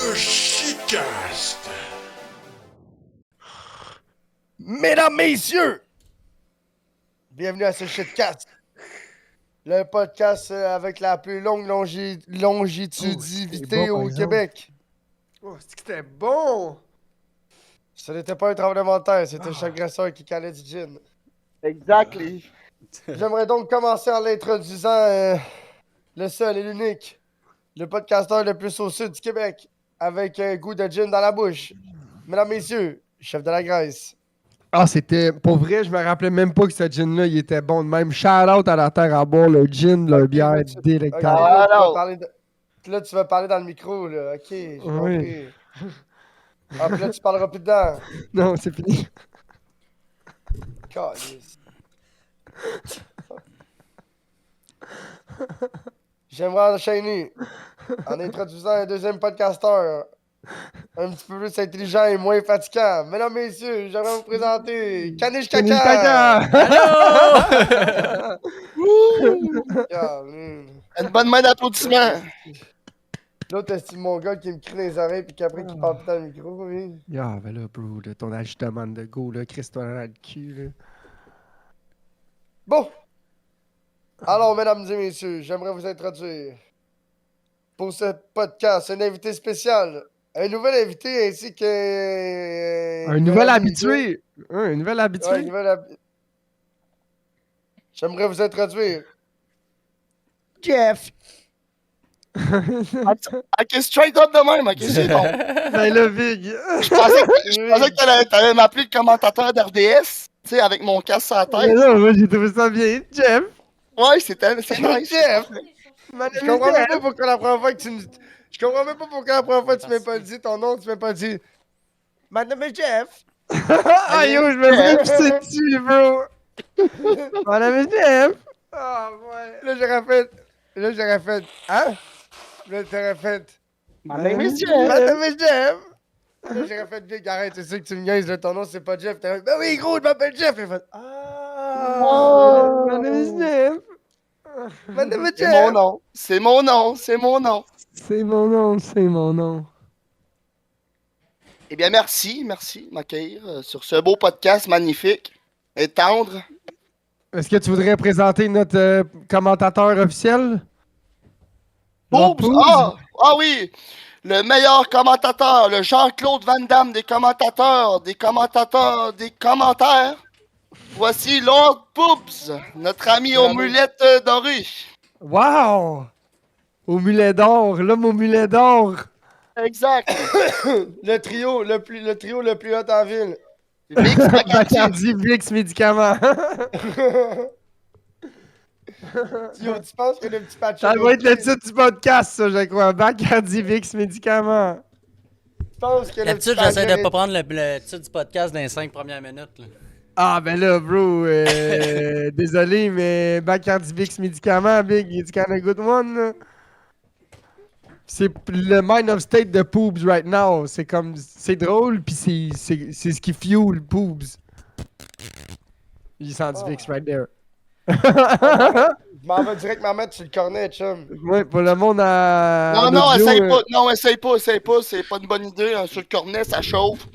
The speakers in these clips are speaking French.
Le Shitcast. Mesdames, messieurs, bienvenue à ce shitcast. Le podcast avec la plus longue longitudinité bon, au par Québec. Oh, c'est que c'était bon! Ce n'était pas un tremblement de terre, c'était chaque grasseur qui calait du gin. Exactly. J'aimerais donc commencer en l'introduisant le seul et l'unique, le podcasteur le plus au sud du Québec, avec un goût de gin dans la bouche. Mesdames, messieurs, chef de la Grèce. Ah, c'était. Pour vrai, je me rappelais même pas que ce gin-là, il était bon de même. Shout out à la terre à boire, le gin, le Ok, bière là, tu- délectable. là, tu vas Alors. parler là, tu vas parler dans le micro, là. Ok, j'ai Oui. compris. Ah, puis là, tu parleras plus dedans. Non, c'est fini. Calisse. J'aimerais enchaîner en introduisant un deuxième podcasteur un petit peu plus intelligent et moins fatigant. Mesdames, messieurs, j'aimerais vous présenter Kanish Kenny Kaka! Caca! Une bonne main d'applaudissement. L'autre, c'est mon gars qui me crie dans les oreilles puis qu'après qui parle plus dans le micro, oui. Ah, ben là, bro, là, ton ajustement de go, là, Christ-toi dans le cul, là. Bon. Alors, mesdames et messieurs, j'aimerais vous introduire pour ce podcast un invité spécial. Un nouvel invité ainsi que... Un nouvel habitué! Un nouvel habitué! Ouais, un nouvel habitué. J'aimerais vous introduire Jeff. Ok, straight up de même, ok, c'est bon. Ben là, Big! Je pensais que t'allais m'appeler le commentateur d'RDS, tu sais, avec mon casque sur la Ben tête. là, moi, j'ai trouvé ça bien. Jeff! Ouais, c'est nice. Jeff! Ma Je comprends même pas pourquoi la première fois que tu me... Je comprends même pas pourquoi la première fois que tu m'as pas dit ton nom, tu m'as pas dit... Madame et Jeff! Ah yo, je me ferais pisser dessus, bro! Madame Jeff! Ah, ouais! Là, j'aurais fait... Hein? Là, t'aurais fait... My name is Jeff. Madame et Jeff! Là, j'aurais fait Vic, arrête, c'est sûr que tu me niaises, là, ton nom c'est pas Jeff. T'aurais fait, ben oui, gros, je m'appelle Jeff! Il a fait... Ah! Oh. Madame Jeff! Madame et C'est mon Jeff! nom. C'est mon nom. C'est mon nom. C'est mon nom, c'est mon nom. Eh bien, merci de m'accueillir sur ce beau podcast magnifique et tendre. Est-ce que tu voudrais présenter notre commentateur officiel? Boobs! Boobs? Ah oui! Le meilleur commentateur, le Jean-Claude Van Damme des commentateurs, des commentaires. Voici Lord Boobs, notre ami aux mulettes dorées. Wow! Au mulet d'or, l'homme au mulet d'or! Exact. Le trio le plus hot en ville. Vix Bacardi. Bacardi Vix médicament. Yo, tu penses que le petit patch... Ça va être le titre du podcast, ça, je crois. Bacardi Vix médicament. Tu penses que le petit D'habitude, j'essaie de patch- pas prendre le titre du podcast dans les 5 premières minutes. Là. Ah, ben là, bro, désolé, mais Bacardi Vix médicament, Big, it's kind of good one, là. C'est le mind of state de Poobs right now. C'est comme, c'est drôle, pis c'est ce qui fuel Poobs. Il sent du Vix right there. Je m'en vais direct m'en mettre sur le cornet, chum. Ouais, pour le monde à. Non, audio, essaye pas. Non, essaye pas. C'est pas une bonne idée. Hein. Sur le cornet, ça chauffe.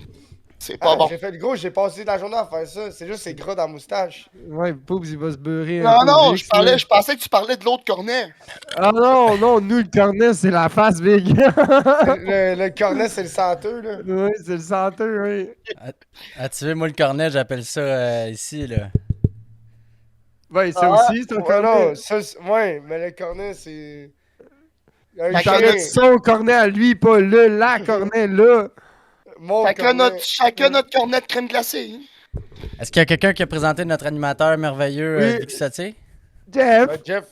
C'est pas bon. J'ai fait le gros, j'ai passé la journée à faire ça. C'est juste c'est gras dans la moustache. Ouais, Poobs, il va se beurrer. un Non, peu non, Vix, là. je pensais que tu parlais de l'autre cornet. Ah non, nous, le cornet, c'est la face, Big. le cornet, c'est le senteux, là. Oui, c'est le centre, oui. Ah, tu veux, moi, le cornet, j'appelle ça ici, là. Ouais, ça Ah, aussi, c'est un Ouais, cornet. non, ça, ouais, mais le cornet, c'est. Un T'en chien. as son cornet à lui, pas la cornet, là. Mon Chacun cornet. notre cornet de crème glacée. Hein. Est-ce qu'il y a quelqu'un qui a présenté notre animateur merveilleux, Oui. Vic Satie? Jeff, Ben, Jeff.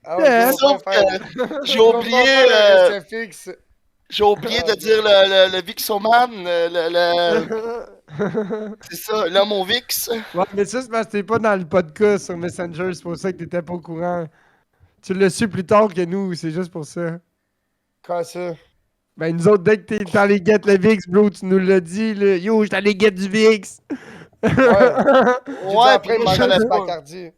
Ah Jeff. Sauf que j'ai oublié, j'ai oublié de dire le Vixoman, c'est ça, l'homme au Vix. Ouais, mais ça, c'est parce que t'es pas dans le podcast sur Messenger, c'est pour ça que t'étais pas au courant. Tu l'as su plus tard que nous, c'est juste pour ça. Quoi ça? Ben, nous autres, dès que t'es allé get le Vix, bro, tu nous l'as dit, là. Yo, j'étais allé get du Vix. Ouais. Ouais, Après, puis moi, moi, j'avais j'avais pas. Bacardi.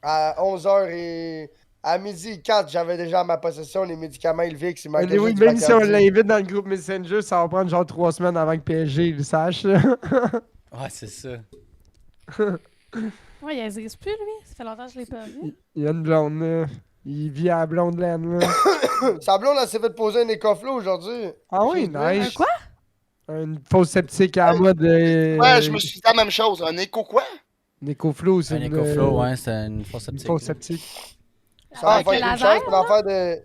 À 11h et... À midi 4, j'avais déjà à ma possession les médicaments Ilvix. Il manquait Anyway, juste du même si on Bacardi. l'invite dans le groupe Messenger, ça va prendre genre 3 semaines avant que PSG le sache. Ouais, c'est ça. Ouais, il existe plus, lui. Ça fait longtemps que je l'ai pas vu. Il y a une blonde, là. Il vit à la blonde laine, là. Sa blonde, elle s'est fait poser un écoflo aujourd'hui. Ah oui, Juste nice. Un quoi? Une fausse sceptique à la mode. Ouais, je me suis dit la même chose. Un écho quoi? Necoflow, c'est Un une, EcoFlow, ouais, c'est une fausse une optique. fausse sceptique. Ça va Avec faire le une laser, chance, c'est une affaire de.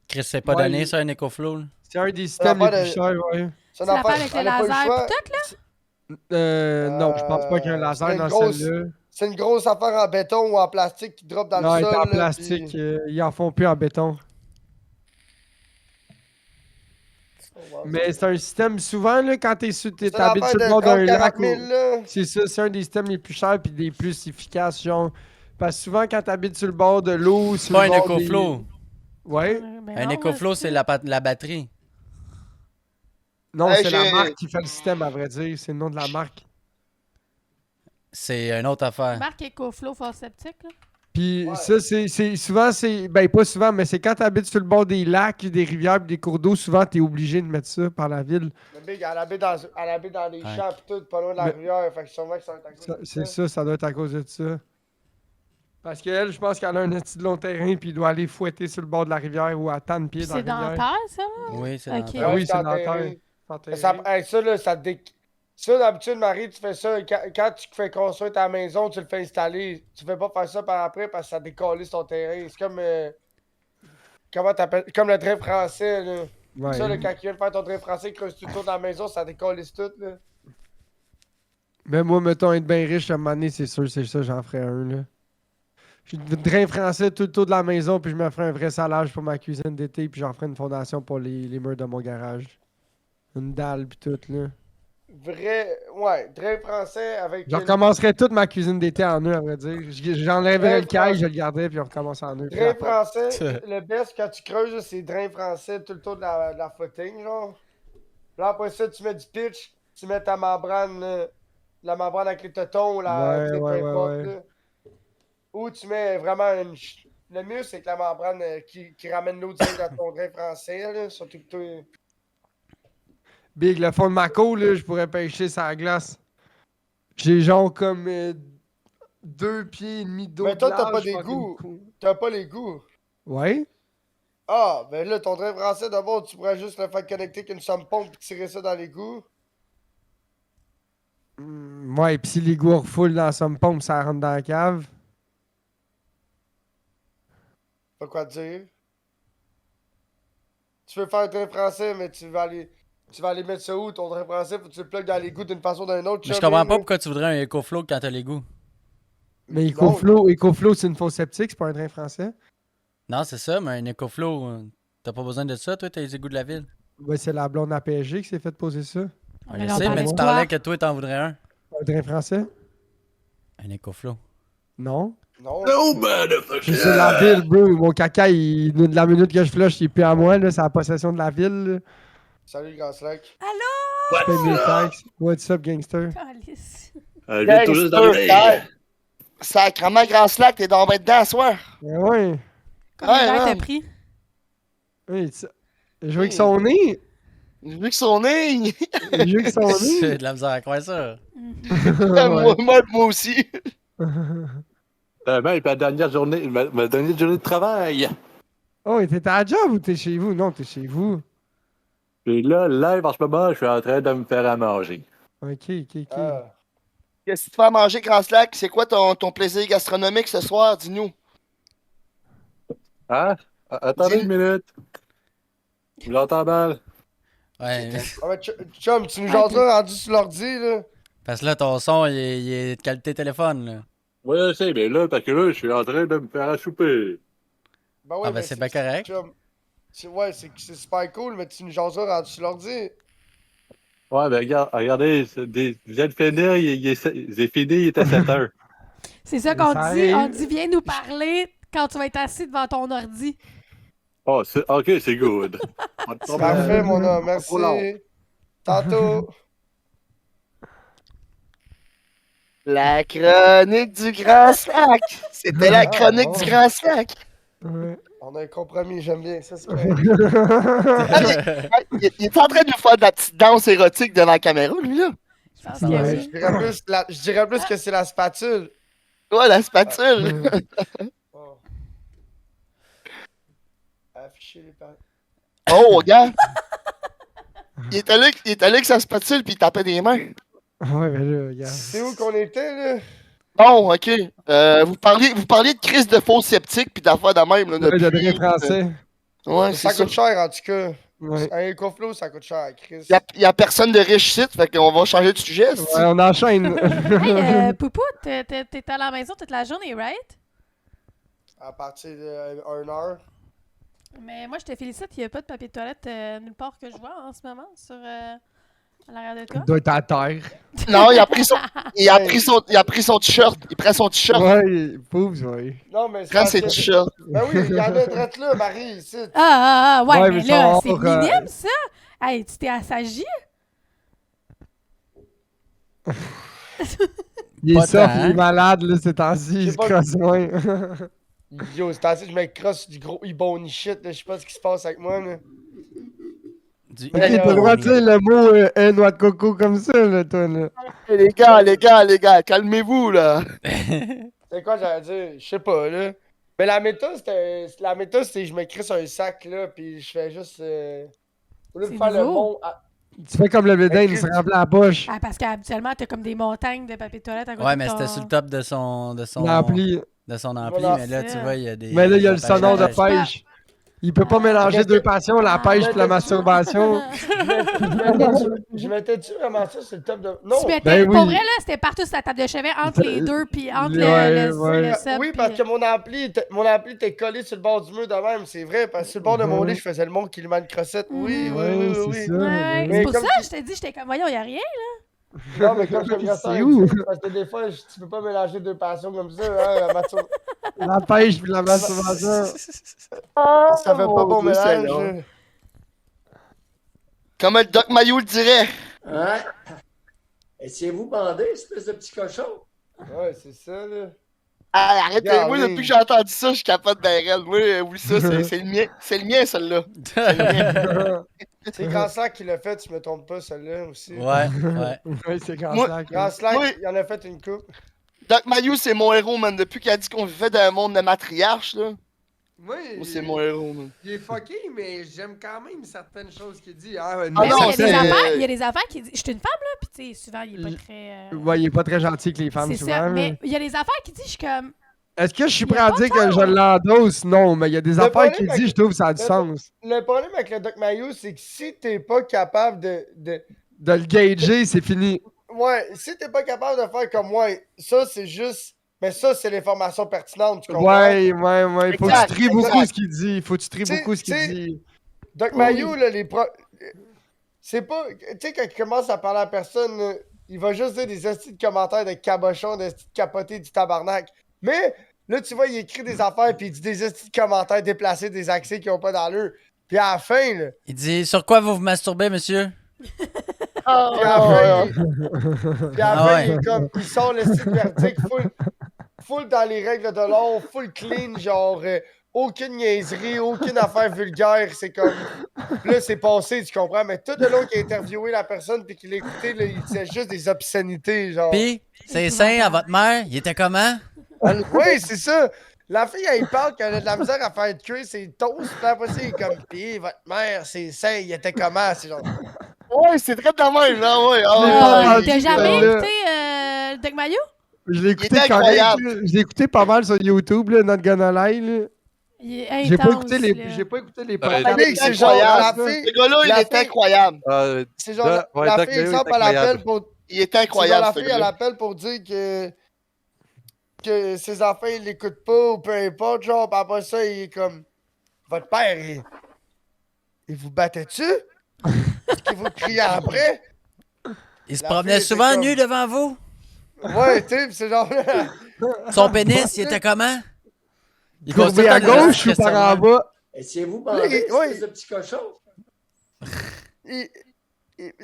Chris, c'est pas Ouais, donné, il- ça, un EcoFlow? Là? C'est un des systèmes affaire les plus de- chers, ouais. C'est C'est l'affaire avec le elle a pas le laser choix. pis tout, là? Non, je pense pas qu'il y ait un C'est laser une dans grosse- celle-là. C'est une grosse affaire en béton ou en plastique qui drop dans Non, le elle est sol. en là, plastique. puis- Ils en font plus en béton. Mais c'est un système, souvent, là, quand C'est une t'habites affaire sur le de bord d'un 30-40 lac, 000, là. c'est ça, c'est un des systèmes les plus chers puis des plus efficaces, genre. Parce que souvent, quand t'habites sur le bord de l'eau, C'est sur pas le un bord des- EcoFlow. Ouais. Ben Un non, EcoFlow, c'est la batterie. Non, Hey, c'est la j'ai- marque qui fait le système, à vrai dire. C'est le nom de la marque. C'est une autre affaire. Marque EcoFlow fort sceptique, là. Puis Ouais. ça, c'est souvent, c'est. Ben, pas souvent, mais c'est quand t'habites sur le bord des lacs, des rivières, pis des cours d'eau, souvent, t'es obligé de mettre ça par la ville. Le big, elle habite dans des Ouais. champs pis tout, pas loin de la Mais- rivière. Fait que sûrement que ça va être à cause de C'est ça, ça doit être à cause de ça. Parce qu'elle, je pense qu'elle a un petit de long terrain, puis il doit aller fouetter sur le bord de la rivière ou à tant de pieds Pis dans la c'est rivière. dentaire, ça, là? Oui, c'est Ok. dans Ah oui, c'est c'est enterré. dentaire. Enterré. Ça, hey, ça, là, ça, d'habitude, Marie, tu fais ça. Quand tu fais construire ta maison, tu le fais installer. Tu fais pas faire ça par après parce que ça décalisse ton terrain. C'est comme. Comment t'appelles? Comme le drain français, là. Ouais. Ça, là, quand il vient de faire ton drain français, creuse tout le tour de la maison, ça décalisse tout, là. Mais moi, mettons, être bien riche à un moment donné, c'est sûr, c'est ça, j'en ferais un, là. Je drain français tout le tour de la maison, puis je me ferais un vrai salage pour ma cuisine d'été, puis j'en ferais une fondation pour les murs de mon garage. Une dalle, puis tout, là. Vrai. Ouais, drain français avec. Je recommencerais toute ma cuisine d'été en eux, à vrai dire. J'enlèverais le Drain caille, français. je le garderais, puis on recommence en eux. Drain français, le best quand tu creuses, là, c'est drain français tout le tour de la footing, genre. Là, après ça, tu mets du pitch, tu mets ta membrane, la membrane avec les tétons ou la. Ouais, tu sais, ouais, peu ouais, importe, ouais. là. Ou tu mets vraiment une. Le mieux, c'est que la membrane qui ramène l'eau direct dans ton drain français, là. Surtout que toi. Big, le fond de ma cour, là, je pourrais pêcher sur la glace. J'ai genre comme 2 pieds et demi d'eau. Mais de toi, t'as large, pas fucking d'égout. cool. T'as pas les goûts. Ouais? Ah, ben là, ton drain français, d'abord, tu pourrais juste le faire connecter avec une somme pompe et tirer ça dans l'égout. Ouais, pis si l'égout refoule dans la somme pompe, ça rentre dans la cave. Pas quoi te dire. Tu veux faire un drain français, mais tu vas aller mettre ça où, ton drain français? Faut que tu le plugues dans l'égout d'une façon ou d'une autre. Mais je chum, comprends là. pas pourquoi tu voudrais un EcoFlow quand t'as l'égout. Mais Non. EcoFlow, c'est une fausse sceptique, c'est pas un drain français. Non, c'est ça, mais un EcoFlow, t'as pas besoin de ça, toi, t'as les égouts de la ville. Ouais, c'est la blonde à PSG qui s'est fait poser ça. On Mais le on sait, parlait mais tu de toi. parlais que toi, t'en voudrais un. Un drain français? Un EcoFlow. Non. Non. No, Je suis sur motherfucker. la ville, bro. Mon caca, de la minute que je flush, il est plus à moi, là. C'est la possession de la ville, là. Salut, grand slack. Je paye mes taxes. What's up, gangster? Calice. Je viens tout juste Gangster, d'arriver. hey. Sacrement grand slack, t'es dans ben dedans, soir. Ben ouais. Combien Ouais, d'heures ouais. t'as pris? Hey, j'ai joué avec son nez. J'ai vu que son nez. J'ai joué avec son J'ai nez. de la misère à croire ça. moi aussi. Même la dernière journée, ma dernière journée de travail. Oh, et t'es à la job ou t'es chez vous? Non, t'es chez vous. Et là, live en ce moment, je suis en train de me faire à manger. Ok, ok. Ah. Qu'est-ce que tu fais à manger, grand slack? C'est quoi ton plaisir gastronomique ce soir? Dis-nous. Hein? Attendez une minute. Je l'entends mal. Ouais, Ah, mais chum, tu nous jaseras rendu sur l'ordi, là. parce que là, ton son, il est de qualité téléphone, là. Oui, je sais, mais là, parce que là, je suis en train de me faire à souper. Ben oui, Ah, ben mais c'est bien correct. chum, ouais, c'est super cool, mais tu nous jaseras rendu sur l'ordi. Ouais, mais regardez, vous viens de finir, c'est fini, il était 7 heures. C'est ça qu'on Ça dit. arrive. On dit viens nous parler quand tu vas être assis devant ton ordi. Oh, ok, c'est good. Pas de C'est problème. parfait, mon homme, Pas trop long. merci. Tantôt. La chronique du grand slack. C'était la chronique bon. du grand slack. Ouais. On a un compromis, j'aime bien. Ça, c'est correct. Il est en train de nous faire de la petite danse érotique devant la caméra, lui, là. Je pense Ouais. que Je oui. dirais plus, je dirais plus que c'est la spatule. Ouais, la spatule. Oh. Afficher les pages. Oh, regarde. Il était là avec sa spatule, puis il tapait des mains. Ouais, mais là, regarde. C'est où qu'on était, là? Bon, ok. Vous parliez de crise de faux sceptiques, puis d'affaires de même, là, Ouais, de depuis... vrai français. Ouais, Ça c'est ça. coûte cher, en tout cas. Ouais. Un écoflow, ça coûte cher, Chris. Il y a personne de riche ici, fait qu'on va changer de sujet. Ouais, on enchaîne. Hey, Poupou, t'es à la maison toute la journée, right? À partir de 1 heure. Mais moi, je te félicite, il n'y a pas de papier de toilette nulle part que je vois en ce moment sur à l'arrière de toi. Il doit être à terre. Non, il a pris son t-shirt. Il prend son t-shirt. Ouais, pauvre, ouais. Non, mais Il prend parce ses que- t-shirts. Ben oui, il y en a drette là, Marie, ici. Ouais, Ouais, mais mais là, ça, c'est on- minime, ça! Hey, tu t'es assagi? Il Pas est soft, tant, il est hein? malade, là, ces temps-ci, il C'est se pas- crosse moins. Yo, c'est assez, je me crosse du gros ebony shit, là. Je sais pas ce qui se passe avec moi, là. Du Ok, t'as le droit de dire le mot noix de coco comme ça, là, toi, là. Hey, les gars, calmez-vous, là. C'est quoi, j'allais dire? Je sais pas, là. Mais la méta, c'est je me crisse un sac, là, puis je fais juste. Au lieu de C'est faire le nouveau. bon. Tu fais comme le bédin, il Chris, se remplit la poche. Ah, parce qu'habituellement, t'as comme des montagnes de papier de toilette à côté Ouais, de mais ton... c'était sur le top de son L'ampli. ampli, Voilà. mais là, tu vois, il y a des... Mais là, il y a le des sonore de appareils. pêche. Il peut pas mélanger deux passions, la pêche et la masturbation. Je mettais-tu vraiment ça sur le top de. Non! Tu mettais, Ben pour oui. vrai, là, c'était partout sur la table de chevet, entre les deux, puis entre Ouais, le ouais. sub, Oui, puis- parce que mon ampli était collé sur le bord du mur de même, c'est vrai. Parce que sur le bord de mon lit, je faisais le monde qui lui met une crossette. Oui, oui, Ouais, oui, c'est oui. ça. Ouais, ouais. c'est pour comme ça tu- que je t'ai dit, j'étais comme, voyons, y a rien. Non, mais comme j'aime ça, C'est où? parce que des fois, tu peux pas mélanger deux passions comme ça, hein, la mature. La pêche puis la masturbation. Ça fait pas mon bon Dieu mélange. Seigneur. Comme le Doc Mayou le dirait. Hein? Étiez-vous bandé, espèce de petit cochon? Ouais, c'est ça, là. Ah, arrêtez, moi, Regardez. depuis que j'ai entendu ça, je capote ben raide. Moi, oui, ça, c'est le mien. C'est le mien, celle-là. C'est le mien. C'est Grand Slack qui l'a fait, si je me trompe pas, celle-là aussi. Ouais, ouais. Ouais, c'est quand Moi- ça. Grand Slack, Oui. il en a fait une coupe. Doc Mayou, c'est mon héros, man. Depuis qu'il a dit qu'on vivait dans un monde de matriarche, là. Oui, Moi, c'est mon héros, man. Il est fucké, mais j'aime quand même certaines choses qu'il dit. Ah, Ah Mais non, oui, il y a c'est- des affaires, il y a des affaires qui disent, je suis une femme, là, puis tu sais, souvent, il est pas très... Ouais, il est pas très gentil avec les femmes, c'est souvent. ça, là. mais il y a des affaires qui disent, je suis comme... Est-ce que je suis Il y a prêt à pas dire de que je tort. l'endosse? Non, mais il y a des Le affaires problème qu'il avec- dit, je trouve que ça a du le- sens. Le problème avec le Doc Mayou, c'est que si t'es pas capable de. De le gager, c'est fini. Ouais, si t'es pas capable de faire comme moi, ça, c'est juste. Mais ça, c'est l'information pertinente, tu comprends? Ouais. Faut que Exact, tu tries beaucoup exact. ce qu'il dit. Faut que tu tries T'sais- beaucoup ce qu'il t'sais- dit. Doc Mayou, là, c'est pas. Tu sais, quand il commence à parler à personne, là, il va juste dire des hosties de commentaires de cabochon, de capotés du tabarnak. Mais là, tu vois, il écrit des affaires, puis il dit des hosties de commentaires déplacés, des accès qui ont pas d'allure. Puis à la fin, là. Il dit, sur quoi vous vous masturbez, monsieur? Puis à la fin, puis à la Ah fin, ouais. il est comme. Il sort le style verdict full dans les règles de l'art, full clean, genre. Aucune niaiserie, aucune affaire vulgaire, c'est comme. Puis là, c'est passé, tu comprends? Mais tout le long qu'il a interviewé la personne puis qu'il l'écoutait, là, il disait juste des obscénités, genre. Pis, c'est sain à votre mère, il était comment? Oui, c'est ça. La fille, elle parle qu'elle a de la misère à faire cuire ses toasts, puis après ça, il est comme, pis votre mère, c'est sain, il était comment? C'est genre. Ouais, c'est très de même, là, ouais. Ah, Ah, ouais. T'as jamais là. écouté le Doc Mayou? Je l'ai écouté était correct. incroyable. Là. Je l'ai écouté pas mal sur YouTube, là, Not Gonna Lie. Là. Il est J'ai pas intense, écouté les, là. j'ai pas écouté les Ouais, podcasts. Nick, c'est genre, la fille. Ce gars-là, il La est fille- incroyable. C'est genre, la Doc fille, Mayou est exemple, elle incroyable. appelle pour. Il est C'est genre, incroyable, la ce fille, elle gars-là. appelle pour dire que ses enfants, ils l'écoutent pas ou peu importe, genre, pis après ça, il est comme, votre père, il vous battait-tu? Est-ce qu'il vous criait après? Il se La promenait fille était souvent comme- nu devant vous? Ouais, tu sais, pis c'est genre, Son pénis, il était comment? Il Courbé à pose tout le temps des gauche ou par en questionnements. bas? Étiez-vous Oui, bandé, oui. espèce de petit cochon? tu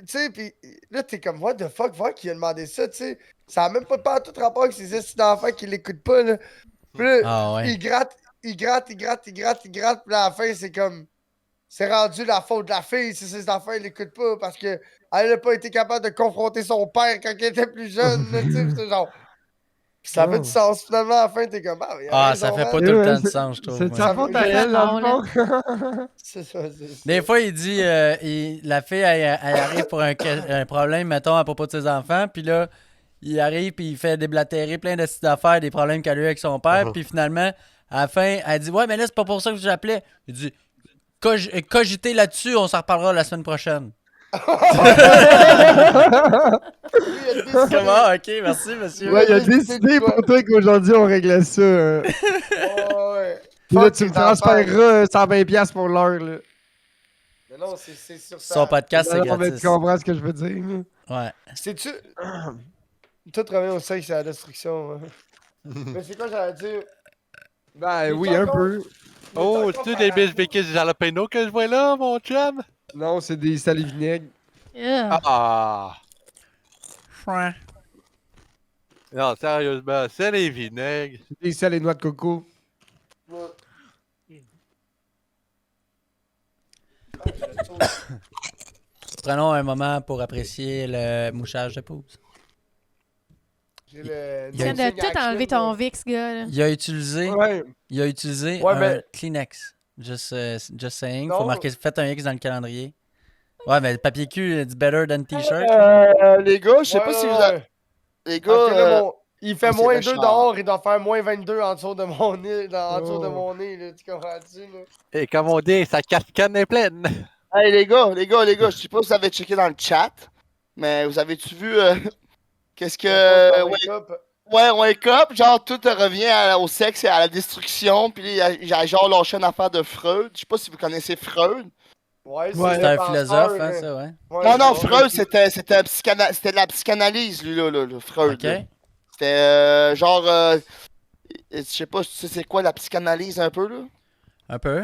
sais, pis là, t'es comme, what the fuck, voir qui a demandé ça, tu sais. Ça a même pas tout rapport avec ses estis d'enfants qui l'écoutent pas, là. Pis là, Ah ouais. il gratte, il gratte, puis à la fin, c'est comme. C'est rendu la faute de la fille si ses enfants, ils l'écoutent pas parce que elle n'a pas été capable de confronter son père quand elle était plus jeune, là, tu sais, c'est genre. Puis ça fait du sens, finalement, à la fin, t'es comme, ah, il a Ah, raison, ça fait man. pas tout le temps de sens, je trouve. C'est de moi. sa faute à elle, dans le fond. C'est ça, c'est ça. Des fois, il dit, la fille, elle arrive pour un problème, mettons, à propos de ses enfants, puis là, il arrive, puis il fait déblatérer plein de petites affaires, des problèmes qu'elle a eu avec son père, puis finalement, à la fin, elle dit, ouais, mais là, c'est pas pour ça que je l'appelais. Il dit, cogitez là-dessus, on s'en reparlera la semaine prochaine. Comment? Ok, merci, monsieur. Ouais, il a décidé pour toi qu'aujourd'hui, on réglait ça. Ouais. Puis là, Fuck tu me tes enfants. transféreras 120$ pour l'heure, là. Mais non, c'est sur ça. Son podcast, c'est Non, mais gratis. tu comprends ce que je veux dire, là. Ouais. C'est-tu. Tout revient au sexe et à la destruction. Mais c'est quoi j'allais dire? Ben Il est oui, un encore- peu. Oh, c'est-tu des biches béquilles jalapeno que je vois là, mon chum? Non, c'est des salés vinaigres. Yeah. Ah! Chouin. Non, sérieusement, c'est les vinaigres. Des salés noix de coco. Prenons un moment pour apprécier le mouchage de pouce. J'ai le. Tu viens de tout enlever ton VIX, gars. Là. Il a utilisé, Ouais. un mais- Kleenex. Just saying. Non. Faut marquer, faites un X dans le calendrier. Ouais, mais le papier cul, it's better than t-shirt. Les gars, je sais pas si vous avez... Les gars, Parce que là, il fait c'est moins le 2 char. dehors, il doit faire moins 22 en dessous de mon nez. En dessous de Oh. mon nez, là, tu comprends-tu? Là? Et comme on dit, sa cascane est pleine. hey, les gars, je sais pas si vous avez checké dans le chat, mais vous avez-tu vu qu'est-ce que... Wake up, genre tout revient au sexe et à la destruction, puis il a genre lâché une affaire de Freud. Je sais pas si vous connaissez Freud. Ouais, Ouais. C'est un philosophe, hein, ça, ouais. Non, Freud, c'était de la psychanalyse, lui, là, Freud. Ok. là. C'était genre... je sais pas, tu sais c'est quoi la psychanalyse un peu, là? Un peu.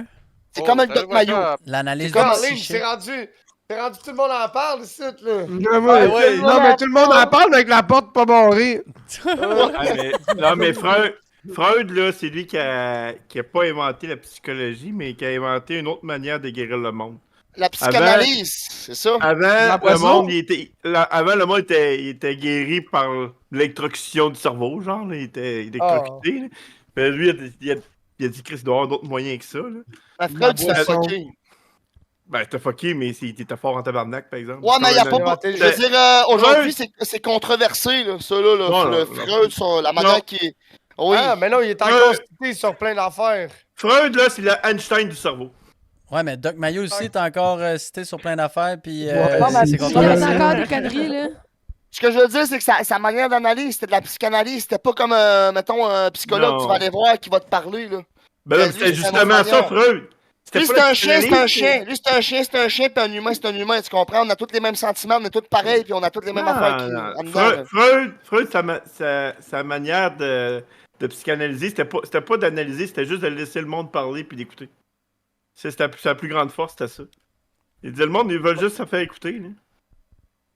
C'est comme un Doc Mayo. L'analyse C'est comme de en Ligne, psyché. c'est rendu tout le monde en parle ici, là. Non, mais, ouais. non, mais tout le monde en parle avec la porte pas barrée. Non, mais Freud, là, c'est lui qui a pas inventé la psychologie, mais qui a inventé une autre manière de guérir le monde. La psychanalyse, c'est ça? Avant, le poisson? monde, avant, le monde il était guéri par l'électrocution du cerveau, genre, là, il était électrocuté. Là. Puis lui, il a dit, Chris, il doit y avoir d'autres moyens que ça. Là. Freud, c'était boisson. fucké. Ben, c'était fucké, mais il était fort en tabarnak, par exemple. Ouais, mais il y a Freud, pas là, beaucoup. Je veux c'était- dire, aujourd'hui, c'est controversé, là, ça, là, Non, le non, Freud, sur la manière Non. qui est. Oui. Ah, mais non, il est encore cité sur plein d'affaires. Freud, là, c'est le Einstein du cerveau. Ouais, mais Doc Mayo aussi est encore cité sur plein d'affaires, puis Ouais, non, mais c'est Il contre y Ouais. a encore des conneries, là. Ce que je veux dire, c'est que sa manière d'analyse, c'était de la psychanalyse. C'était pas comme, mettons, un psychologue Non. que tu vas aller voir qui va te parler, là. Ben là, Lui, c'était c'est justement une autre ça, manière. Freud. Lui, pas c'est la un chien, c'est un psychanalyse, chien. Lui, c'est un chien, c'est un chien, puis un humain, c'est un humain. Tu comprends? On a tous les mêmes sentiments, on est tous pareils, puis on a toutes les mêmes affaires qui. Non. en dedans, là. Freud, sa manière de psychanalyser, c'était pas d'analyser, c'était juste de laisser le monde parler puis d'écouter. C'était sa plus grande force, c'était ça. Il disait le monde, ils veulent juste se faire écouter. Là.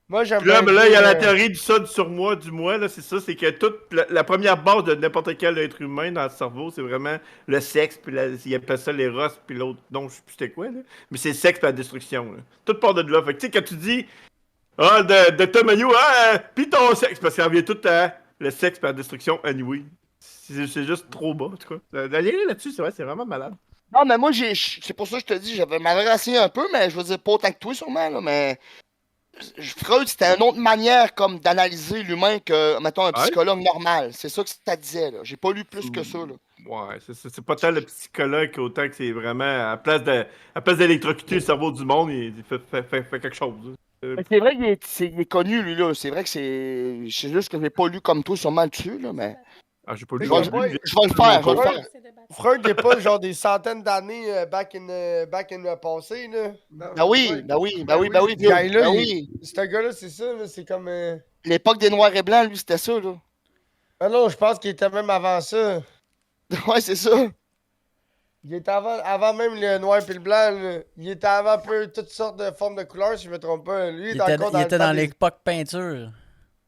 Moi, j'aime Puis là, bien il y a la dire, théorie du ça, du surmoi, du moi, là, c'est ça, c'est que toute la première base de n'importe quel être humain dans le cerveau, c'est vraiment le sexe, puis il appelle ça l'éros, puis l'autre, non, je sais plus c'était quoi, là. Mais c'est le sexe puis la destruction, là. Toute part de là. Fait que, tu sais, quand tu dis, ah, de Tom Magno, pis ton sexe, parce qu'il revient tout à le sexe puis la destruction, anyway. C'est juste trop bas, en tout cas. D'aller là-dessus, c'est vrai, c'est vraiment malade. Non, mais moi, c'est pour ça que je te dis, j'avais mal essayé un peu, mais je veux dire, pas autant que toi, sûrement, là, mais. Freud, c'était une autre manière comme d'analyser l'humain que, mettons, un Ouais. psychologue normal. C'est ça que ça disait, là. J'ai pas lu plus que ça, là. Ouais, c'est pas tant le psychologue autant que c'est vraiment, à place d'électrocuter le cerveau du monde, il fait quelque chose. Mais c'est vrai qu'il est connu, lui, là. C'est vrai que c'est juste que j'ai pas lu comme toi, sûrement dessus, là, mais. Ah, j'ai pas Je lu. vais, non plus. je vais le faire, je vais le Ouais. faire. Freud, il est pas genre des centaines d'années back in the passé, là. Ben oui, ben oui, ben oui, ben oui, Ce gars-là, ben il- oui. Ce gars-là, c'est ça, là. C'est comme. L'époque des noirs et blancs, lui, c'était ça, là. Ah non, je pense qu'il était même avant ça. Ouais, c'est ça. Il était avant même le noir et le blanc, là. Il était avant peu toutes sortes de formes de couleurs, si je me trompe pas. Lui, Il était le temps dans l'époque peinture.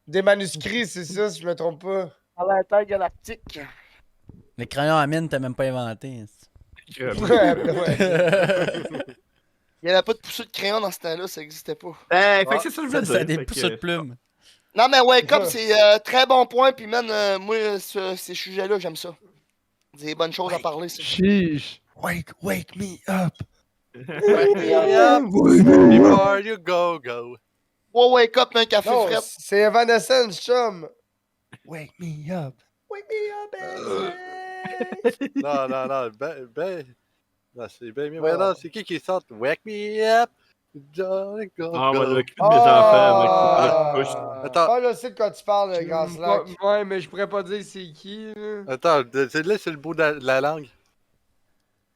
des manuscrits, c'est ça, si je me trompe pas. À l'intergalactique. Les crayons à mine, t'as même pas inventé. Ouais, ouais. Il n'y avait pas de poussée de crayon dans ce temps-là, ça n'existait pas. Fait que c'est ça que je Ça, veux ça a dire. des Fait poussées de que- plumes. Non, mais Wake Up, c'est très bon point. Puis, man, moi, ces sujets-là, j'aime ça. Des bonnes choses à parler, ça. Chiche. Wake me up. Before you go. Ouais, Wake Up, un café Non, fret. c'est Evanescence, chum. Wake me up. Wake me up, Non, non, c'est bien mieux. Ouais. Mais non, c'est qui sort? Wake me up. Johnny go, Ah, on va go. m'occuper de mes enfants avec Ah. la couche. Attends, Ah, je sais de quoi tu parles, le grand slack. Ouais, mais je pourrais pas dire c'est qui, là. attends, là, c'est le bout de la langue.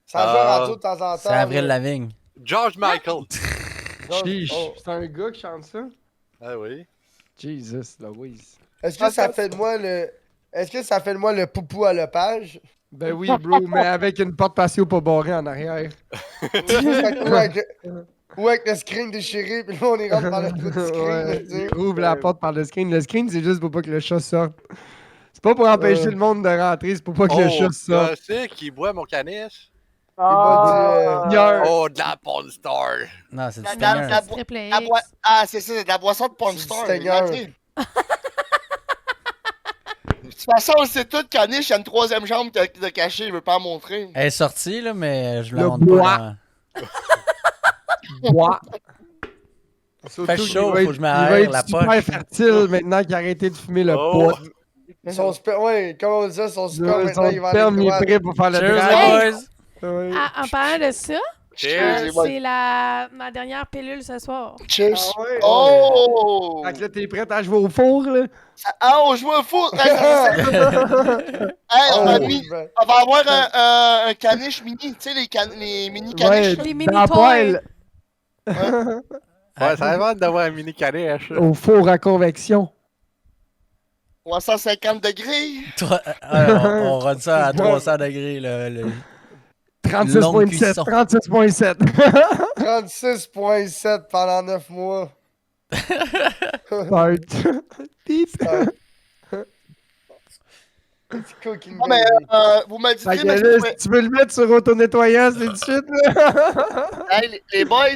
Ça joue à radio de temps en temps. C'est Avril là. Lavigne. George Michael. Non, Chiche. oh. C'est un gars qui chante ça? Ah oui. Jesus, Louise. Est-ce que ça fait de moi le. Est-ce que ça fait de moi le poupou à Lepage? Ben oui, bro, mais avec une porte patio pas barrée en arrière. Ou avec le screen déchiré, puis là on est rentre par le trou du screen. Ouais, tu sais. il ouvre la porte par le screen. Le screen, c'est juste pour pas que le chat sorte. C'est pas pour empêcher le monde de rentrer, c'est pour pas que le chat sorte. C'est qui boit mon caniche? Hier. Oh, de la porn star. Non, c'est du La- Seigneur. la- Triple La X. Ah, c'est ça, c'est de la boisson de porn C'est du star. Seigneur. De toute façon, on sait tout qu'Anish, il y a une troisième jambe de cachée, il veut pas en montrer. Elle est sortie, là, mais je la Le montre bois. pas. Bois. Fait chaud, il faut que je va m'aère être la super poche. fertile maintenant qu'il a arrêté de fumer le Oh. pot. Ouais, comme on disait, son sperme maintenant, Son il va sperme, il aller est droit. prêt pour faire le Cheers, drag. les boys! Ouais. Ah, en parlant de ça, Cheers. c'est ma dernière pilule ce soir. Cheers. Ah ouais? Oh! Fait que là, t'es prête à jouer au four, là? Ah, on joue au foot! Hey, on, Oh, a mis- ben. on va avoir un caniche mini, tu sais, les mini caniches. Les mini dans la toys. poêle, Ouais, ça invente d'avoir un mini caniche. au four à convection. 350 degrés. On rôde ça à 300 degrés, là. Longue 36.7. cuisson. 36.7. 36.7 pendant 9 mois. Part. Pip. It's cooking Non, mais baby. vous me dites, Fait que mais là, si tu veux le mettre sur auto-nettoyant, c'est tout de suite, là. hey, les boys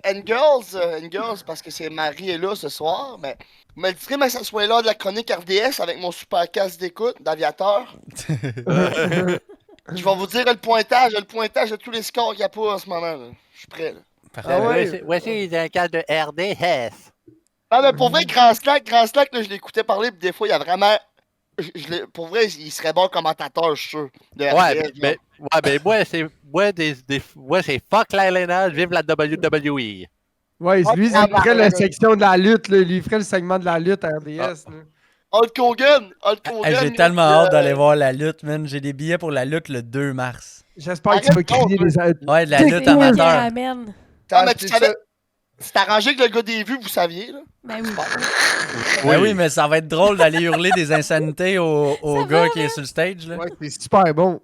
and girls, parce que c'est Marie est là ce soir, mais vous me direz, mais ça soit là de la chronique RDS avec mon super casque d'écoute d'aviateur. Je vais vous dire le pointage de tous les scores qu'il y a pas en ce moment. Là. Je suis prêt. Là. Parfait. Ah ouais? Voici un casque de RDS. Non, mais pour vrai, Grand Slack, là, je l'écoutais parler, puis des fois, il y a vraiment. Pour vrai, il serait bon commentateur, je suis sûr. De RDS, Ouais, là. mais moi, c'est fuck l'arénage, vive la WWE. Ouais, lui, Ah, il ferait la ouais. section de la lutte, là. Lui, il ferait le segment de la lutte à RDS, là. Hulk Hogan! Hey, j'ai tellement hâte d'aller voir la lutte, man. J'ai des billets pour la lutte le 2 mars. J'espère que tu vas Arrête crier donc, des... Ouais, de la C'est lutte moi qui amateur. ramène. T'as mais acheté tu savais- ça- C'est arrangé que le gars des vues, vous saviez, là. Ben oui. Ben oui, mais ça va être drôle d'aller hurler des insanités au Ça gars va, qui est sur le stage, là. Ouais, c'est super bon.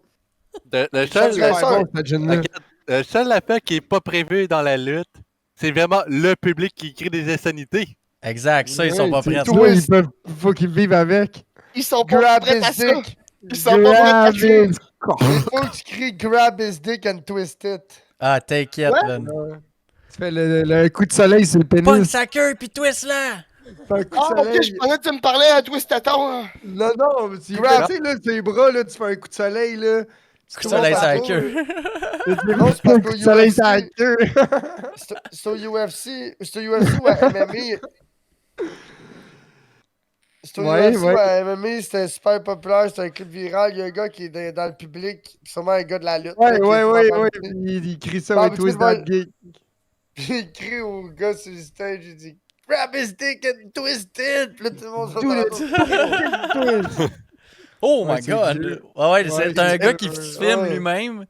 Le Ça, seul, c'est Super bon, cette jeune-là. le seul affaire qui est pas prévu dans la lutte, c'est vraiment le public qui crie des insanités. Exact, ça, ils sont pas c'est prêts. toi, ils peuvent... Faut qu'ils vivent avec. Ils sont pas Grab prêts à his ça. dick. Ils sont pas prêts à Grab ça. his Il faut que tu cries grab his dick and twist it. Ah, t'inquiète, Ouais. man. Tu fais le coup de soleil sur le Pogne pénis. sa queue pis twist là! Tu fais un coup Ah, de ok, soleil. je pensais que tu me parlais à twist à ton. Hein. Non, non, mais tu Grab. sais, là, tes bras, là, tu fais un coup de soleil, là. Coup de soleil sur la queue. Non, c'est parce Un qu'au coup de soleil UFC, sur la queue. c'est au UFC ou à MMA. C'est au Ouais, UFC ouais. ou à MMA, c'était super populaire, c'était un clip viral. Il y a un gars qui est dans le public, sûrement un gars de la lutte. là, Ouais, qui ouais, est ouais, vraiment ouais. habitué. Il crie ça, Ah, ouais, mais tu twist sais, moi- that gay. Puis il crie au gars sur le stage, il dit grab his dick and twist it. Puis là, tout le monde s'en Do va. it. Twist. Oh Ouais, my c'est god! dur. Ouais, ouais, c'est Ouais, un c'est gars dur. qui se filme Ouais. lui-même.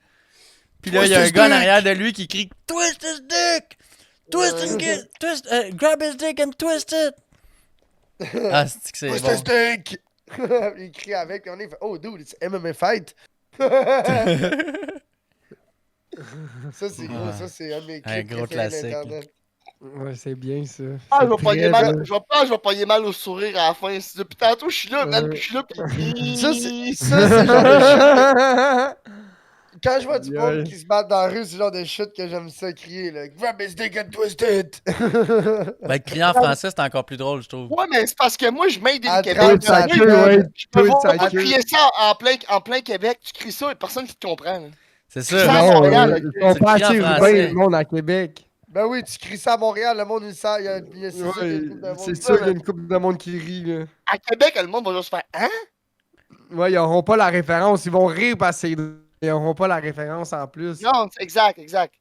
Puis là, il Twist y a un his gars en dick. arrière de lui qui crie Twist his dick! Grab his dick and twist it! Ah, c'est que c'est Twist bon. his dick. Il crie avec, puis on est fait oh dude, it's MMA fight. Ça, c'est gros, ça, c'est un de mes Un clips gros préférés classique, d'Internet. Ouais, c'est bien ça. Ah, C'est je vais pogner très mal, bien. je vais pogner mal au sourire à la fin. Depuis tantôt, je suis là, man, puis je suis là, puis... Ça, c'est le genre de shit. Quand je vois du Aïe, monde aïe. qui se bat dans la rue, c'est le genre de shit que j'aime ça crier, là. Grab his dick and twist it! Ben, crier en français, c'est encore plus drôle, je trouve. Ouais, mais c'est parce que moi, je made in À Québec. trente sa Moi, queue, ouais. je peux Tweet voir sa toi queue. crier ça en plein Québec. Tu cries ça et personne qui te comprend. Là. C'est Ça, ça. non, Non, Montréal, ils ok. sont Tu pas le cries en assez urbains, français. le monde à Québec. Ben oui, tu cries ça à Montréal, le monde, il sait, c'est sûr qu'il y a Ouais, une couple de monde c'est qui sûr sait, qu'il y a une couple de monde qui rit, là. À Québec, le monde va juste faire Hein? Ouais, ils auront pas la référence. Ils vont rire parce que ils auront pas la référence en plus. Non, c'est exact, exact.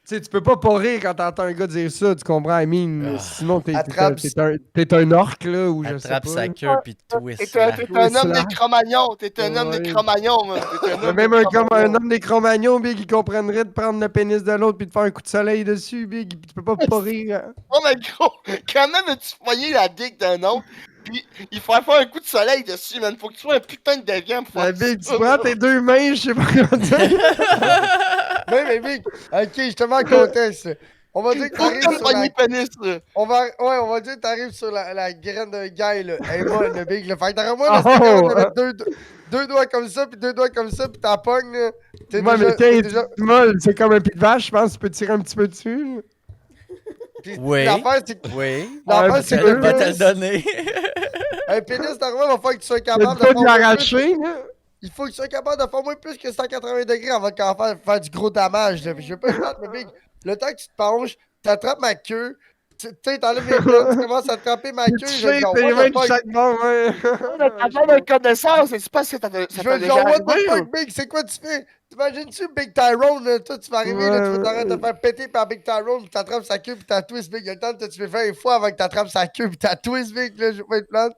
Tu sais, tu peux pas rire quand t'entends un gars dire ça, tu comprends? I mean, Ah. sinon Attrape- t'es un orc, là, ou je sais Attrape pas. sa là. queue puis twist T'es là. un homme là. des Cro-Magnons. T'es un homme des Ouais. Cro-Magnons, man. T'es un Mais homme même des un Cro-Magnons. homme des Cro-Magnons, Big, il comprendrait de prendre le pénis de l'autre puis de faire un coup de soleil dessus, Big. Puis tu peux pas rire. Hein. Oh, mais gros, quand même, tu poigné la dick d'un autre, puis il faut faire un coup de soleil dessus, man. Faut que tu sois un putain de déviant pour La faire Big, tu ça. prends tes deux mains, je sais pas comment dire. Ben, mais Big, ok, je te mets en contexte. On va dire que Faut que t'arrives t'aimes sur la... pogner pénis, là. On va dire que t'arrives sur la graine d'un gars, là. Hey, moi, le Big, là. Fait que d'après moi, là, Oh! c'est capable de mettre deux doigts comme ça, puis deux doigts comme ça, puis t'en pognes, là. T'es Moi, déjà... mais t'es tiens, déjà... molle, c'est comme un pied de vache, je pense que tu peux tirer un petit peu dessus. là. Puis Oui. l'affaire, c'est que... Oui. L'affaire, Ouais, c'est puis que Je le vais te le pénis... donner. Un pénis, normalement, il va falloir que tu sois Tu capable de peux pas lui former plus... arracher, là. Il faut que tu sois capable de former plus que 180 degrés avant de faire du gros damage, là. Puis je veux pas te battre, mais Big, le temps que tu te penches, t'attrapes ma queue, tu sais, t'enlèves mes plantes, tu commences à attraper ma Tu queue, je vais sais, genre, tes what mains the de fuck? chaque bord, ouais. Avant de connaissance, c'est pas si ça Je t'a veux déjà genre, what arrivé, the ou? fuck, Big, c'est quoi tu fais? T'imagines-tu Big Tyrone, là, toi, tu vas arriver, là, tu vas t'arrêter de te faire péter par Big Tyrone, puis t'attrapes sa queue, puis t'as twist, Big. Il y a le temps de te tuer 20 fois avant que t'attrapes sa queue, puis t'as twist, Big, là, je veux pas être plante.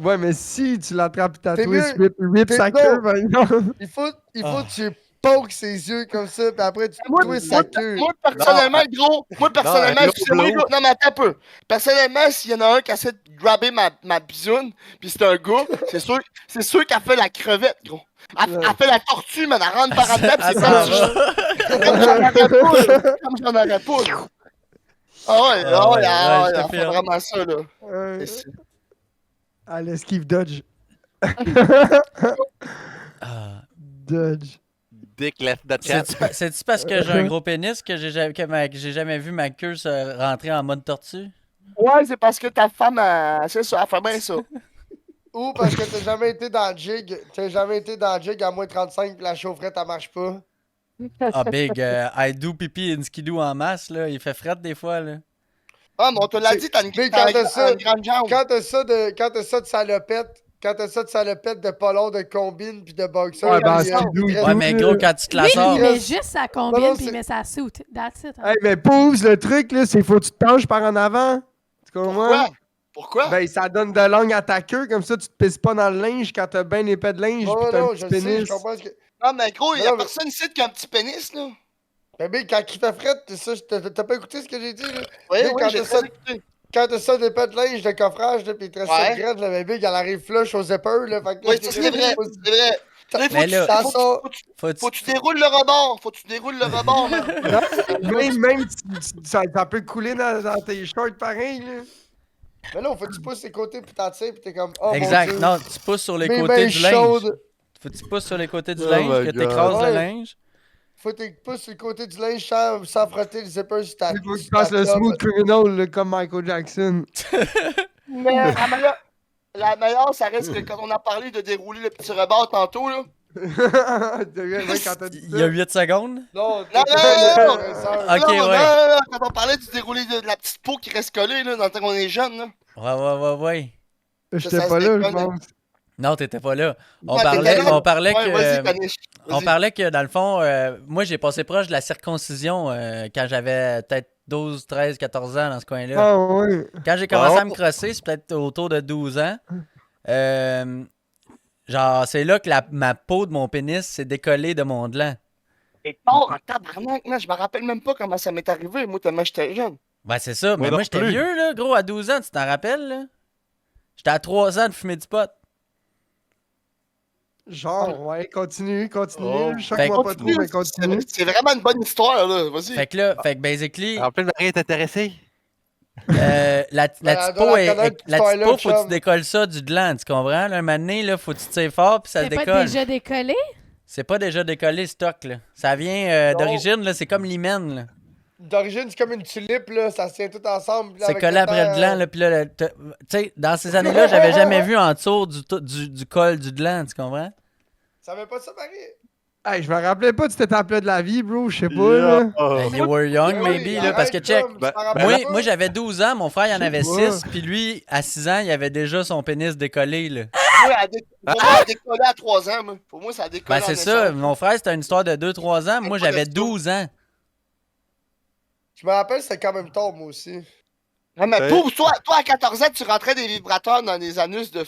Ouais, mais si tu l'attrapes et t'as T'es twist, mieux- whip t'es- sa non. queue, ben non. Il faut que tu pokes ses yeux comme ça, puis après, tu Moi, twists moi, sa queue. moi, personnellement, gros, moi, personnellement, un excusez-moi, low blow. gros, non, mais attends un peu. Personnellement, s'il y en a un qui essaie de grabber ma bisoune, pis c'est un gars, c'est sûr qu'elle fait la crevette, gros. Elle fait la tortue, man, elle rentre par en dedans, pis Elle c'est s'en comme si va. comme j'en aurais pas, là. Comme j'en aurais pas, là. Ah ouais, Ah ouais, je te elle fait filme. vraiment ça, là. Ouais. À l'esquive dodge. Ah. Dodge. Dick left the chat. C'est-tu parce que j'ai un gros pénis que j'ai jamais vu ma queue se rentrer en mode tortue? Ouais, c'est parce que ta femme, c'est ça, elle fait bien ça. Ou parce que t'as jamais été dans le jig à moins 35 pis la chaufferette, elle marche pas. Ah, Big, I do pipi and skidoo en masse, là. Il fait fret des fois, là. Ah, mais on te l'a dit, t'as une, Mais quand t'as ça- une grande jambe. Quand t'as ça de salopette, de polon, de combine pis de boxer. Ouais, ben, puis, skidoo, il il Ouais, mais gros, quand tu te la Lui, sors. il met juste sa Non, combine non, puis il c'est- met sa suit. That's it. hein. Hey, mais pause, le truc, là, c'est faut que tu te penches par en avant. Tu comprends? Pourquoi? Pourquoi? Ben, ça donne de l'angle à ta queue, comme ça, tu te pisses pas dans le linge quand t'as bien épais de linge Oh pis t'as un non, petit je sais, pénis. je comprends ce que. Non, mais gros, il y a Non, mais- personne ici qui a un petit pénis, là. Mais Big, quand il fait fret, t'as pas écouté ce que j'ai dit, là? Oui, Mais oui, quand j'ai t'as ça- très écouté. Quand t'as ça d'épais de linge, de coffrage, là, pis il te reste Ouais. ça de graine, là, mais Big, elle arrive flush aux zippers, là. Fait que là, Oui, je c'est t'ai vrai, dit, c'est vrai. Là, Mais là- Dans son- faut que tu déroules le rebord. Faut que tu déroules le rebord, man. Même ça peut couler dans tes shorts pareil, là. Mais là, faut que tu pousses les côtés pis t'en tires pis t'es comme, oh Exact. mon Dieu. Non, tu pousses sur les Mes côtés mains du linge. chaudes. Faut que tu pousses sur les côtés du Oh linge, my que God. t'écrases Ouais. le linge. Faut que tu pousses sur le côté du linge sans frotter le zipper sur ta Il faut que tu sur ta fasses le top. smooth criminal, là, comme Michael Jackson. Mais la meilleure, ça reste que quand on a parlé de dérouler le petit rebord tantôt, là. Ouais, quand t'as dit Il y a ça. 8 secondes. Non, Non, non, Ok, non, ouais. non, quand on parlait du déroulé de la petite peau qui reste collée, là, dans le temps qu'on est jeune, là. Ouais. J'étais Ça pas se là, je déconne. pense. Non, t'étais pas là. On Ouais, parlait, t'étais là. on parlait Ouais, vas-y, que. Paniche. On parlait que dans le fond, moi j'ai passé proche de la circoncision quand j'avais peut-être 12, 13, 14 ans dans ce coin-là. Ah ouais. Quand j'ai commencé Oh. à me crosser, c'est peut-être autour de 12 ans. Genre, c'est là que ma peau de mon pénis s'est décollée de mon gland. Et tard en tabarnak, man. Je me rappelle même pas comment ça m'est arrivé, moi, tellement j'étais jeune. Ben c'est ça, mais Moi moi non j'étais plus. vieux là, gros, à 12 ans, tu t'en rappelles là? J'étais à 3 ans de fumer du pot. Genre, ouais, continue. Oh. Je sais que moi pas trop, mais continue. C'est vraiment une bonne histoire, là. Vas-y. Fait que basically, En plus, Marie est intéressée. la elle doit petite peau, la connaître, la cette petite histoire-là, peau, faut que tu chum. décolles ça du gland, tu comprends? Là, un moment donné, là, faut que tu tires fort, puis ça se C'est pas décolle. déjà décollé? C'est pas déjà décollé, stock, là. Ça vient Non. d'origine, là, c'est comme l'hymen, là. D'origine, c'est comme une tulipe, là. Ça se tient tout ensemble. puis là, C'est avec collé après le temps, gland, là, puis là, tu sais, dans ces années-là, j'avais jamais vu en dessous du col du gland, tu comprends? Ça veut pas ça, Marie? Hey, je me rappelais pas de cette étape-là de la vie, bro. Je sais pas, là. Oh. You were young, Ben maybe, oui, là, parce que arrête, check. chum, Ben- tu t'en rappelles Moi, pas? moi j'avais 12 ans, mon frère, il en avait pas. 6, puis lui, à 6 ans, il avait déjà son pénis décollé, là. Pour moi, elle a décollé à 3 ans, moi. Pour moi, ça a décollé. Ben, c'est en ça. naissance. Mon frère, c'était une histoire de 2-3 ans. Moi, pas j'avais de 12 ans. Je me rappelle, c'était quand même tard, moi aussi. Non, mais Ouais. pour toi, à 14 ans, tu rentrais des vibrateurs dans les anus de...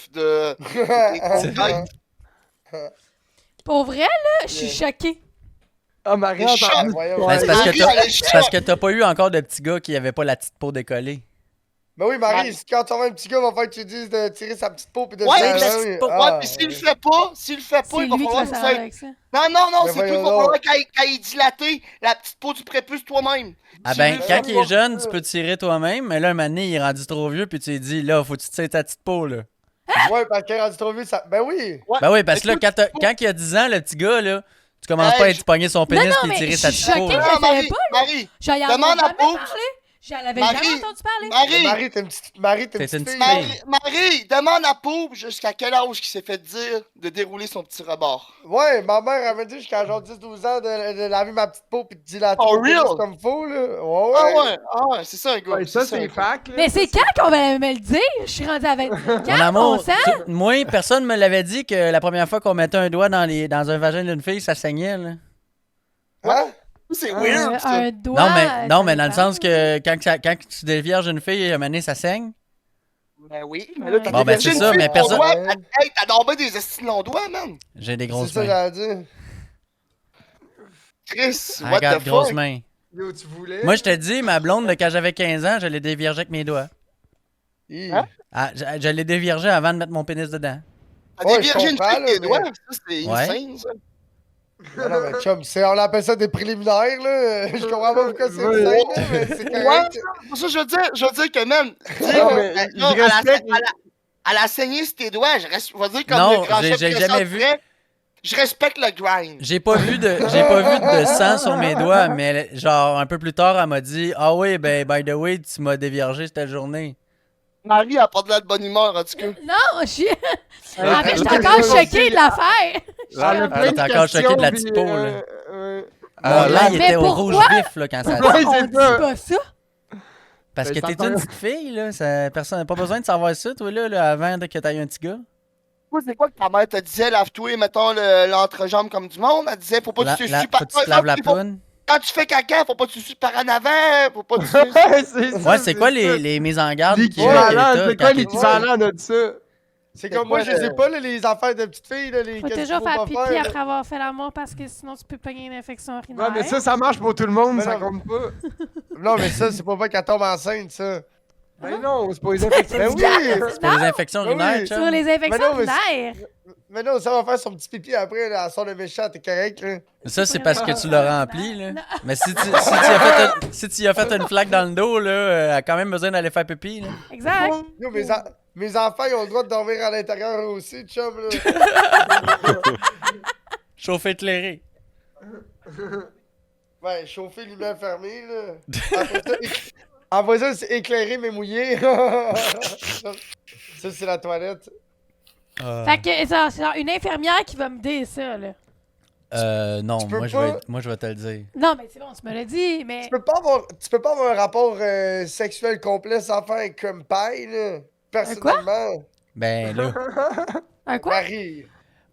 Pour vrai, là, je suis choquée. Ah, Marie, Les chats, entendu. voyons. Ben, c'est parce que Marie, t'as- elle est c'est parce que t'as pas eu encore de petit gars qui avait pas la petite peau décollée. Ben oui, Marie, Marie. quand tu vas un petit gars, va falloir que tu lui dises de tirer sa petite peau pis de Ouais, faire, la ah petite oui. peau. Ah, Ouais, puis s'il le ouais. fait pas, C'est il va lui qui falloir va que s'arranger ça... avec ça. Non, Mais c'est toi, il voyons va falloir donc. qu'elle ait dilaté la petite peau du prépuce toi-même. Ah Tu ben, veux quand il est savoir jeune, ça? tu peux tirer toi-même, mais là, un moment donné, il est rendu trop vieux, puis tu lui dis, là, faut que tu tires ta petite peau, là. Ouais, parce qu'elle est rendue trop vite, ça. Ben oui! Ouais. Ben oui, parce que là, Écoute, quand il a 10 ans, le petit gars, là, tu commences Hey, pas à être pogner son pénis non, puis mais tirer je sa suis petite peau. choquée. là. Je Non, savais Marie, pas, Marie, J'en avais Demande à jamais Paul. parlé. J'en avais Marie. jamais entendu parler. Marie, Marie, t'es une petite. Marie, t'es T'es une une petite petite fille. fille. Marie, demande à Poupe jusqu'à quel âge qu'il s'est fait dire de dérouler son petit rebord. Ouais, ma mère, elle m'a dit jusqu'à genre 10-12 ans de laver ma petite peau pis de dilater Oh, mon pénis real? comme faut, là. Ouais, Ah ouais, c'est ça un gars. Ouais, ça, c'est un gars. fact, là. Mais c'est quand qu'on va me le dire? Je suis rendue à 25 Mon ans, amour, on sent? moi, personne me l'avait dit que la première fois qu'on mettait un doigt dans un vagin d'une fille, ça saignait, là. Hein? C'est weird, ça. Un doigt. Non, mais dans le ça sens que quand tu dévierges une fille, à un moment donné, ça saigne. Ben oui, mais là, t'as Bon, ben, c'est ça, mais personne- Hey, t'as dormi des estis longs doigts, man. J'ai des C'est grosses ça, mains. j'allais dire. Chris, I what got the grosses fuck? mains. Yo, tu voulais? Moi, je te dis, ma blonde, là, quand j'avais 15 ans, je l'ai déviergée avec mes doigts. Hi. Hein? Ah, je l'ai déviergée avant de mettre mon pénis dedans. T'as Ouais, des je virgines comprends, avec tes là, doigts, mais- ça, c'est Ouais. insane, ça. Non, mais chum, on appelle ça des préliminaires, là. Je comprends pas pourquoi c'est Ouais. insane, là, mais c'est Ouais, correct. pour ça, je veux dire que même, Non, mais elle je a respecte. elle a saigné sur tes doigts, je vais dire comme Non, le grand j'ai chef jamais Christophe vu. Frey, je respecte le grind. J'ai pas vu de sang sur mes doigts, mais genre, un peu plus tard, elle m'a dit, ah oui, ben, by the way, tu m'as déviergé cette journée. Marie a pas de la bonne humeur, en tout cas. Non, je suis. En fait, je suis là, encore là, choquée de l'affaire. Elle a Ah, plein de t'es encore choqué de la petite questions, peau, puis, là. ouais. Mon lait, il Mais était au pourquoi? rouge vif, là, quand ça a Ouais, dit. On c'est dit ça. pas ça. Parce que Ben, t'es une petite fille, là. Personne n'a pas besoin de savoir ça, toi, là, avant que t'ailles un petit gars. Toi, c'est quoi que ta mère te disait, lave-toi, mettons l'entrejambe comme du monde? Elle disait, faut pas que tu te sues par Faut que tu te laves la faut- poune. Quand tu fais caca, faut pas que tu te sues par en avant, faut pas que tu te Ouais, c'est ça. Ouais, c'est quoi les mises en garde? L'équivalent, c'est quoi quand t'es l'équivalent de ça? C'est comme moi, je sais pas, là, les affaires de petites filles, là, les Faut qu'est-ce toujours qu'il faire faut pipi pas faire, après avoir fait l'amour parce que sinon tu peux pogner une infection Ouais, urinaire. mais ça marche pour tout le monde, Mais ça non. compte pas. là. Non, mais ça, c'est pas qu'elle tombe enceinte, ça. Ben non, c'est pas les infections. Ben oui! C'est pour les infections Ben oui. urinaires, Sur chum. les infections non, mais urinaires. Mais non, ça va faire son petit pipi après, là, elle sort le méchant, t'es correct, là. Ça, c'est parce que tu l'as rempli, là. Mais si tu y as fait une flaque dans le dos, là, elle a quand même besoin d'aller faire pipi, là. Exact. Yo, mes enfants, ils ont le droit de dormir à l'intérieur eux aussi, chum, là. Chauffe éclairé. Ouais, chauffer, lumière fermée, là. Après ça, c'est éclairé mais mouillé. Ça, c'est la toilette. Fait que c'est genre une infirmière qui va me dire ça, là. Non, Tu peux moi, je vais te le dire. Non, mais c'est bon, tu me l'as dit, mais. Tu peux pas avoir un rapport sexuel complet sans faire un crumb pie, là. Personnellement. Ben, là. Un quoi? Marie.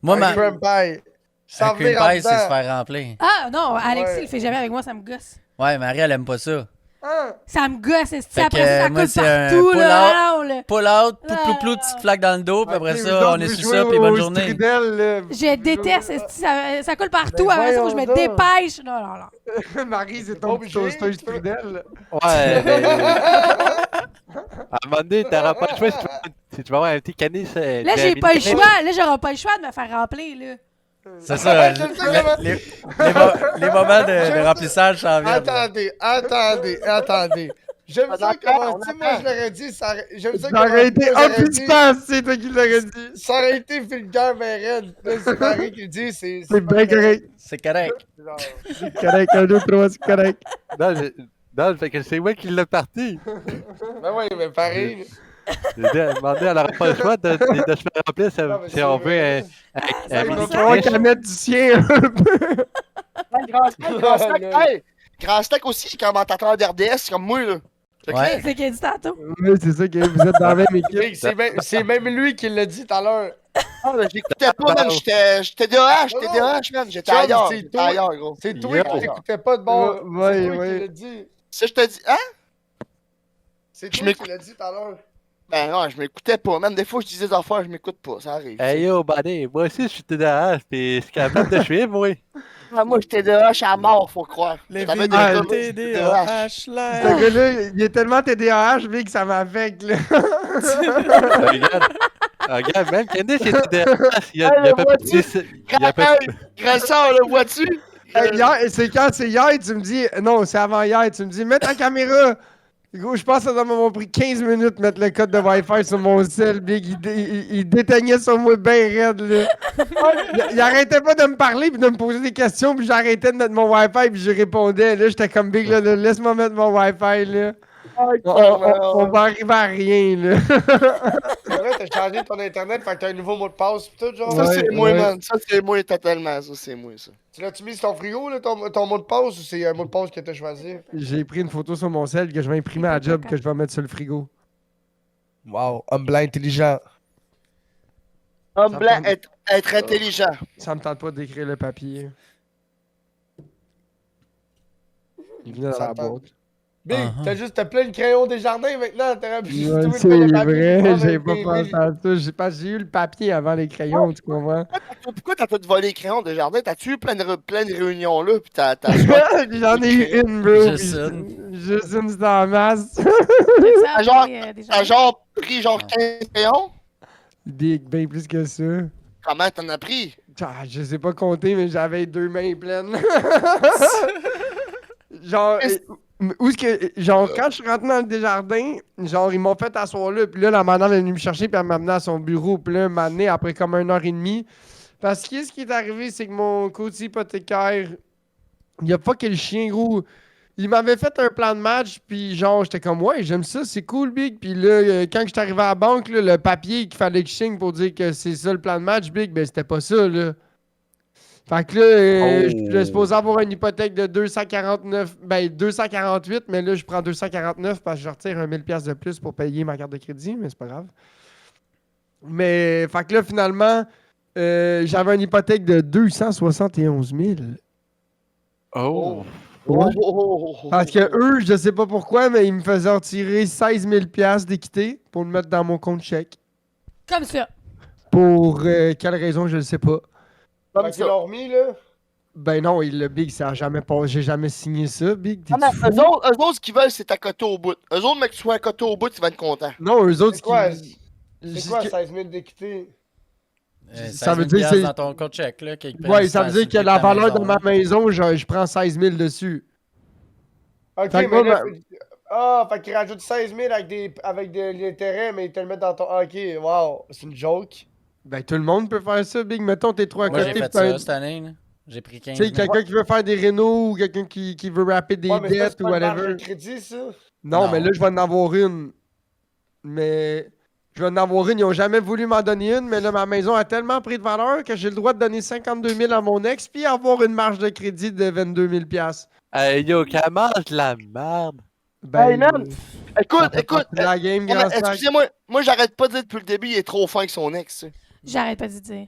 Moi, un ma. crumb pie. Sans Un cream venir en pie, c'est se dedans. faire remplir. Ah, non, Alexis, Ouais. il le fait jamais avec moi, ça me gosse. Ouais, Marie, elle aime pas ça. Ah, Ça me gosse, c'est Fait après que, ça, ça moi, coule c'est un partout, pull-out. là. Non, là. Pull out, Ah. plou, petite flaque dans le dos, puis après ok, vous ça, autres, on est vous sur jouez ça, puis au bonne journée. Stridel, là. Je déteste, ça coule partout, Ben après ça, faut que je me voyons donc. dépêche. Non, non, non. Marie, c'est pas ton obligé, petit toaster tu peux- Stridel. Ouais, mais. À un moment donné, t'auras pas le choix si tu veux Si tu vas avoir un petit canis. Là, j'ai pas le choix. Là, j'aurai pas le choix de me faire remplir, là. C'est ça. Je le sais comment- Les moments de remplissage s'en viennent. Attendez. J'aime ça Attends, comment, on tu sais, moi, attend. je l'aurais dit, j'aime ça Ça aurait été moi, j'aurais dit- Opispas, c'est toi qui l'aurais dit. Ça aurait été vulgaire, mais raide. Là, c'est Marie qui le dit, C'est bien correct. C'est correct. Genre, C'est correct, 1, 2, 3, c'est correct. Non, fait que c'est moi qui l'ai parti. Ben oui, mais pareil. J'ai dit, à un moment donné, elle n'aura pas le choix de se faire remplir Non, mais si c'est on vrai. veut un Ça Il va mini falloir crèche. qu'elle mette du sien un peu. Grand Stack, hey! Grand Stack aussi, commentateur d'RDS comme moi, là. Fait que, Ouais. C'est qu'il a dit tantôt. Oui, c'est ça que vous êtes dans la même équipe. Big, c'est même lui qui l'a dit tout à l'heure. ah, mais j'écoutais pas, man. J'étais DH, man. J'étais Chum, ailleurs. c'est J'étais toi. ailleurs, gros. C'est toi Yo. qui t'écoutais pas de bord. Ouais, C'est toi ouais. qui l'a dit. Si je te dis, hein? C'est Je toi m'écoute. qui l'as dit tout à l'heure. Ben non, je m'écoutais pas. Même des fois, je disais des affaires, je m'écoute pas. Ça arrive. Hey yo, buddy, moi aussi je suis TDAH, pis je suis capable de suivre, moi. Ah, moi, j'étais DH à mort, faut croire. Les T'avais des Ah, gars, TDAH Ce live. gars-là, il est tellement TDAH, Big, ça m'affecte, là. Regarde, même Candice il est TDAH, il y a Hey, pas vois-tu? il y a pas Grasseur, le vois-tu? Hier, c'est quand c'est hier, tu me dis. Non, c'est avant hier, tu me dis, mets ta caméra. Gros, je pense que ça m'a pris 15 minutes de mettre le code de Wi-Fi sur mon cell, Big. Il déteignait sur moi bien raide, là. Il arrêtait pas de me parler puis de me poser des questions, puis j'arrêtais de mettre mon Wi-Fi puis je répondais. Là, j'étais comme Big, là, laisse-moi mettre mon Wi-Fi, là. On va arriver à rien, là. C'est vrai, t'as changé ton internet, fait que t'as un nouveau mot de passe pis tout, genre. Ça, c'est Ouais, moi, ouais. man. Ça, c'est moi totalement. Ça, c'est moi, ça. Tu l'as-tu mis sur ton frigo, là, ton mot de passe, ou c'est un mot de passe que t'as choisi? J'ai pris une photo sur mon cell que je vais imprimer à la job que je vais mettre sur le frigo. Wow, homme blanc intelligent. Homme Ça blanc, tombe. être intelligent. Ça me tente pas d'écrire le papier. Il venait dans Ça la tente. boîte. Big, Uh-huh. t'as plein de crayons des jardins maintenant, t'aurais pu juste Ouais, trouver c'est le papier. vrai, prendre j'ai un pas PV. pensé à ça. J'ai eu le papier avant les crayons, tu comprends? Pourquoi t'as tout volé les crayons de jardin? T'as-tu eu plein de réunions là? Puis t'as J'en ai eu une, bro. Juste puis une. Juste une, c'était en masse. Ça Ah, genre- après, des gens. t'as genre pris genre 15 crayons? Bien plus que ça. Comment t'en as pris? Ah, je sais pas compter, mais j'avais 2 mains pleines. Genre, où est-ce que. Genre, quand je suis rentré dans le Desjardins, genre, ils m'ont fait asseoir là. Puis là, la madame est venue me chercher, puis elle m'a amené à son bureau. Puis là, elle m'a amené après comme 1h30. Parce que ce qui est arrivé, c'est que mon courtier hypothécaire, il a pas que le chien, gros. Il m'avait fait un plan de match, puis genre, j'étais comme, ouais, j'aime ça, c'est cool, Big. Puis là, quand j'étais arrivé à la banque, là, le papier qu'il fallait que je signe pour dire que c'est ça le plan de match, Big, ben c'était pas ça, là. Fait que là, je suis supposé avoir une hypothèque de 249, ben 248, mais là, je prends 249 parce que je retire 1000$ de plus pour payer ma carte de crédit, mais c'est pas grave. Mais, fait que là, finalement, j'avais une hypothèque de 271 000. Oh! Parce que eux, je sais pas pourquoi, mais ils me faisaient retirer 16 000$ d'équité pour le mettre dans mon compte chèque. Comme ça. Pour quelle raison, je ne sais pas. Comme Fait qu'ils ça. l'ont remis, là. Ben non, le Big, ça a jamais pas. J'ai jamais signé ça, Big. Ah, mais T'es-tu fou? eux autres, ce qu'ils veulent, c'est ta cote au bout. Eux autres, mais que tu sois à cote au bout, tu vas être content. Non, eux autres, C'est quoi, qui. c'est quoi 16 000 d'équité? Ça veut dire c'est- dans ton compte chèque, là. Ouais, ça veut dire que la valeur de ma maison, je prends 16 000 dessus. Ok, Fait que mais moi, là, ah, fait qu'ils rajoutent 16 000 avec de l'intérêt, mais ils te le mettent dans ton. Ah, ok, wow, c'est une joke. Ben tout le monde peut faire ça, Big. Mettons, t'es trois à Moi, j'ai côté. fait pis t'as ça un- cette année, là. J'ai pris 15 Tu sais, 000. quelqu'un qui veut faire des rénaux ou quelqu'un qui veut rapper des Ouais, mais ça, dettes c'est ou pas une marge whatever. de crédit, ça. Non, Non. mais là, je vais en avoir une. Mais je vais en avoir une. Ils n'ont jamais voulu m'en donner une, mais là, ma maison a tellement pris de valeur que j'ai le droit de donner 52 000 à mon ex puis avoir une marge de crédit de 22 000 $. Hey yo, qu'elle mange de la merde! Ben, Hey, man, ça Écoute, fait écoute. partie de la game, non, grand mais sac. excusez-moi, moi, j'arrête pas de dire depuis le début, il est trop fin avec son ex. tu sais. J'arrête pas de dire.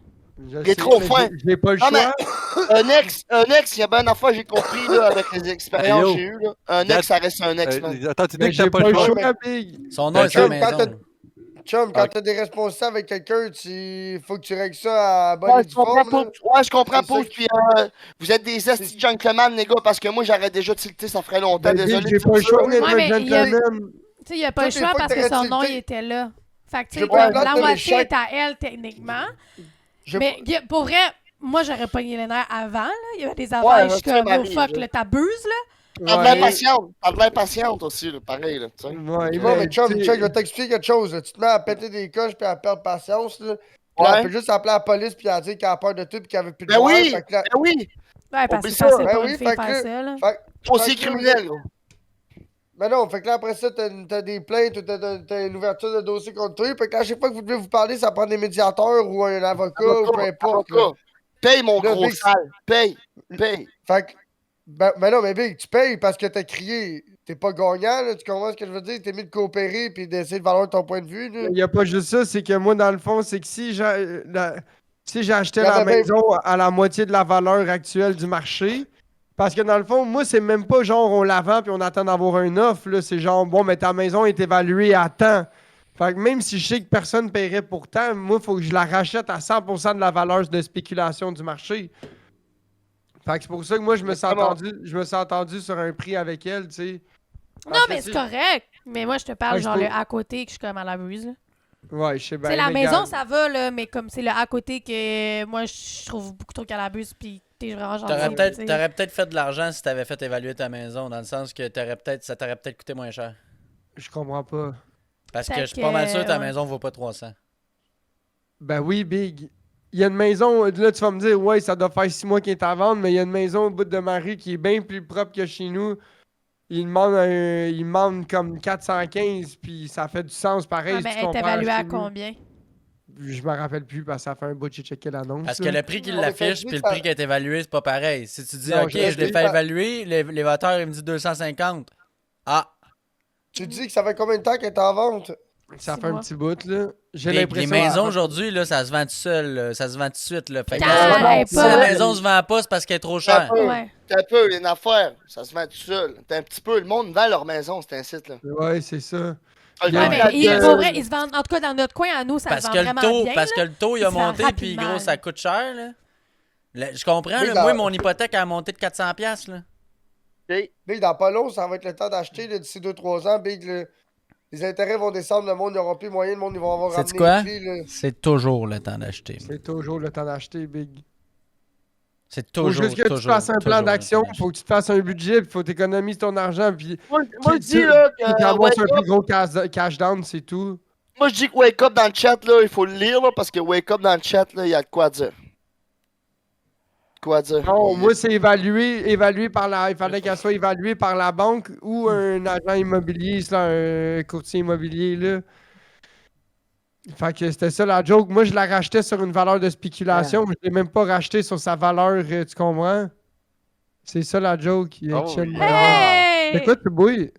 Je il est sais, trop mais fin. J'ai pas le Non, choix. mais un ex, il y a bien une affaire, j'ai compris, là, avec les expériences Hey, yo. que j'ai eues, là. Un ex, ça reste un ex, man. Attends, tu dis Mais que t'as j'ai pas le choix? choix, Big. Son nom est sa Chum, maison. quand Chum, quand Ok. t'as des responsabilités avec quelqu'un, faut que tu règles ça à bonne et Ouais, due je comprends forme. pas. là. Ouais, je comprends C'est pas. ça Puis, vous êtes des estis gentlemen, les gars, parce que moi, j'aurais déjà tilté, ça ferait longtemps. Ben, Big, Désolé. j'ai de pas le dire choix ça. d'être Ouais, un mais il y a- gentleman. Tu sais, il a pas le Toutes les choix fois parce que que t'aurais son nom, tilté- il était là. Fait que, tu Je sais, prends comme plate la de moitié l'échec. est à elle, techniquement. Je- Mais pour vrai, moi, j'aurais pogné les nerfs avant, là. Il y avait des Ouais, affaires, je suis tu sais, comme, oh Marie, fuck, je- là, t'abuses, là. T'as de Ouais, l'impatiente. T'as de l'impatiente aussi, là, pareil, là, tu sais. ouais, Non, mais chum, tu sais, check, je vais t'expliquer quelque chose. Là. Tu te mets à péter des coches puis à perdre patience. Là. Puis là, Ouais. elle peut juste appeler la police puis à dire qu'elle a peur de tout puis qu'elle veut plus te Ben voir. oui! Fait que là- Ben oui! Ouais, parce Oublie que c'est ça. facile Ben pour oui, une fille fait faire que- ça, là. fait- Aussi fait que là, criminel, gros. Mais non, fait que là, après ça, t'as des plaintes ou t'as une ouverture de dossier contre toi. Fait que là, à chaque fois que vous devez vous parler, ça prend des médiateurs ou un avocat ou peu importe. Là. Avocat. Paye mon Là, gros Big- sale. Paye. Paye. Fait que, ben non, mais Big, tu payes parce que t'as crié. T'es pas gagnant, là, tu comprends ce que je veux dire? T'es mis de coopérer puis d'essayer de valoir ton point de vue. Là. il n'y a pas juste ça, c'est que moi, dans le fond, c'est que si j'achetais Il y la avait même- maison à la moitié de la valeur actuelle du marché, parce que dans le fond, moi, c'est même pas genre on la vend puis on attend d'avoir un offre, là, c'est genre, bon, mais ta maison est évaluée à temps. Fait que même si je sais que personne paierait pour tant, moi, il faut que je la rachète à 100% de la valeur de spéculation du marché. Fait que c'est pour ça que moi, je me suis entendu sur un prix avec elle, tu sais. Non, Parce que mais c'est correct. Mais moi, je te parle, Ouais, genre, je le trouve- à côté, que je suis comme à la buse, là. Ouais, je sais bien. Tu sais, la mais maison, regarde. ça va, là, mais comme c'est le à côté que moi, je trouve beaucoup trop qu'à la buse, puis t'es vraiment gentil. T'aurais peut-être fait de l'argent si t'avais fait évaluer ta maison, dans le sens que ça t'aurait peut-être coûté moins cher. Je comprends pas. Parce que Peut-être je suis pas mal sûr que ta ouais. maison vaut pas 300. Ben oui, Big. Il y a une maison, là tu vas me dire, ouais, ça doit faire 6 mois qu'il est à vendre, mais il y a une maison au bout de ma rue qui est bien plus propre que chez nous. Il demande comme 415, puis ça fait du sens pareil. Ah, si ben, tu elle est compares évaluée à chez nous. combien? Je me rappelle plus parce que ça fait un bout que j'ai checké l'annonce. Parce que là. le prix qu'il Non, mais l'affiche quand puis je le dis prix qui est évalué, c'est pas pareil. Si tu dis, Non, OK, je je l'ai dis fait pas- évaluer, l'évaluateur, il me dit 250. Ah, Tu dis que ça fait combien de temps qu'elle est en vente? Ça 6 fait un mois. petit bout, là. J'ai les l'impression. maisons aujourd'hui, là, ça se vend tout seul. Là. Ça se vend tout de suite. Là. Fait que Ah, si la pas- maison se vend pas, c'est parce qu'elle est trop T'as chère. peu. Ouais. T'as peu, une affaire. Ça se met tout seul. T'as un petit peu. Le monde vend leur maison, c'est un site, là. Ouais, c'est ça. Ah, le Ouais, Ouais, monde, mais là, pour vrai, ils se vendent, en tout cas, dans notre coin, à nous, ça Parce se vend que, vraiment le taux, bien, parce que là. le taux, il Il a se vend monté, puis rapidement, gros, ça là. coûte cher. Là. Je comprends. Oui, là, dans- moi, mon hypothèque a monté de 400$. Là. Big, dans pas long, ça va être le temps d'acheter là, d'ici 2-3 ans. Big, les intérêts vont descendre, le monde n'aura plus moyen, le monde ils vont avoir Sais-tu ramené quoi? les clés. Là. C'est toujours le temps d'acheter. C'est toujours le temps d'acheter, Big. C'est Faut toujours, juste que tu toujours, fasses un plan toujours le d'action, temps d'acheter. faut que tu te fasses un budget, puis faut que tu économises ton argent, puis Moi, je dis, tu là, tu que amasses un Wake plus Up, gros cash down, c'est tout. moi, je dis que Wake Up dans le chat, là, il faut le lire, là, parce que Wake Up dans le chat, là, il y a de quoi dire. Quoi dire? Non, moi, c'est évalué par la. Il fallait qu'elle soit évaluée par la banque ou un agent immobilier, ça, un courtier immobilier, là. Fait que c'était ça la joke. Moi, je la rachetais sur une valeur de spéculation, mais je l'ai même pas racheté sur sa valeur, tu comprends? C'est ça la joke. Oh, Chill. Hey! C'est quoi tu bouilles?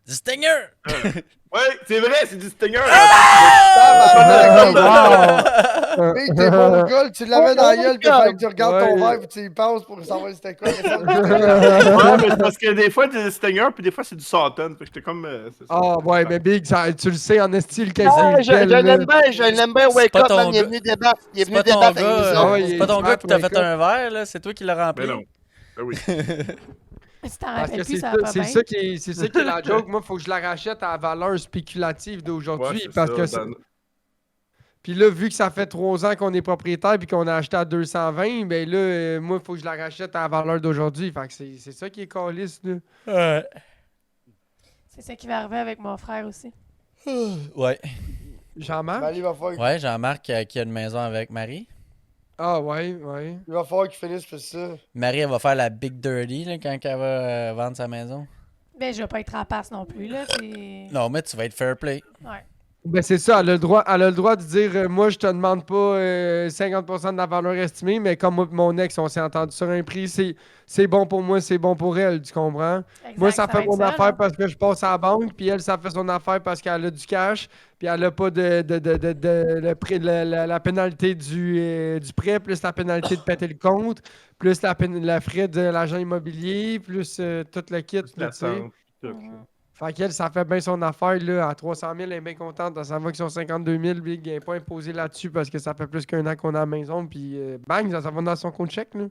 Du Stinger! Ouais, c'est vrai, c'est du Stinger. Big, t'es bon gars, tu l'avais dans la gueule, puis il fallait que tu regardes ton Ouais. verre, puis tu y penses pour savoir c'était quoi. Ouais, mais c'est parce que des fois, c'est du Stinger, puis des fois, c'est du Satan. Fait que j'étais comme. c'est ça. Ah, ouais, mais Big, tu le sais en estile quasi. Ouais, je l'aime bien, je l'aime bien, Wake pas Up, ton man, il est gars. venu débattre. Il est C'est venu pas ton débattre avec nous gars, autres. ouais, il c'est est pas ton smart, gars qui t'a Wake fait Up. un verre, là. C'est toi qui l'as rempli. Mais non. Ben oui. Si t'en Parce rappelles que plus, c'est ça ça, va pas c'est bien. ça qui est, c'est ça qui est la joke. Moi, il faut que je la rachète à la valeur spéculative d'aujourd'hui. Ouais, c'est parce ça, que Puis là, vu que ça fait 3 ans qu'on est propriétaire puis qu'on a acheté à 220, ben là, moi, il faut que je la rachète à la valeur d'aujourd'hui. Fait que c'est ça qui est caliste, là. Ouais. C'est ça qui va arriver avec mon frère aussi. Ouais. Jean-Marc? Ben, il va falloir, Ouais, Jean-Marc qui a une maison avec Marie. Ah, ouais, ouais. il va falloir qu'il finisse pour ça. Marie, elle va faire la Big Dirty là, quand elle va vendre sa maison. Ben, je vais pas être rapace non plus, là. C'est... Non, mais tu vas être fair play. Ouais. Ben c'est ça, elle a le droit de dire moi je te demande pas 50% de la valeur estimée, mais comme moi et mon ex, on s'est entendu sur un prix, c'est bon pour moi, c'est bon pour elle, tu comprends? Exact, Moi, ça va fait être mon ça, affaire là. parce que je passe à la banque, puis elle, ça fait son affaire parce qu'elle a du cash, puis elle a pas la pénalité du prêt, plus la pénalité de péter le compte, plus la frais de l'agent immobilier, plus tout le kit, Plus là, la tu sais. tente, tout. Mhm. Fait qu'elle, ça fait bien son affaire, là. À 300 000, elle est bien contente. Ça va que son 52 000, Big, il n'est pas imposé là-dessus parce que ça fait plus qu'un an qu'on a à la maison. Puis bang, ça va dans son compte chèque, là.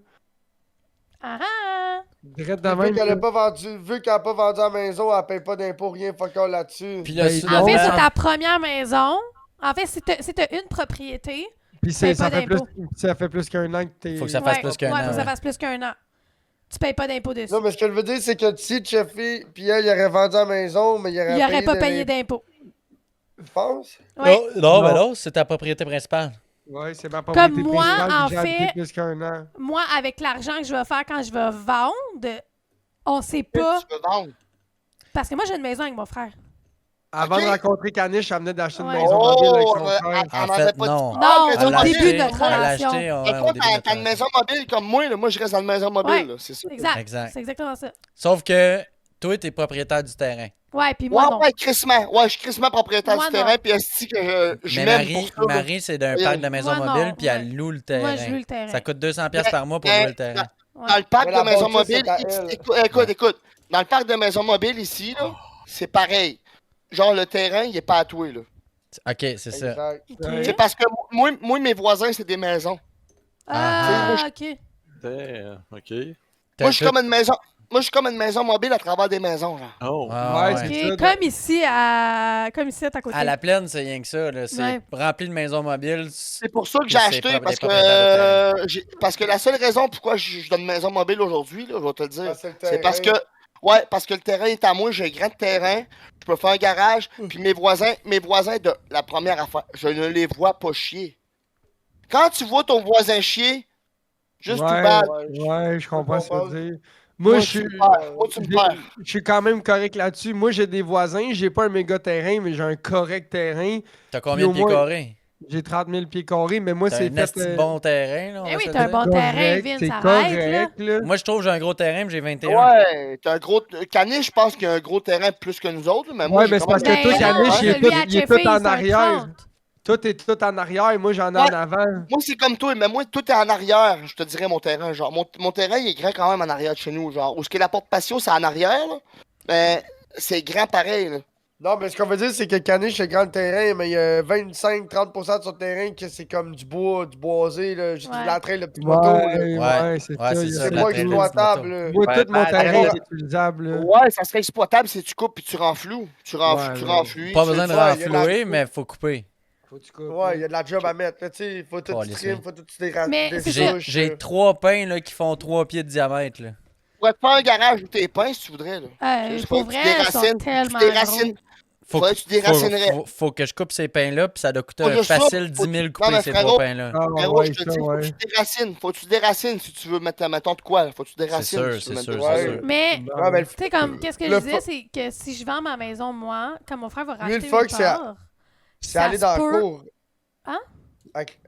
Ah ah! Direct de Vu même. qu'elle là. n'a pas vendu la maison, elle paye pas d'impôt, rien, fuck all là-dessus. Puis là, Ben, En fait, soudainement- c'est ta première maison. En fait, si t'as une propriété, Puis paye ça pas fait plus, d'impôt. ça fait plus qu'un an que t'es. Faut que ça fasse plus qu'un ouais, an, faut que ça ouais. fasse plus qu'un an. Tu payes pas d'impôt dessus. Non, mais ce que je veux dire, c'est que si Cheffy, puis elle, il aurait vendu la maison, mais il aurait, Il aurait pas de payé l'impôt. d'impôt. Je pense. Ouais. Non, ben Non. non, c'est ta propriété principale. Ouais, c'est ma propriété moi, principale, en puis j'ai habité fait- plus qu'un an. Moi, avec l'argent que je vais faire quand je vais vendre, on sait Que pas. tu veux vendre. Parce que moi, j'ai une maison avec mon frère. Avant Ok. de rencontrer Caniche, elle venait d'acheter une Ouais. maison mobile avec Oh, son on frère. En avait fait, pas non. dit- Non, Ah, au maison Elle l'a début mobile. de notre elle l'a relation. acheté, Mais au toi, début de t'as notre une maison mobile comme moi, là. Moi, je reste dans une maison mobile, Ouais. là, c'est ça. Exact. Exact. C'est exactement ça. Sauf que toi, t'es propriétaire du terrain. Ouais, puis moi, non. Ouais, crissement. Ouais, je suis crissement propriétaire Moi, du terrain, non. puis est-ce que je Mais m'aime pour Marie, ça, là. Marie c'est d'un parc de maison Moi, mobile, non. puis elle Ouais. loue le terrain. Moi, je loue le terrain. Ça coûte 200$ par mois pour Mais- louer le terrain. Ouais. Dans le parc Mais de la maison bâtisse, mobile, c'est à elle. écoute. Dans le parc de maison mobile ici, là, c'est pareil. Genre, le terrain, il est pas à toi, là. Ok, c'est ça. Exact. Ok. C'est parce que moi, mes voisins, c'est des maisons. Ah, ok. OK. Moi, je suis comme une maison. Moi, je suis comme une maison mobile à travers des maisons, genre. Oh. Ah, Ouais, ouais. c'est Ok, ça. comme ici à ta côté. À la plaine, c'est rien que ça. là. C'est Ouais. rempli de maisons mobiles. C'est pour ça que Puis j'ai c'est acheté, des parce propriétaires de que, parce que la seule raison pourquoi je donne une maison mobile aujourd'hui, là, je vais te le dire, c'est le c'est parce que, terrain. parce que le terrain est à moi, j'ai un grand terrain, je peux faire un garage, puis mes voisins de la première affaire, je ne les vois pas chier. Quand tu vois ton voisin chier, juste tout Ouais, bad, ouais, je comprends ce que tu comprendre. veux dire. Moi, je tu suis. me perds, moi, tu me perds. Je suis quand même correct là-dessus. Moi, j'ai des voisins. J'ai pas un méga terrain, mais j'ai un correct terrain. T'as combien de Puis au pieds moins, carrés? J'ai 30 000 pieds carrés, mais moi, T'as c'est un fait. esti de bon terrain, là, on Eh va oui, se t'as un dire. bon terrain, Vince, c'est arrête, là. correct, là. Moi, je trouve que j'ai un gros terrain, mais j'ai 21. Ouais, t'as un gros. Caniche, je pense qu'il y a un gros terrain plus que nous autres, mais moi, Ouais, j'ai mais quand c'est parce même que un toi, terrain. Caniche, il est celui tout- à il est Jeffy, tout en c'est un arrière. 30. Toi, t'es tout en arrière et moi, j'en ai Ouais. en avant. Moi, c'est comme toi, mais moi, tout est en arrière, je te dirais, mon terrain. Genre, mon terrain, il est grand quand même en arrière de chez nous. Genre, où ce que la porte patio, c'est en arrière, là. Mais c'est grand pareil, là. Non, mais ce qu'on veut dire, c'est que Caniche, c'est grand le terrain, mais il y a 25-30% de son terrain que c'est comme du bois, du boisé, là. J'ai Ouais. de l'entrain, le petit moto, là. Ouais, Ouais, c'est ouais, ça. c'est il y a ça, C'est la pas traîne, exploitable, le là. Moi, Ouais, tout mon ben, terrain ben, est utilisable. là. Ouais, ça serait exploitable si tu coupes puis tu renfloues. Tu Ouais, renfloues. Pas besoin de Ouais, il y a renflouer, mais faut couper. Faut que tu coupes. Ouais, il y a de la job à mettre, là, tu sais. Faut tout Oh, tu les trimes, seins. faut tout tu déraces. Mais c'est J'ai 3 pains là, qui font 3 pieds de diamètre. Là. Tu pourrais te faire un garage où tes pins si tu voudrais, là. Je Pour sais pas, vrai, tu ils sont déracines, tellement tu déracines. gros. Faut, Faudrait que tu déracinerais. faut que je coupe ces pains-là, puis ça doit coûter Faut un que je facile coupe, 10 faut 000 que- couper Non, mais ces frérot, 3 pains-là. Ah, Frérot, ouais, je te ça, dis, faut que ouais. tu déracines. Faut que tu déracines si tu veux mettre, mettons, de quoi, là. Faut que tu déracines. sûr, si tu veux c'est mettre sûr, de- c'est Ouais. sûr. Mais, Ouais, mais tu sais, comme, qu'est-ce que je le disais, fo- c'est que si je vends ma maison, moi, quand mon frère va Lui, racheter le une fuck, c'est part, c'est ça aller se dans la peut- cour. Hein?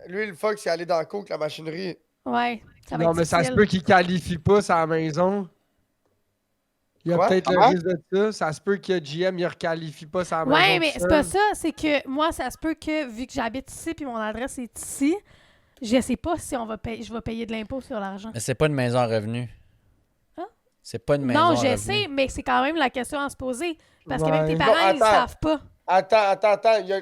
Lui, le fuck, c'est aller dans la cour avec la machinerie. ouais, ça va Non, être mais ça se difficile. peut qu'il qualifie pas sa maison. Il y a Quoi? peut-être le Comment? risque de ça. Ça se peut que GM il requalifie pas sa maison. Ouais, mais tout c'est pas seul. ça. C'est que moi, ça se peut que, vu que j'habite ici puis mon adresse est ici, je sais pas si je vais payer de l'impôt sur l'argent. Mais c'est pas une maison à revenu. Hein? C'est pas une maison Non, à je revenu. sais, mais c'est quand même la question à se poser. Parce que Ouais. même tes Non, parents, ils attends. savent pas. Attends. Il y a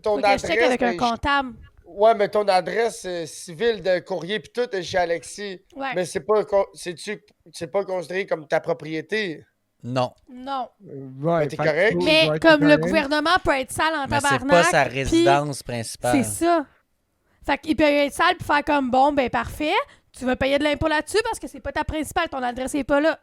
ton Faut que je adresse. check avec un ben, comptable. Ouais, mais ton adresse civile de courrier pis tout est chez Alexis. Ouais. Mais c'est pas considéré comme ta propriété. Non. Non. Ouais, Mais t'es fait que correct? faut- Mais doit être comme le correct. gouvernement peut être sale en Mais c'est tabarnak. pas sa puis résidence principale. C'est ça. Fait qu'il peut être sale puis faire comme bon, ben parfait. Tu vas payer de l'impôt là-dessus parce que c'est pas ta principale, ton adresse est pas là.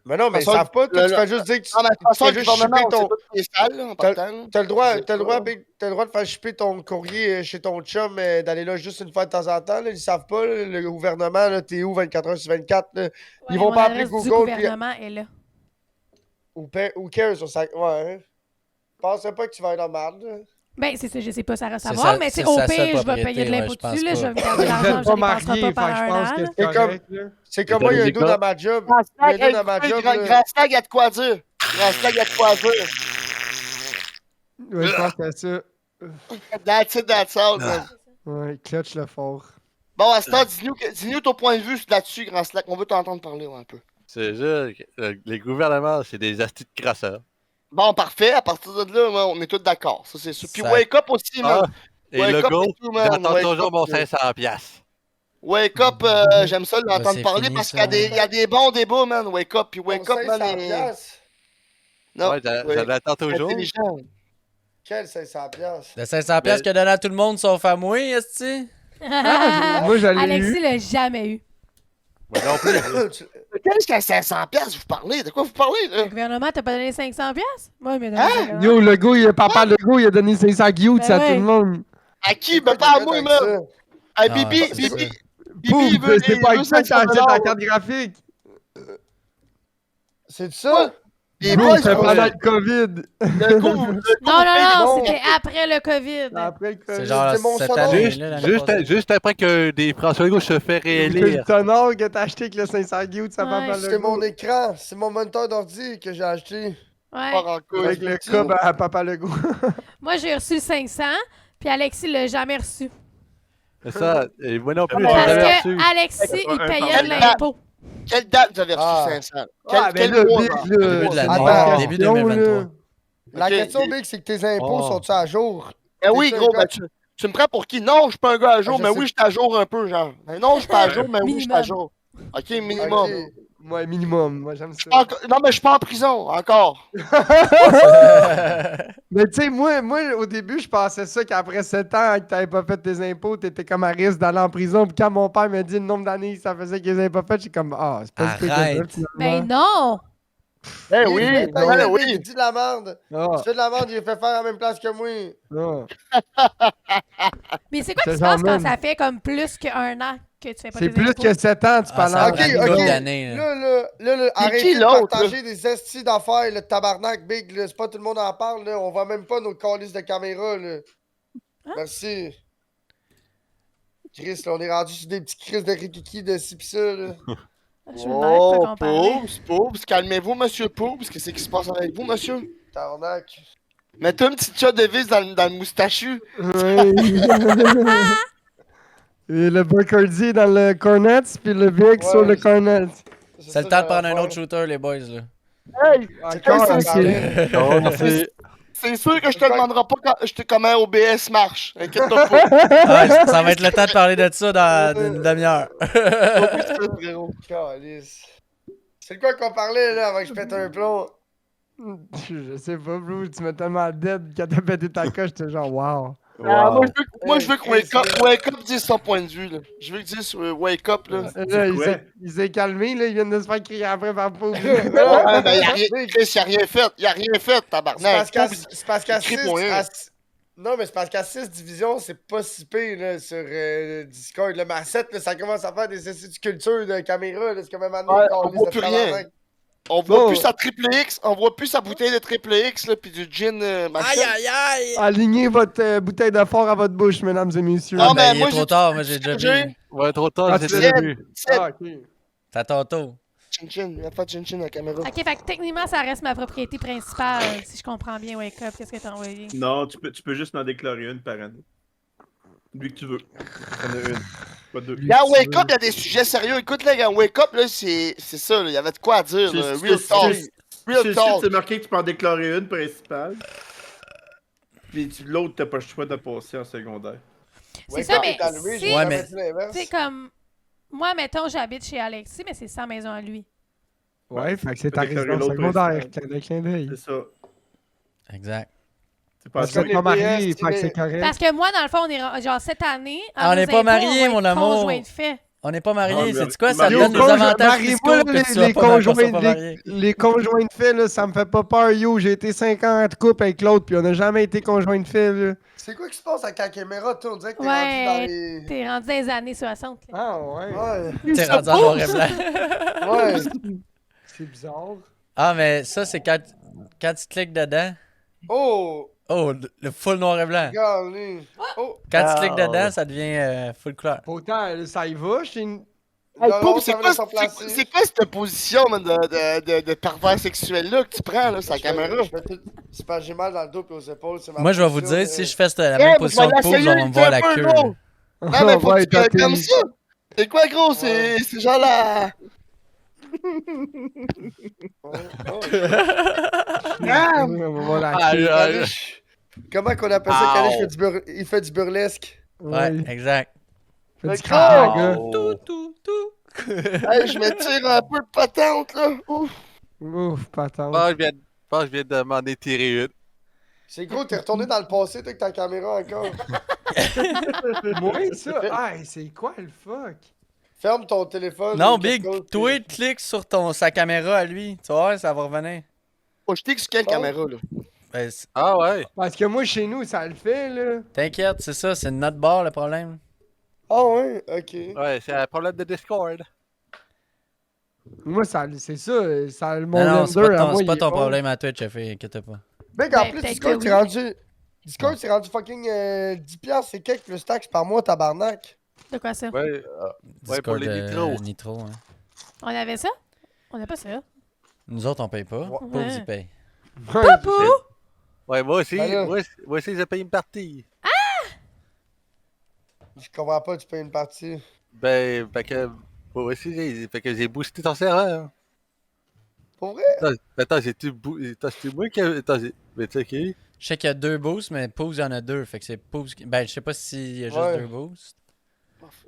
Mais non, mais ils De toute façon, savent pas. Toi, le- tu fais juste dire que tu, Non, mais de toute tu façon, fais le juste gouvernement, shipper on ton. sait pas qui est sale, là, en partant. là. T'as le droit, C'est t'as le pas- droit, Big, t'as le droit de faire shipper ton courrier chez ton chum, d'aller là juste une fois de temps en temps. Là. Ils savent pas, là, le gouvernement, là, t'es où 24 heures sur 24. Là. Ils Ouais, vont mon pas appeler adresse du Google. Puis, gouvernement est là. ou cares sur ça. Ouais. Hein. Je penserais pas que tu vas être dans la merde. là. Ben, c'est ça, je sais pas, ça reste à C'est voir, ça- mais tu sais, c'est au sa pire, seule je vais propriété, payer de ouais, l'impôt je pense dessus, là, pas. je vais me garder Vous l'argent, êtes je pas ne dépenserai mariés, pas fait par que je un pense an. que là. c'est C'est correct. là. C'est comme moi, il y a un dos dans ma job. Il y a un dos dans ma job. là. Grand Stag, il y a de quoi dire. Grand Stag, il y a de quoi dire. Ouais, je pense que c'est ça. That's it, that's all. man. Ouais, clutch le fort. Bon, à ce temps, dis-nous ton point de vue là-dessus, Grand Slack. On veut t'entendre parler un peu. C'est juste que les gouvernements, c'est des astis de crasseurs. Bon, parfait. À partir de là, ouais, on est tous d'accord. Ça, c'est sûr. Puis Ça- Wake Up aussi, Ah, man. et Wake le up go, et tout, man. j'attends Wake toujours up, mon là. 500$. Wake Up, j'aime ça l'entendre c'est parler fini, parce ça. qu'il y a des bons débats, man. Wake Up, puis Wake Up, man. 500 est- piastres. Non, Ouais, je l'attends toujours. intelligent. Quel 500 piastres? De 500$ piastres que donné à tout le monde sauf à moi, est-ce Moi, je l'ai Alexis eu. l'a jamais eu. Moi non plus. Qu'est-ce qu'à 500 piastres, vous parlez? De quoi vous parlez, là? Le gouvernement t'a pas donné 500$? Moi, mais Hein? Yo, le gars, papa Legault, il a donné 500 guillots Ben à ouais. tout le monde. À qui? Ben pas à moi, même! À Bibi, c'est Bibi! ça. Bibi, Pouf, il veut c'est pas avec ça que t'as acheté ta $200. carte graphique. C'est ça? Les Bro, boys, c'est vous- pendant le COVID. le coup, Non, non, bon. c'était après le COVID. Après le C'est COVID. genre c'est mon cette salon. année, Juste, là, l'année passée. juste après que des François Legault se fait C'est le réélire. tonneau que t'as acheté avec le 500 guillots de sa Ouais. papa C'est Legault. mon écran, c'est mon moniteur d'ordi que j'ai acheté. Ouais. part en couille. Avec le cob à papa Legault. Moi, j'ai reçu 500, puis Alexis l'a jamais reçu. C'est ça. Et moi non plus, j'ai Ouais. Parce jamais que reçu. Alexis, il Un payait de par- l'impôt. Quelle date vous avez reçu Ah. 500? Ah, Quel ben là, mois, Big, genre? là. Début de l'année, Attends. début Question, 2023. là. La Ok, question, il- Big, c'est que tes impôts Oh. sont-ils à jour? Ben oui, T'es gros, un ben gars- tu me prends pour qui? Non, je suis pas un gars à jour, je mais sais. oui, je suis à jour un peu, genre. Ben non, je suis pas à jour, mais oui, je suis à Minimum. jour. Ok, minimum. Ok. Ouais, minimum. Moi, j'aime ça. Non, mais je suis pas en prison, encore. Mais tu sais, moi, au début, je pensais ça qu'après 7 ans, que t'avais pas fait tes impôts, t'étais comme à risque d'aller en prison. Puis quand mon père m'a dit le nombre d'années que ça faisait qu'ils avaient pas fait, j'ai comme, ah, c'est pas si pire que ça, Arrête. finalement. Ben non! Ben Il oui, fait ben payer, oui. Il dit de la merde. Ah, Tu fais de la merde, il fait faire à la même place que moi. ah. Mais c'est quoi qui C'est se passe genre quand même. ça fait comme plus qu'un an que tu fais pas C'est tes plus impôts? que 7 ans, tu Ah, parles ça en prend une ok. couple d'années. là. Là, qui arrêtez de l'autre, partager des estis d'affaires, le tabarnak, Big, là. C'est pas tout le monde en parle, là. On voit même pas nos calices de caméra, là. Hein? Merci. Chris, là, on est rendu sur des petits Chris de Rikiki de ci pis ça, là. Je me demandais de quoi qu'on parlait. Poups, calmez-vous, monsieur Poups. Qu'est-ce qui se passe avec vous, monsieur? Tabarnak. Mettez une petite shot de vis dans le moustachu. Ouais. Et le Bacardi dans le Cornets, puis le Vic sur le Cornet. C'est le temps de prendre un autre shooter, les boys. Là. Hey! Encore ça, un c'est- kid. Oh, merci. C'est sûr que je te demanderai pas comment OBS marche. Inquiète-toi pas. Ah, ça va être le temps de parler de ça dans une demi-heure. Frérot. Calice. C'est de quoi qu'on parlait, là, avant que je pète un plomb? Je sais pas, bro, tu m'as tellement dead quand t'as pété ta coche, j'étais genre wow. Ah, Wow. moi, je veux que Wake Up dise son point de vue. Là. Je veux qu'il dise Wake Up. Là. Là, quoi? il s'est calmé, là, il vient de se faire crier après par Pauvre. Ouais, ben, y a rien, Chris, y a rien fait. Y a rien fait, C'est tabarnak. parce qu'à Écrit 6... pour rien. Non, mais c'est parce qu'à 6 divisions, c'est pas si pire, là, sur Discord. Là, mais à 7, là, ça commence à faire des essais de culture de caméra, là. C'est comme un moment Ouais, donné, on voit plus rien. On voit plus sa triple X, on voit plus sa bouteille de triple X, là, pis du gin machin. aïe! Alignez votre bouteille de fort à votre bouche, mesdames et messieurs. Ah, Ah, ben, ben, il moi, est trop j'ai- tard, moi j'ai déjà j'ai- bu. Ouais, trop tard, Ah, j'ai tu déjà l'as- vu. Ah, ok. C'est à ton tour. Chin-chin, y'a pas de chin-chin à la caméra. Ok, fait que techniquement, ça reste ma propriété principale, si je comprends bien, Wake Up. Qu'est-ce que t'as envoyé? Non, tu peux juste en déclarer une par année. Lui que tu veux. T'en as une. Pas deux. Y'a Wake Up, y'a des sujets sérieux. Écoute, là, y'a Wake Up, là, c'est ça, là. Y'avait de quoi à dire, là. Real talk. Real Sur le site, talk. c'est marqué que tu peux en déclarer une principale. Puis l'autre, t'as pas le choix de passer en secondaire. C'est ça, mais si- Ouais, mais- Tu sais, comme. Moi, mettons, j'habite chez Alexis, mais c'est sa maison à lui. Ouais, fait que c'est ta Faut déclarer résidence l'autre secondaire. principal. Clin d'œil. C'est ça. Exact. C'est pas Parce ça. que t'es pas marié, BS, fait que c'est mais- correct. Parce que moi, dans le fond, on est genre cette année. Ah, on n'est pas mariés, mon amour. Conjoint de fait. On n'est pas Ah, mariés, mais- c'est quoi? Ça te Yo, donne des conjoint- avantages fiscaux marie-moi, que tu sois pas marié, qu'on soit pas marié. les conjoints de fait, là, ça me fait pas peur, yo. J'ai été 5 ans de couple avec l'autre, puis on a jamais été conjoints de fait, là. C'est quoi qui se passe avec la caméra, toi? On dirait que t'es Ouais. rendu dans les... T'es rendu dans les années 60. Là. Ah, ouais. Ouais, T'es rendu en noir et blanc. ouais. C'est bizarre. Ah, mais ça, c'est quand tu cliques dedans. Oh, Oh, le full noir et blanc. regarde, lui. Oh, Quand Ah, tu cliques dedans, ouais. ça devient full couleur. Pourtant, ça y va, je suis une... Hey, non, Poup, non, c'est ça quoi, va s'en placer. c'est quoi cette position, man, de pervers sexuel-là que tu prends, là, sa caméra? C'est pas j'ai mal dans le dos et aux épaules. c'est ma Moi, je vais vous position, dire, si euh, je fais la Eh, même moi, position je vais de pause, l'essayer, on va me voir la un peu, queue. gros. là. Non, mais faut Ouais, que tu te t'as comme tes- ça. C'est quoi, gros? C'est genre la... oh. Ah, On va voir la Aïe, queue. aïe. Kalish. Comment qu'on appelle ça? Ow. Kalish il fait du burlesque. Ouais, exact. Fais Le du crack, gars! gars. Hey, je me tire un peu de patente, là. Ouf. Ouf, patente. Ah, je pense que je viens de m'en étirer une. C'est gros, t'es retourné dans le passé, toi, avec ta caméra encore. Moi, ça? Fais- Ah, c'est quoi le fuck? Ferme ton téléphone. Non, ou quelque Big, chose, toi, puis- clique sur sa caméra à lui. Tu vas voir, ça va revenir. Faut que je clique sur quelle Oh. caméra, là? Ben, Ah ouais. Parce que moi, chez nous, ça le fait, là. t'inquiète, c'est ça, c'est notre bar le problème. Ah ouais, ok. Ouais, c'est un problème de Discord. Moi, c'est ça. Ça, mon Non, non, c'est render, pas à ton, moi, c'est pas il est ton bon. problème à toi, Cheffy, inquiète pas. Mec, en Ben, plus, peut-être Discord, que c'est oui. rendu. Discord, c'est rendu fucking 10$, c'est quelques plus taxes par mois, tabarnak. De quoi ça? Ouais. Ouais, pour Discord, les nitros. Nitro, hein. On avait ça? On n'a pas ça. Nous autres, on paye pas. Ouais. Pauvres, ils payent. Ouais, Papou! Ouais, moi aussi, Ben là. moi aussi, j'ai payé une partie. Je comprends pas, tu payes une partie. Fait que, moi aussi, j'ai boosté ton serveur. Pour vrai? Attends, c'est moi qui attends, mais tu sais qui? Je sais qu'il y a 2 boosts, mais Pools, il y en a 2. Fait que c'est Pools qui... Ben, je sais pas s'il y a juste Ouais. 2 boosts.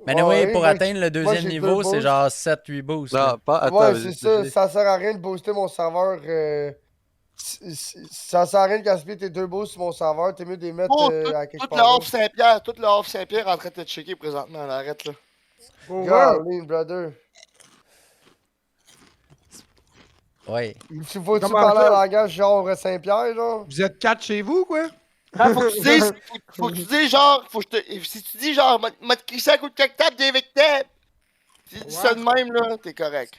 Mais Ouais, anyway, pour moi, atteindre le moi, deuxième j'ai niveau, 2 c'est boosts. genre 7-8 boosts. Non, là. pas, attends. Ouais, c'est ça. Ça sert à rien de booster mon serveur. Ça sert à rien de gaspiller tes 2 boosts sur mon serveur. T'es mieux de les mettre Oh, à quelque toute part. la d'autre. off Saint-Pierre, toute la off Saint-Pierre en train de te checker présentement. Là, arrête, là. Pour vrai. Golly, brother. Ouais. Faut-tu Comment parler ça? en langage genre Saint-Pierre, genre? Vous êtes 4 chez vous, quoi? Ah, faut que tu dises, faut que tu dises genre, si tu dis genre, m'a te crissé à coup de cactable des victimes. Si tu dis ça de même, là, t'es correct.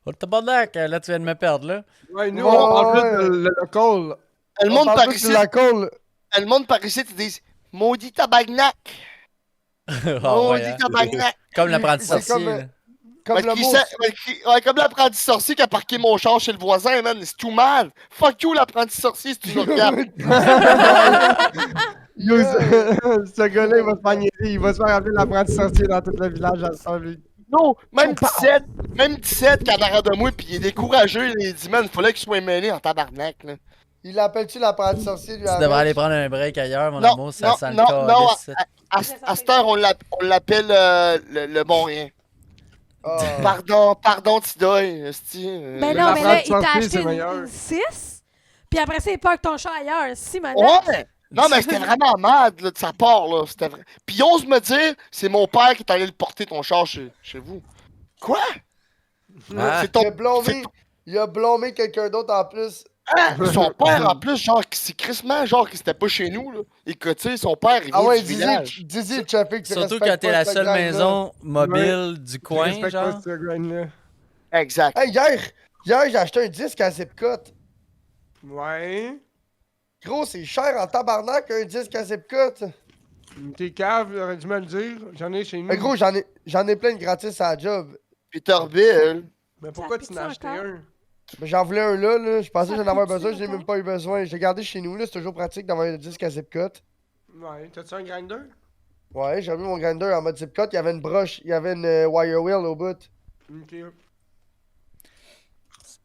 Oh, tabarnak, là, tu viens de me perdre, là. Ouais, nous, Ouais, on parle ouais. plus de le local. Le On monde parle par plus ici, de la colle. le monde par ici, tu dis, maudit tabarnak. Ah ouais, Maudit hein. tabarnak. Comme l'apprenti C'est sorcier. comme, là. Comme Ouais, le mot. ouais, comme l'apprenti sorcier qui a parqué mon char chez le voisin, man. C'est tout mal. Fuck you, l'apprenti sorcier, si tu nous regardes. Yo, Yeah. ce gars-là, il va se faire niaiser. Il va se faire appeler l'apprenti sorcier dans tout le village à sa vie. Non, même 17 qui en arrière de moi, pis il est découragé, il dit, man, il fallait qu'il soit mêlé en tabarnak, là. Il l'appelle-tu l'apprenti sorcier, lui, Tu avec? devrais aller prendre un break ailleurs, mon Non, amour, ça non, sent le non, non, calice. À cette heure, on l'appelle le bon rien. Ah. Pardon, Tidoy, esti. Ben Mais non, mais là, l'apprenti il t'a sorcier, acheté c'est meilleur. une 6, puis après ça, il parque ton chat ailleurs. Si, maintenant. Ouais! Non, mais c'était vraiment mad, là, de sa part, là. C'était vrai. Puis il ose me dire, c'est mon père qui est allé le porter ton char chez vous. Quoi? Ah. C'est ton... Il a blâmé quelqu'un d'autre en plus. Ah, son père, en plus, genre, c'est crissement, genre, qui c'était pas chez nous, là. Et que, tu sais, son père, il vient Ah ouais, du village. dis-y, Chappé, que tu Surtout respectes quand t'es pas la ce seule grind-là. maison mobile du Je coin, respecte genre. pas ce grind-là. Exact. Hey, hier, j'ai acheté un disque à Zipcut. Ouais. Gros, c'est cher en tabarnak, un disque à Zipcut. T'es cave, j'aurais dû me le dire. J'en ai chez nous. Mais gros, j'en ai plein de gratis à la job. Peter Bill. Mais pourquoi Ça tu n'as acheté pique-tu un? Mais j'en voulais un là. Je pensais que Ça j'en avais pique-tu besoin, je n'ai encore? même pas eu besoin. Je l'ai gardé chez nous, là. C'est toujours pratique d'avoir un disque à Zipcut. Ouais. T'as-tu un grinder? Ouais, j'ai mis mon grinder en mode Zipcut. Il y avait une broche, il y avait une wire wheel au bout. Ok.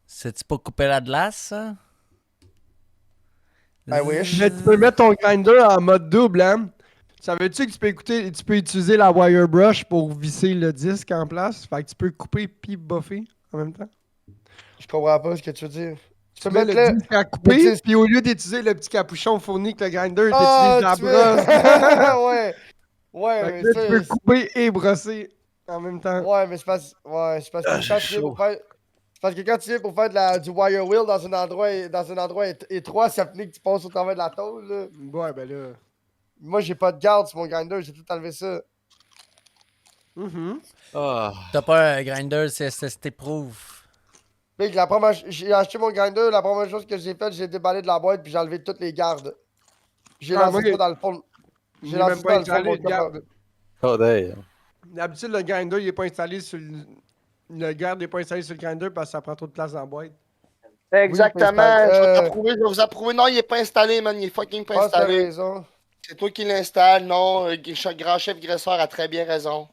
C'est-tu pas couper la glace, ça? I wish. Mais tu peux mettre ton grinder en mode double, hein? Savais-tu que tu peux utiliser la wire brush pour visser le disque en place? Fait que tu peux couper puis buffer en même temps. Je comprends pas ce que tu veux dire. Tu mets le disque à le couper, disque- puis au lieu d'utiliser le petit capuchon fourni avec le grinder, Ah, t'utilises la brosse. ouais. Ouais, Fait mais que là, ça, tu peux couper et brosser en même temps. Ouais, mais c'est parce que quand tu viens pour faire. C'est parce que quand tu viens pour faire du wire wheel dans un endroit étroit, ça finit que tu passes au travers de la tôle, là. Ouais, ben là. Moi, j'ai pas de garde sur mon grinder, j'ai tout enlevé ça. Mhm. Ah. T'as pas un grinder CSST proof. Mec, j'ai acheté mon grinder, la première chose que j'ai faite, j'ai déballé de la boîte puis j'ai enlevé toutes les gardes. J'ai Ah, lancé moi, ça dans le fond. Il J'ai est lancé même ça pas dans le fond de installé, mon le garde. coffre. Oh, damn. D'habitude, le grinder, il est pas installé sur le... Le garde n'est pas installé sur le grinder parce que ça prend trop de place dans la boîte. Exactement. Oui, Je vais vous approuver. Non, il est pas installé, man. Il est fucking pas Ah, t'as installé. raison. C'est toi qui l'installes. Non, grand chef Gresseur a très bien raison.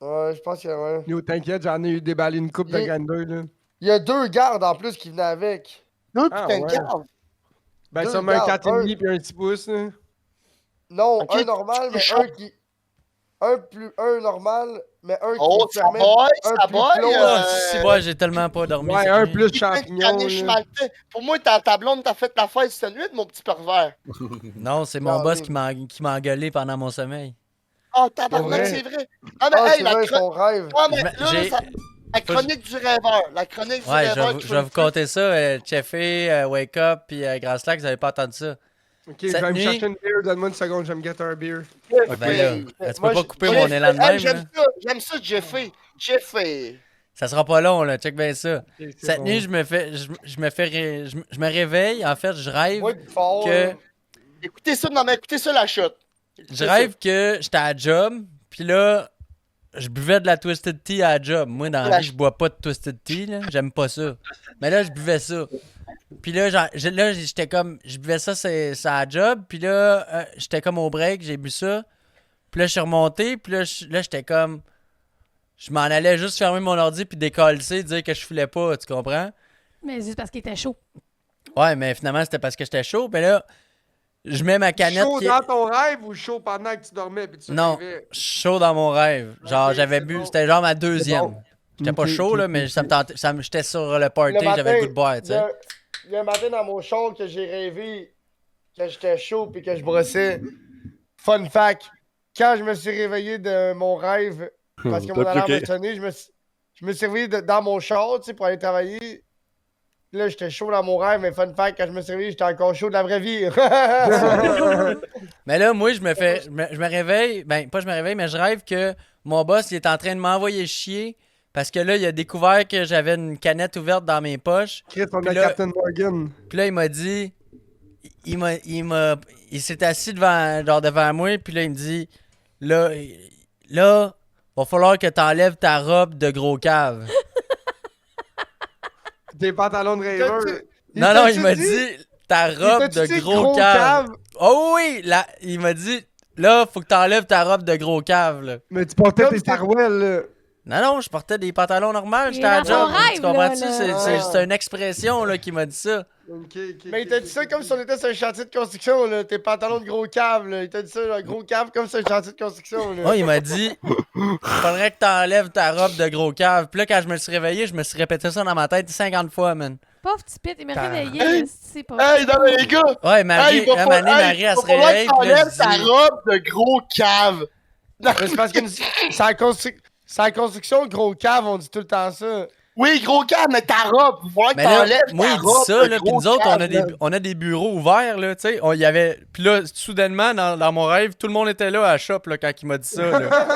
Ouais, je pense que ouais. Yo, t'inquiète, j'en ai eu déballé une coupe de Il- grinder, là. Il y a 2 gardes en plus qui venaient avec. Non, Ah, putain de ouais. garde. Ben, Deux sûrement un gardes, 4,5 puis un petit pouce, là. Non, Ok, un normal, mais c'est un qui. un normal, mais un qui Oh, te ça permet boy, un ça plus boy. close. Ah, si, moi, j'ai tellement pas dormi. Ouais, cette un nuit. plus Putain de champignon. caniche là. maltais. Pour moi, ta blonde t'a fait la fête cette nuit, mon petit pervers. Non, c'est mon Non, boss mais- qui m'a engueulé pendant mon sommeil. Ah, Pour tabarnak, vrai? c'est vrai. Ah, mais Ah, hey, c'est la vrai, chronique. son rêve. Ah, mais Je là, me- j'ai- la chronique du rêveur. La chronique du Ouais, rêveur. je vais vous conter ça. Cheffé, Wake Up, puis Grand Slack, vous avez pas entendu ça. Ok, je Cette vais me nuit- chercher une bière. Donne-moi une seconde, je vais me get un beer. Ben là, tu Moi, peux pas je- couper moi, mon élan de même. là. J'aime ça, Jeffy. Ça sera pas long, là. Check bien ça. Ok, c'est Cette bon. nuit, je me réveille. En fait, je rêve Ouais, fort. que Écoutez ça, non, mais écoutez ça, la chute. je rêve que j'étais à la job, puis là, je buvais de la Twisted Tea à la job. Moi, dans la vie, je bois pas de Twisted Tea, là. J'aime pas ça. Mais là, je buvais ça. Puis là, j'étais comme, je buvais ça, c'est à la job, puis là, j'étais comme au break, j'ai bu ça. Puis là, je suis remonté, puis là, j'étais comme, je m'en allais juste fermer mon ordi puis décoller, dire que je filais pas, tu comprends? Mais c'est parce qu'il était chaud. Ouais, mais finalement, c'était parce que j'étais chaud. Mais là, je mets ma canette Chaud qui est... dans ton rêve ou chaud pendant que tu dormais puis tu Non, rêvais? chaud dans mon rêve. Genre, Ok, j'avais c'est bu, bon. c'était genre ma deuxième. bon. J'étais pas Ok, chaud, ok, là, mais ok. ça me tentait, j'étais sur le party, Le matin, j'avais le goût de boire, tu sais. Il y a un matin dans mon char que j'ai rêvé que j'étais chaud puis que je brossais. Fun fact, quand je me suis réveillé de mon rêve, parce que mon T'as alarme bloqué. a sonné, je me suis réveillé dans mon char, tu sais, pour aller travailler. Puis là, j'étais chaud dans mon rêve, mais fun fact, quand je me suis réveillé, j'étais encore chaud de la vraie vie. Mais là, moi, je me réveille, ben, pas je me réveille, mais je rêve que mon boss, il est en train de m'envoyer chier parce que là, il a découvert que j'avais une canette ouverte dans mes poches. Chris, on Puis a là- Captain Morgan. Puis là, il m'a dit, il s'est assis devant moi, puis là, il me dit, là, va falloir que t'enlèves ta robe de gros cave. Tes pantalons de rêveur. Non, il m'a dit, ta robe de gros cave. Oh oui, là, il m'a dit, là, faut que t'enlèves ta robe de gros cave, là. Mais tu portais Comme tes c'est- sarouels, là. Non, je portais des pantalons normaux, Il j'étais est à la dans job. son rêve, Tu comprends-tu? là. C'est une expression là, qui m'a dit ça. Ok, Mais il t'a dit ça comme si on était sur un chantier de construction, là. Tes pantalons de gros cave, là. Il t'a dit ça, là, gros cave comme sur un chantier de construction, là. Oh, il m'a dit, faudrait que t'enlèves ta robe de gros cave. Puis là, quand je me suis réveillé, je me suis répété ça dans ma tête 50 fois, man. Pauvre petit pit, il m'a Ah. réveillé. C'est pas Hey, non, mais les gars. Ouais, Marie, Hey, il va un falloir- moment donné, hey, Marie, elle va se falloir réveille, que puis là, t'enlèves je ta dis, robe de gros cave. Mais c'est parce que c'est la construction, gros cave, on dit tout le temps ça. Oui, gros cave, mais ta robe. Il va falloir que mais là, t'enlèves moi, ta il dit robe ça, de là, puis gros nous autres, cave, on a des bureaux ouverts, là, tu sais. Il y avait... Puis là, soudainement, dans mon rêve, tout le monde était là à la shop, là, quand il m'a dit ça, là.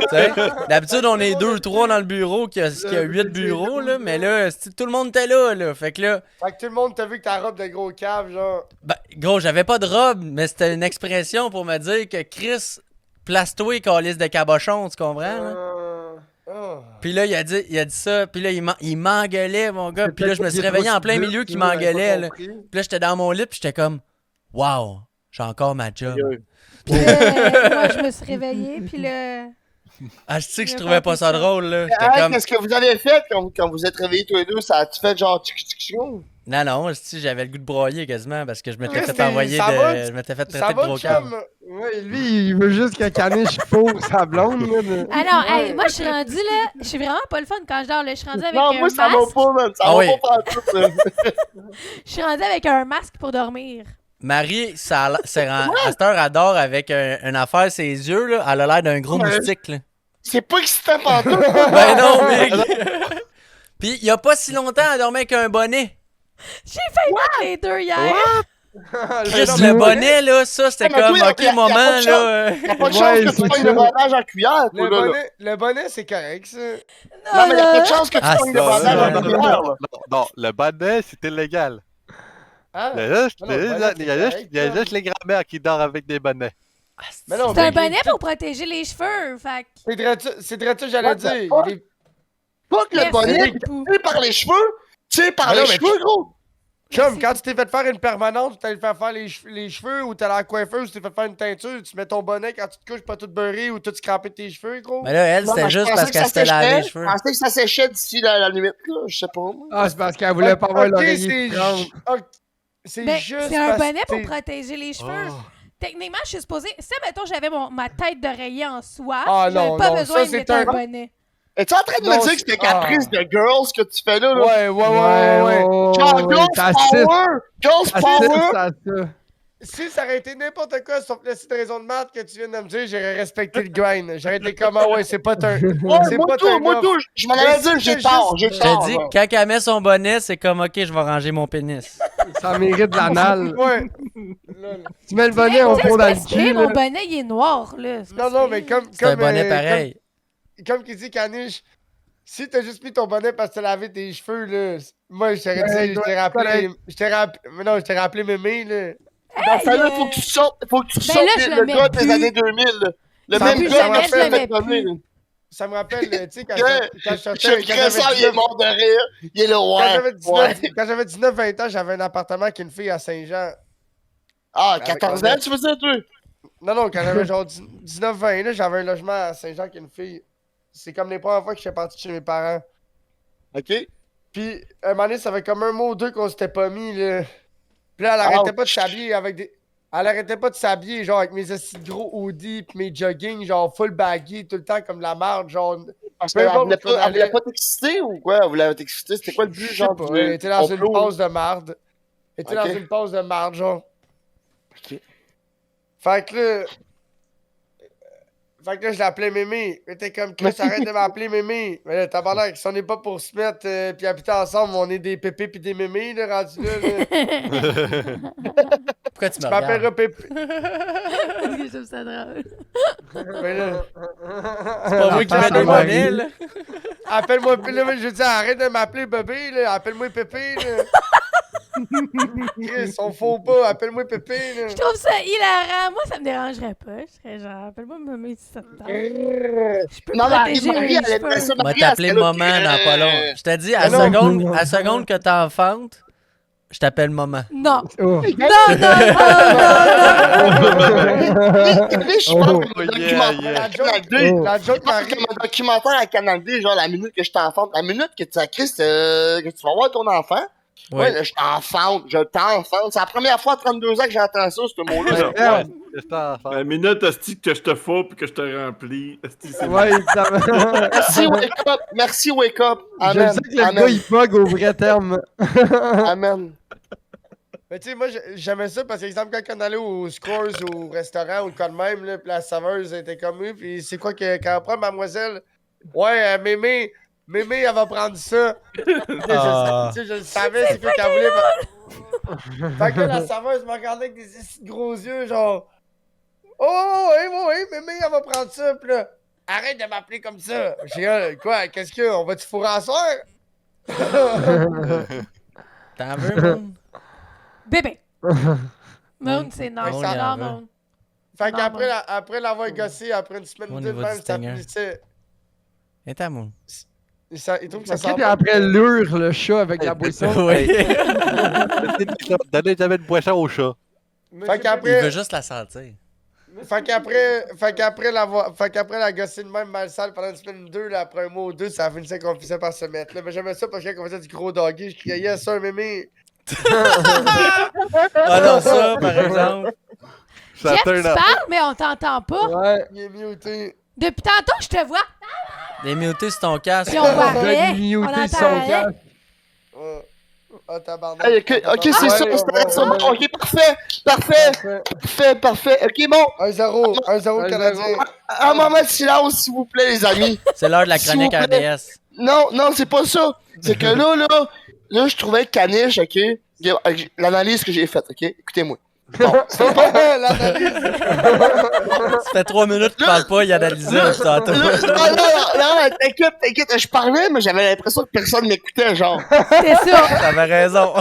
Tu sais, d'habitude, on est 2 ou 3 dans le bureau, qu'il y a 8 bureaux, là, mais là, tout le monde était là, là. Fait que là, Fait que tout le monde t'a vu que ta robe de gros cave, genre. ben, gros, j'avais pas de robe, mais c'était une expression pour me dire que Chris, place-toi, calice de cabochon, tu comprends, là? Oh. Puis là, il a dit ça, puis là, il m'engueulait, mon gars. Puis là, je me suis Peut-être réveillé qu'il en plein était milieu trop qui m'engueulait, là. compris. Puis là, j'étais dans mon lit, puis j'étais comme, wow, j'ai encore ma job. Moi, je me suis réveillée, puis là. Ah, je sais que je Il a trouvais pas ça compris ça. drôle, là. J'étais Hey, comme, qu'est-ce que vous avez fait quand vous êtes réveillés tous les deux? Ça a-tu fait genre tchic-tchic-tchic? non, j'avais le goût de broyer quasiment parce que je m'étais Chris, fait envoyer ça va, je m'étais fait Ça traiter de va, gros cave. chum? Ouais, lui, il veut juste qu'un caniche faux sa blonde, là. Ah non, hey, moi, je suis rendue là. Je suis vraiment pas le fun quand je dors, là. Je suis rendue avec Non, un moi, ça va masque. pas, man. Ça Ah va oui. pas faire tout, là. Je suis rendue avec un masque pour dormir. Marie, à cette heure, elle dort avec une affaire ses yeux, là. Elle a l'air d'un gros Ouais. moustique, là. C'est pas excitant pantoute. Ben non, mec! Puis il y a pas si longtemps, elle dormait avec un bonnet. J'ai fait mettre les deux hier. Chris, le bonnet, là, ça, c'était Ah, mais comme, toi, ok, y a moment, pas de là. Y'a pas de chance Ouais, que c'est tu pognes ça. le bandage en cuillère, toi, là. Le bonnet, c'est correct, ça. Non, mais y'a pas de chance que tu Ah, pognes le c'est bandage ça. en cuillère, là. Non, le bonnet, c'était légal. Hein? Il y a juste, non, le bonnet, c'est correct, il y a ça. juste les grand-mères qui dorment avec des bonnets. Mais non, C'est un mais bonnet pour protéger les cheveux. Fait que. c'est vrai ça que j'allais What the dire. fuck? Les- Pas que le Merci, bonnet, Pou. tiré par les cheveux. Tiré par Ah les non, mais- cheveux, gros. Chum, quand tu t'es fait faire une permanente, tu t'es fait faire les cheveux, ou t'es à la coiffeuse, tu t'es fait faire une teinture, tu mets ton bonnet quand tu te couches pas tout beurré ou tout scrapé de tes cheveux, gros. Mais là, elle, Non, c'était mais je juste pensais parce que qu'elle ça s'était lavé les séchait. cheveux. Je pensais que ça séchait d'ici la limite, là. Je sais pas, moi. Ah, c'est parce qu'elle voulait pas avoir Ok, l'oreiller c'est franc. ju- ok, c'est Ben, juste c'est un parce bonnet que pour t'es- protéger les cheveux. Oh. techniquement, je suis supposée. Si, mettons, j'avais ma tête d'oreiller en soie, Ah, j'avais non, pas non, besoin ça, de c'est mettre un un- bonnet. Es-tu en train de Non, me dire que c'était caprice de girls que tu fais là? Ouais, ouais. Genre, girls Ça assiste. power! Girls power! Ça assiste. Si ça aurait été n'importe quoi sauf la petite raison de maths que tu viens de me dire, j'aurais respecté le grind. J'aurais été comme, ah ouais, c'est pas un. Ouais, c'est moi pas tout, un moi off. tout. Je m'en Mais allais si dire, j'ai c'est tort, juste- j'ai Je tort. te dis, genre. quand elle met son bonnet, c'est comme, ok, je vais ranger mon pénis. Ça mérite de l'anal. Ouais. Tu mets le bonnet, on Tu sais, prend c'est dans pas le si cul. pire, mon là. bonnet, il est noir, là. C'est pas Non, non, si mais pire. comme. C'est un bonnet comme, pareil. Comme qu'il dit Caniche, si t'as juste mis ton bonnet parce que t'as lavé tes cheveux, là, moi, je t'aurais Ouais, dit, doit je t'ai être rappelé. correct. Mais non, je t'ai rappelé mémé, là. Dans ce temps-là, Hey, faut que tu sortes, Ben là, je le le mets gars des plus. années 2000. là. Le Ça même me- gars ça me qui rappelle, fait je le mets cette année, là. Ça me rappelle, tu sais, quand Que- je sortais. Chez Quand j'avais Cressant, il est 19 mort de rire. Il est là, quand ouais. j'avais Ouais. 19-20 ans, j'avais un appartement avec une fille à Saint-Jean. Ah, 14 ans, tu veux dire, toi? Non, non, quand j'avais genre 19-20, là, j'avais un logement à Saint-Jean avec une fille. C'est comme les premières fois que j'étais parti chez mes parents. OK. Puis, un moment donné, ça fait comme un mois ou deux qu'on s'était pas mis, là. Puis là, elle arrêtait pas de Ouch. s'habiller avec des. Elle arrêtait pas de s'habiller, genre, avec mes assis gros hoodies pis mes jogging, genre, full baggy, tout le temps comme de la marde, genre. Parce Peu qu'elle importe voulait où qu'on pas, elle voulait allait. pas t'exciter ou quoi? Elle voulait t'exciter. C'était quoi le but, Je sais genre? pas, du elle était dans une complot? pause de marde. Elle était Ok. dans une pause de marde, genre. Ok. Fait que là. Fait que là, je l'appelais Mémé. Elle était comme, Chris, arrête de m'appeler Mémé. Mais là, tabarnak, si on n'est pas pour se mettre pis habiter ensemble, on est des pépés pis des mémés, là, rendu là. là. Pourquoi tu Tu me m'appelleras regardes? Pépé. Parce que je trouve ça drôle. Mais là, C'est pas moi qui mets Ça des m'arrive. bonnets, là. appelle-moi, là, je dis, arrête de m'appeler bébé, là, appelle-moi Pépé, là. Chris, on faut pas, appelle-moi Pépé, là. Je trouve ça hilarant. Moi, ça me dérangerait pas. Je serais genre, appelle-moi Maman si ça te tente. Je peux Non, protéger Marie, mes elle aimait cheveux. ça. On va Marie, t'appeler elle se maman calme. dans pas long. Je te dis, à Mais non. seconde que t'enfantes, je t'appelle maman. Non. Oh. Non, non, Je parle Oh. comme un Yeah, documentaire yeah. à Canal D. Oh. La joke Je parle m'arrive. comme un documentaire à Canal D, genre la minute que je t'enfante, la minute que tu as Christ, que tu vas voir ton enfant. Ouais, là, je t'enfante, je t'enfante. C'est la première fois à 32 ans que j'entends ça, ce mot-là. Ouais, Merde. qu'est-ce que t'as à faire? La minute, hostie, que je te fous puis que je te remplis. Hostie, c'est Ouais, évidemment. Merci, wake up. Merci, wake up. Je Amen. sais que le Amen. gars, il bug au vrai terme. Amen. Mais tu sais, moi, j'aimais ça parce que, exemple, quand on allait au Scores ou au restaurant ou quoi de même, là, pis la serveuse était comme lui, puis c'est quoi que, quand on prend mademoiselle, ouais, Mémé, elle va prendre ça. Tu sais, je le savais, c'est quoi qu'elle voulait. Fait que là, la serveuse me regardait avec des esti de gros yeux, genre, oh, oui, Mémé, elle va prendre ça, pis là, arrête de m'appeler comme ça. J'ai dit, quoi, qu'est-ce que, on va-tu fourrer en soir? T'en veux, man? Bébé. Moon, c'est nice. Moon, Non, il en Moon. Fait Non, qu'après bon. après l'avoir gossé, après une semaine Au ou deux, niveau même, du ça stinger. finissait. Et ta moon. Il trouve que ça Est-ce sent que pas. après lure le chat avec la boisson? Oui. Donnez jamais de boisson au chat. Fait Il qu'après, veut juste la sentir. fait qu'après la gosser de même mal sale pendant une semaine ou deux, là, après un mois ou deux, ça finissait qu'on finissait par se mettre. Là. Mais j'aimais ça parce que quand on faisait du gros doggy, je criais yes, sir, mémé. Ah non, ça, par exemple. Ça Jeff, turn tu up. parles, mais on t'entend pas. Ouais. Il est muté. Depuis tantôt, je te vois. Les mutés sur ton casque. Puis on voit Je rien. vais muter On son entend rien. casque. Oh, tabarnak. Hey, ok, c'est ça, c'était ça. Bon, ok, parfait. Ok, bon. 1-0 Canadien. Un moment de silence, s'il vous plaît, les amis. C'est l'heure de la S'il chronique vous plaît. RDS. Non, c'est pas ça. C'est que là, je trouvais que Caniche, ok, l'analyse que j'ai faite, ok, écoutez-moi. Bon, c'est pas... L'analyse. Ça fait 3 minutes que tu parles pas, il analysé depuis tantôt. Non, t'inquiète, je parlais, mais j'avais l'impression que personne m'écoutait, genre. C'est ça. T'avais raison.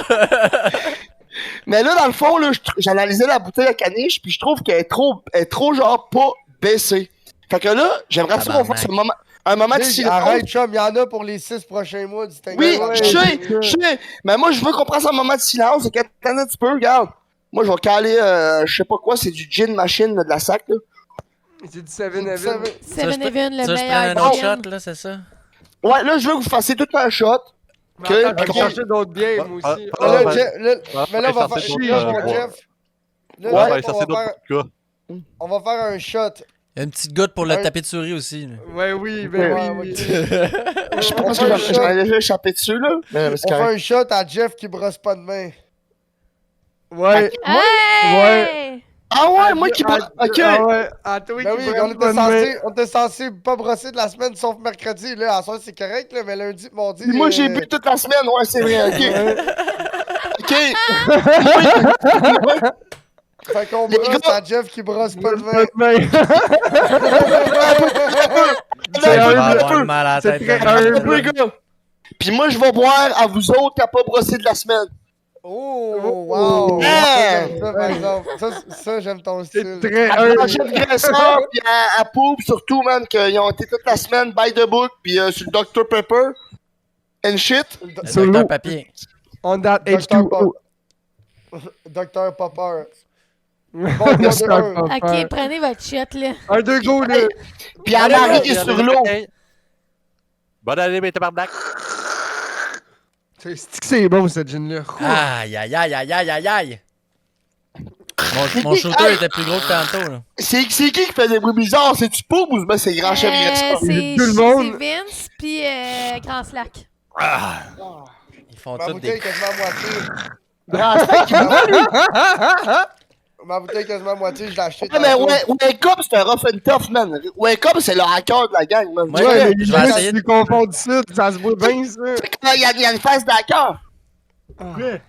Mais là, dans le fond, là, j'analysais la bouteille à Caniche, puis je trouve qu'elle est trop, genre, pas baissée. Fait que là, j'aimerais ça qu'on fasse un moment de silence. Arrête, chum, il y en a pour les 6 prochains mois du Stinger. Oui, Ouais. je sais. Mais moi, je veux qu'on prenne un moment de silence. Et qu'attends un petit peu, regarde. Moi, je vais caler, je sais pas quoi, c'est du gin machine, là, de la sac, là. C'est du 7-Eleven. 7-Eleven, le Tu veux que je prenne meilleur un autre gin. shot, là, c'est ça? Ouais, là, je veux que vous fassiez tout un shot. Mais attends, je Ok. vais chercher d'autres bières, moi aussi. Ah, Là, ben, mais là, on va faire chercher chier, mon d'autres, Jeff. Là, On va Jeff, aller chercher d'autres vodka. on va faire un shot. Il y a une petite goutte pour le Ouais. tapis de souris aussi. Là. Ouais, oui, ben Ouais, oui. ok. Je On pense fait que un j'en ai shot. déjà échappé dessus, là. Mais c'est On fait correct. un shot à Jeff qui brosse pas de main. Ouais. Hey! Ah ouais, moi qui... Ah, Ok. Ah ouais, à toi Ben qui oui, brosse pas de main. on était censé pas brosser de la semaine sauf mercredi. Là, à soir, c'est correct, là, mais lundi, mardi. Puis moi, j'ai bu toute la semaine. Ouais, c'est vrai, ok. Ok. Fait qu'on Les brosse gars- à Jeff qui brosse pas de Brosse main. pas de main. Tu C'est vas humble. avoir mal à la C'est tête. très demain. humble. Les gars. Puis moi, je vais boire à vous autres qui n'avez pas brossé de la semaine. Oh, wow! Yeah! Ça, j'aime ça, par exemple. Ça, j'aime ton C'est style. très À humble. Blanchette Grasseur, puis à Poop, surtout, man, qu'ils ont été toute la semaine by the book, puis sur le Dr Pepper. And shit. Le Solo. docteur Papier. On that Dr. H2O. Dr. Popper. Dr. Bon, Ok, Pepper. prenez votre shot, là. Un, deux, go, là. Puis à Marie qui est sur l'eau. Bonne année, mes tabarnak. C'est que c'est bon, cette gin-là. Aïe, aïe, aïe, aïe, aïe, aïe, aïe. Mon shooter était plus gros que tantôt. Là. C'est qui fait des bruits bizarres? C'est-tu Poop ou c'est Grand Chef Grasseur? C'est Tout le monde. c'est Vince, puis Grand Slack. Ils font ma tous bouteille des... est quasiment à moitié. Grand Chef qui Ma bouteille est quasiment à moitié, je l'ai acheté. Ouais, mais tantôt. Wake Up, c'est un rough and tough, man. Wake Up, c'est le hacker de la gang, man. Moi, Ouais, mais je les vais gars, essayer tu confonds du sud, ça se voit bien, ça. Il y a une face d'hacker. Mais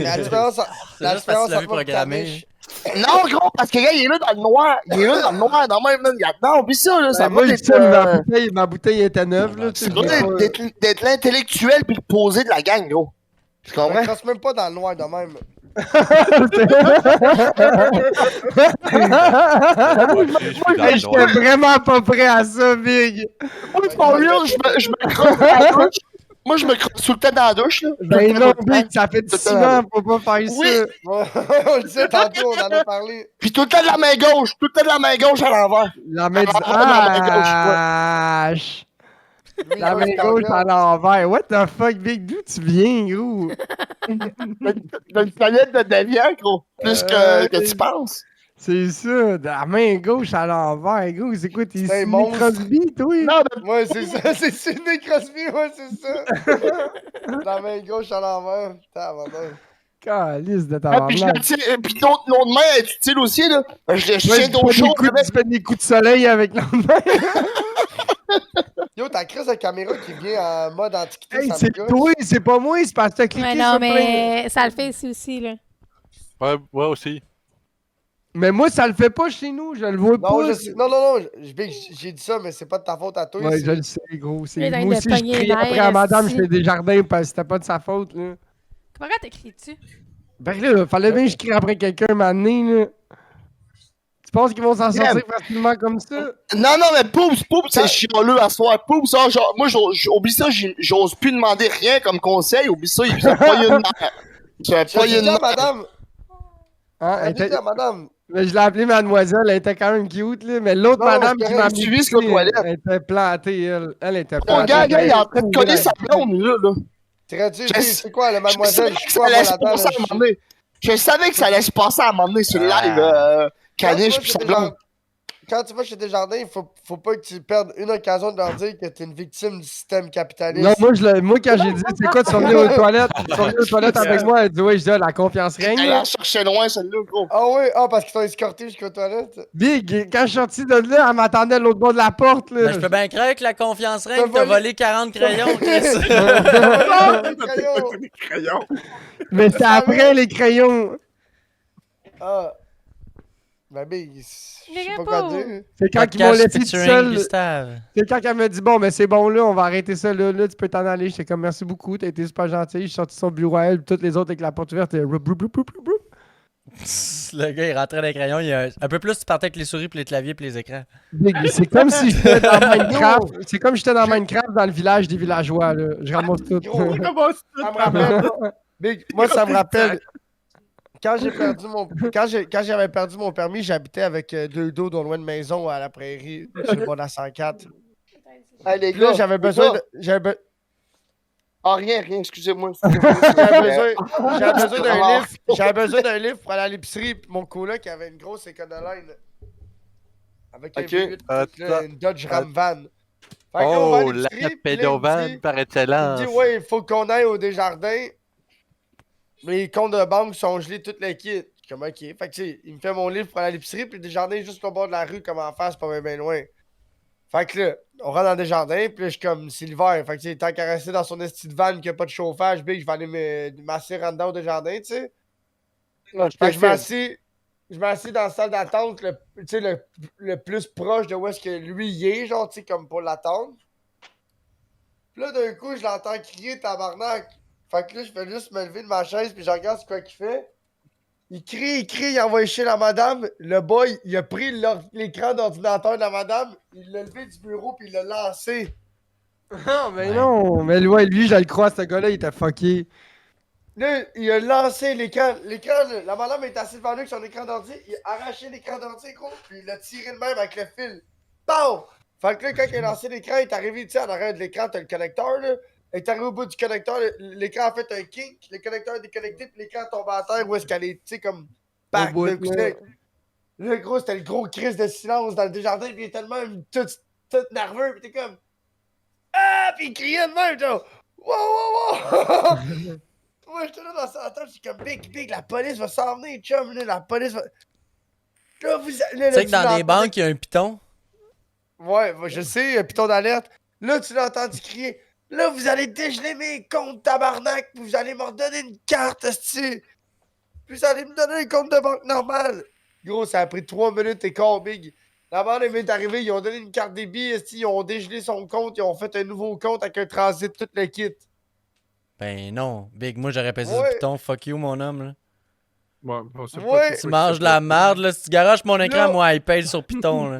la différence, la juste parce différence que tu l'as vu entre moi et programmer. Camiche- Non, gros, parce que gars, il est là dans le noir. Il est là dans le noir, dans le même. Non, oublie ça, là. Ça Ben, moi, va je être, sais, ma bouteille était neuve, là. Tu sais, ça va être d'être l'intellectuel puis le posé de la gang, gros. Tu Je me comprends? crosse même pas dans le noir de même. Hey, j'étais vraiment pas prêt à ça, Big. Moi, for real, je me crosse dans la douche. Moi, je me crosse tout le temps dans la douche, là. Ben non, Big, ça fait Tout le 6 temps. ans, faut pas faire Oui. ça. On le disait tantôt, on en a parlé. Puis tout le temps de la main gauche. Tout le temps de la main gauche à l'envers. La main du... Ah, la main gauche, Ah! Lui, La main il gauche va à l'envers. What the fuck, Big? D'où tu viens, gros? T'as une planète de déviant, gros. Plus que tu penses. C'est ça, la main gauche à l'envers, gros. C'est quoi, t'es C'est un Sidney monstre. Crosby, toi? Non, mais Ouais, c'est ça, c'est Sidney Crosby, ouais, c'est ça. La main gauche à l'envers. Tabarnak. Calice de ta ah, puis je la tiens. Puis l'autre main est utile aussi, là. Je tiens d'eau chaude avec. Tu fais des coups de soleil avec l'autre main. Yo, ta crise de caméra qui vient en mode antiquité, Hey, ça me c'est gosse. toi, c'est pas moi, c'est parce que t'as cliqué Ouais, sur non, plein. mais ça le fait ici aussi, là. Ouais, moi aussi. Mais moi, ça le fait pas chez nous, je le vois Non, pas. je sais. Non, non, non, j'ai dit ça, mais c'est pas de ta faute à toi. Ouais, c'est- je le sais, gros. Il est dans Moi de aussi, je pogner crie les après nerfs, à madame, esti. je fais des jardins parce que c'était pas de sa faute, là. Comment t'écris-tu? Ben là, fallait bien que je crie après quelqu'un un moment donné, là. Tu penses qu'ils vont s'en Yeah. sortir facilement comme ça? Non, non, mais Poups, c'est chialeux à soir. Poups, ça, genre, moi, oublie ça, j'ose plus demander rien comme conseil. Oublie ça, il fait pas une mère. Tu fais pas J'ai une dit à mère. madame. Hein, elle J'ai dit était- à madame. Mais je l'ai appelée mademoiselle, elle était quand même cute, là. Mais l'autre Non, madame c'est qui correct, m'a tu mis vis qu'aux toilettes. elle était plantée, elle. Elle était Mon plantée. gars, il est en train de coller sa blonde, là. T'aurais-tu Je- dit, c'est quoi, la Je savais mademoiselle? que Je suis ça pas allait se là-dedans, passer à un là, moment donné. Je savais que ça allait se passer à un moment donné sur le live, Caniche pis sa blonde. Quand tu vas chez Desjardins, il faut pas que tu perdes une occasion de leur dire que t'es une victime du système capitaliste. Non, moi, quand j'ai dit, c'est quoi, tu vas venir aux toilettes? Tu vas venir aux toilettes avec moi, elle dit, ouais, je dis, ah, la confiance règne. Elle là. la cherchait loin, celle-là, gros. Ah oui, parce qu'ils t'ont escorté jusqu'aux toilettes. Big, quand je suis sorti de là, elle m'attendait de l'autre bord de la porte, là. Ben, je peux bien croire que la confiance règne, T'as t'as volé- volé 40 crayons, Chris. Ah, les crayons! Des crayons. Mais c'est après les crayons. Ah. Ben, Big, je sais Les pas quoi repos. dire. C'est quand ils m'ont Podcast laissé tout featuring seul. Gustave. C'est quand elle m'a dit, bon, mais c'est bon, là, on va arrêter ça, là, tu peux t'en aller. J'étais comme, merci beaucoup, t'as été super gentil. Je suis sorti de son bureau à elle, puis toutes les autres avec la porte ouverte. Et... Le gars, il rentrait dans les crayons. Il y a un peu plus, tu partais avec les souris, puis les claviers, puis les écrans. Big, c'est comme si j'étais dans Minecraft. C'est comme si j'étais dans Minecraft dans le village des villageois, là. Je ramasse tout. Gros, ça me rappelle. Big, moi, ça me rappelle. Quand j'avais perdu mon permis, j'habitais avec deux dos dans loin de maison à la prairie, sur le bord de la 104. Hey, les Puis là, gars, j'avais besoin de. Ah, rien, excusez-moi. J'avais besoin d'un livre pour aller à l'épicerie. Puis mon coloc avait une grosse école de laine. Avec un Ok. V8, Attends. une Dodge Ram van. Fait que là, on va à Oh, la l'épicerie, puis là, pédovan par il me excellence. dit, ouais, il faut qu'on aille au Desjardins. Les comptes de banque sont gelés, toutes les kits. Je suis comme, ok. Fait que, tu sais, il me fait mon livre pour aller à l'épicerie, puis le Desjardins est juste au bord de la rue, comme en face, pas bien loin. Fait que là, on rentre dans le Desjardins, puis là, je suis comme, c'est l'hiver. Fait que, tu sais, tant qu'à rester dans son esti de van qui a pas de chauffage, big, je vais aller m'asseoir en dedans au Desjardins, tu sais. Non, Fait que je m'assis dans la salle d'attente, tu sais, le plus proche de où est-ce que lui y est, genre, tu sais, comme pour l'attendre. Puis là, d'un coup, je l'entends crier, tabarnak. Fait que là, je fais juste me lever de ma chaise, puis je regarde ce qu'il fait. Il crie, il envoie chez la madame. Le boy, il a pris l'écran d'ordinateur de la madame, il l'a levé du bureau, puis il l'a lancé. Non, mais Ouais. non. Mais ouais, lui, je le crois, ce gars-là, il était fucké. Là, il a lancé l'écran. La madame est assise devant lui avec son écran d'ordi. Il a arraché l'écran d'ordi, gros, puis il l'a tiré de même avec le fil. Pow! Fait que là, quand il a lancé l'écran, il est arrivé, tu sais, en arrière de l'écran, t'as le connecteur, là. Il est arrivé au bout du connecteur, l'écran a fait un kink, le connecteur est déconnecté, puis l'écran tombe à terre où est-ce qu'elle est, tu sais, comme back bout, d'un coup là. Là, gros, c'était le gros crise de silence dans le Desjardins, puis il est tellement tout nerveux, puis t'es comme. Ah! Puis il criait de même, genre. Wow, wow, wow! Moi, j'étais là dans sa tête, je suis comme big, la police va s'en venir, chum, là, la police va. Là, Tu sais que dans des banques, il y a un piton. Ouais, je sais, piton d'alerte. Là, tu l'as entendu crier. Là, vous allez dégeler mes comptes, tabarnak. Vous allez me redonner une carte, esti. Vous allez me donner un compte de banque normal. Gros, ça a pris 3 minutes et quart, big. La bande est arrivée, ils ont donné une carte débit, esti. Ils ont dégelé son compte, ils ont fait un nouveau compte avec un transit, tout le kit. Ben non, Big, moi j'aurais pesé Ouais. du piton. Fuck you, mon homme. Là. Ouais, on sait Ouais. pas Tu manges de la merde, là. Si tu garages mon écran, Là. moi, il pèse sur piton, là.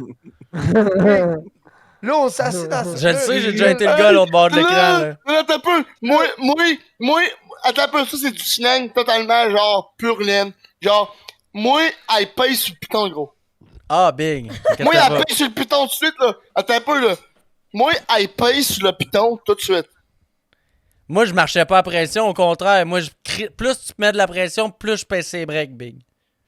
Là, on s'assit dans Je le sais, j'ai déjà été le Hey, gars à l'autre bord de l'écran, là. Attends un peu. Moi, attends un peu. Ça, c'est du slang totalement, genre, pure laine. Genre, moi, elle paye sur le piton, gros. Ah, Big. t'inquiète Moi, pas. elle paye sur le piton tout de suite, là. Attends un peu, là. Moi, elle paye sur le piton tout de suite. Moi, je marchais pas à pression, au contraire. Moi, plus tu mets de la pression, plus je pèse ses breaks, Big.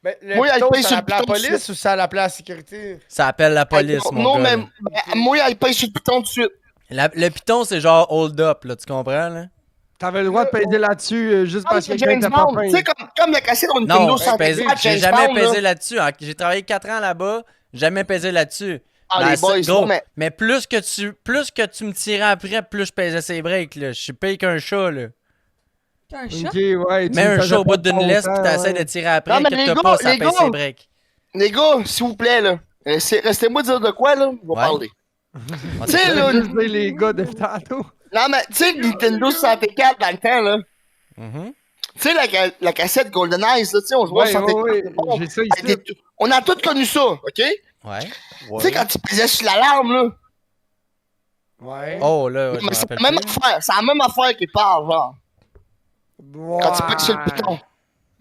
Mais le Moi, elle piton, paye ça sur le appelle la piton de police ou ça appelle la sécurité? Ça appelle la police, mon non, gars. mais là. moi, elle paye sur le piton tout de suite. Le piton, c'est genre hold up, là. Tu comprends, là? T'avais le droit de payer là-dessus juste parce que Comme quelqu'un James était pas Bond. fin. Tu sais, comme la cassette de Non, Nintendo j'ai 64, j'ai James jamais Bond, pesé là. là-dessus. J'ai travaillé 4 ans là-bas, jamais pesé là-dessus. Ah, Mais les boys, gros, non, mais... mais plus que tu me tirais après, plus je pesais ses breaks, là. Je suis payé qu'un chat, là. Un chat? Ok, ouais. tu Mets me un faisais chat au pas bout d'une de laisse, bon pis temps, t'essaies ouais. de tirer après, Non, mais inquiète les pas, gars, ça les pèse gars. ses breaks. Les gars, s'il vous plaît, là. Restez-moi dire de quoi, là. On va Ouais. parler. On Tu sais, t'écoute. là. Juste dire les gars de tantôt. Non, mais tu sais, Nintendo 64 dans le temps, là. Mhm. Tu sais, la cassette Golden Eyes, là, tu sais, on jouait Ouais, au 64. ouais, bon, j'ai ça avec ici. on a tous connu ça, OK? Tu Ouais. sais, quand tu pesais sur l'alarme, là. Ouais. Oh, là, ouais, je Mais me c'est rappelle la même plus. affaire. C'est la même affaire qui parle, genre. Quand tu pèses sur le piton.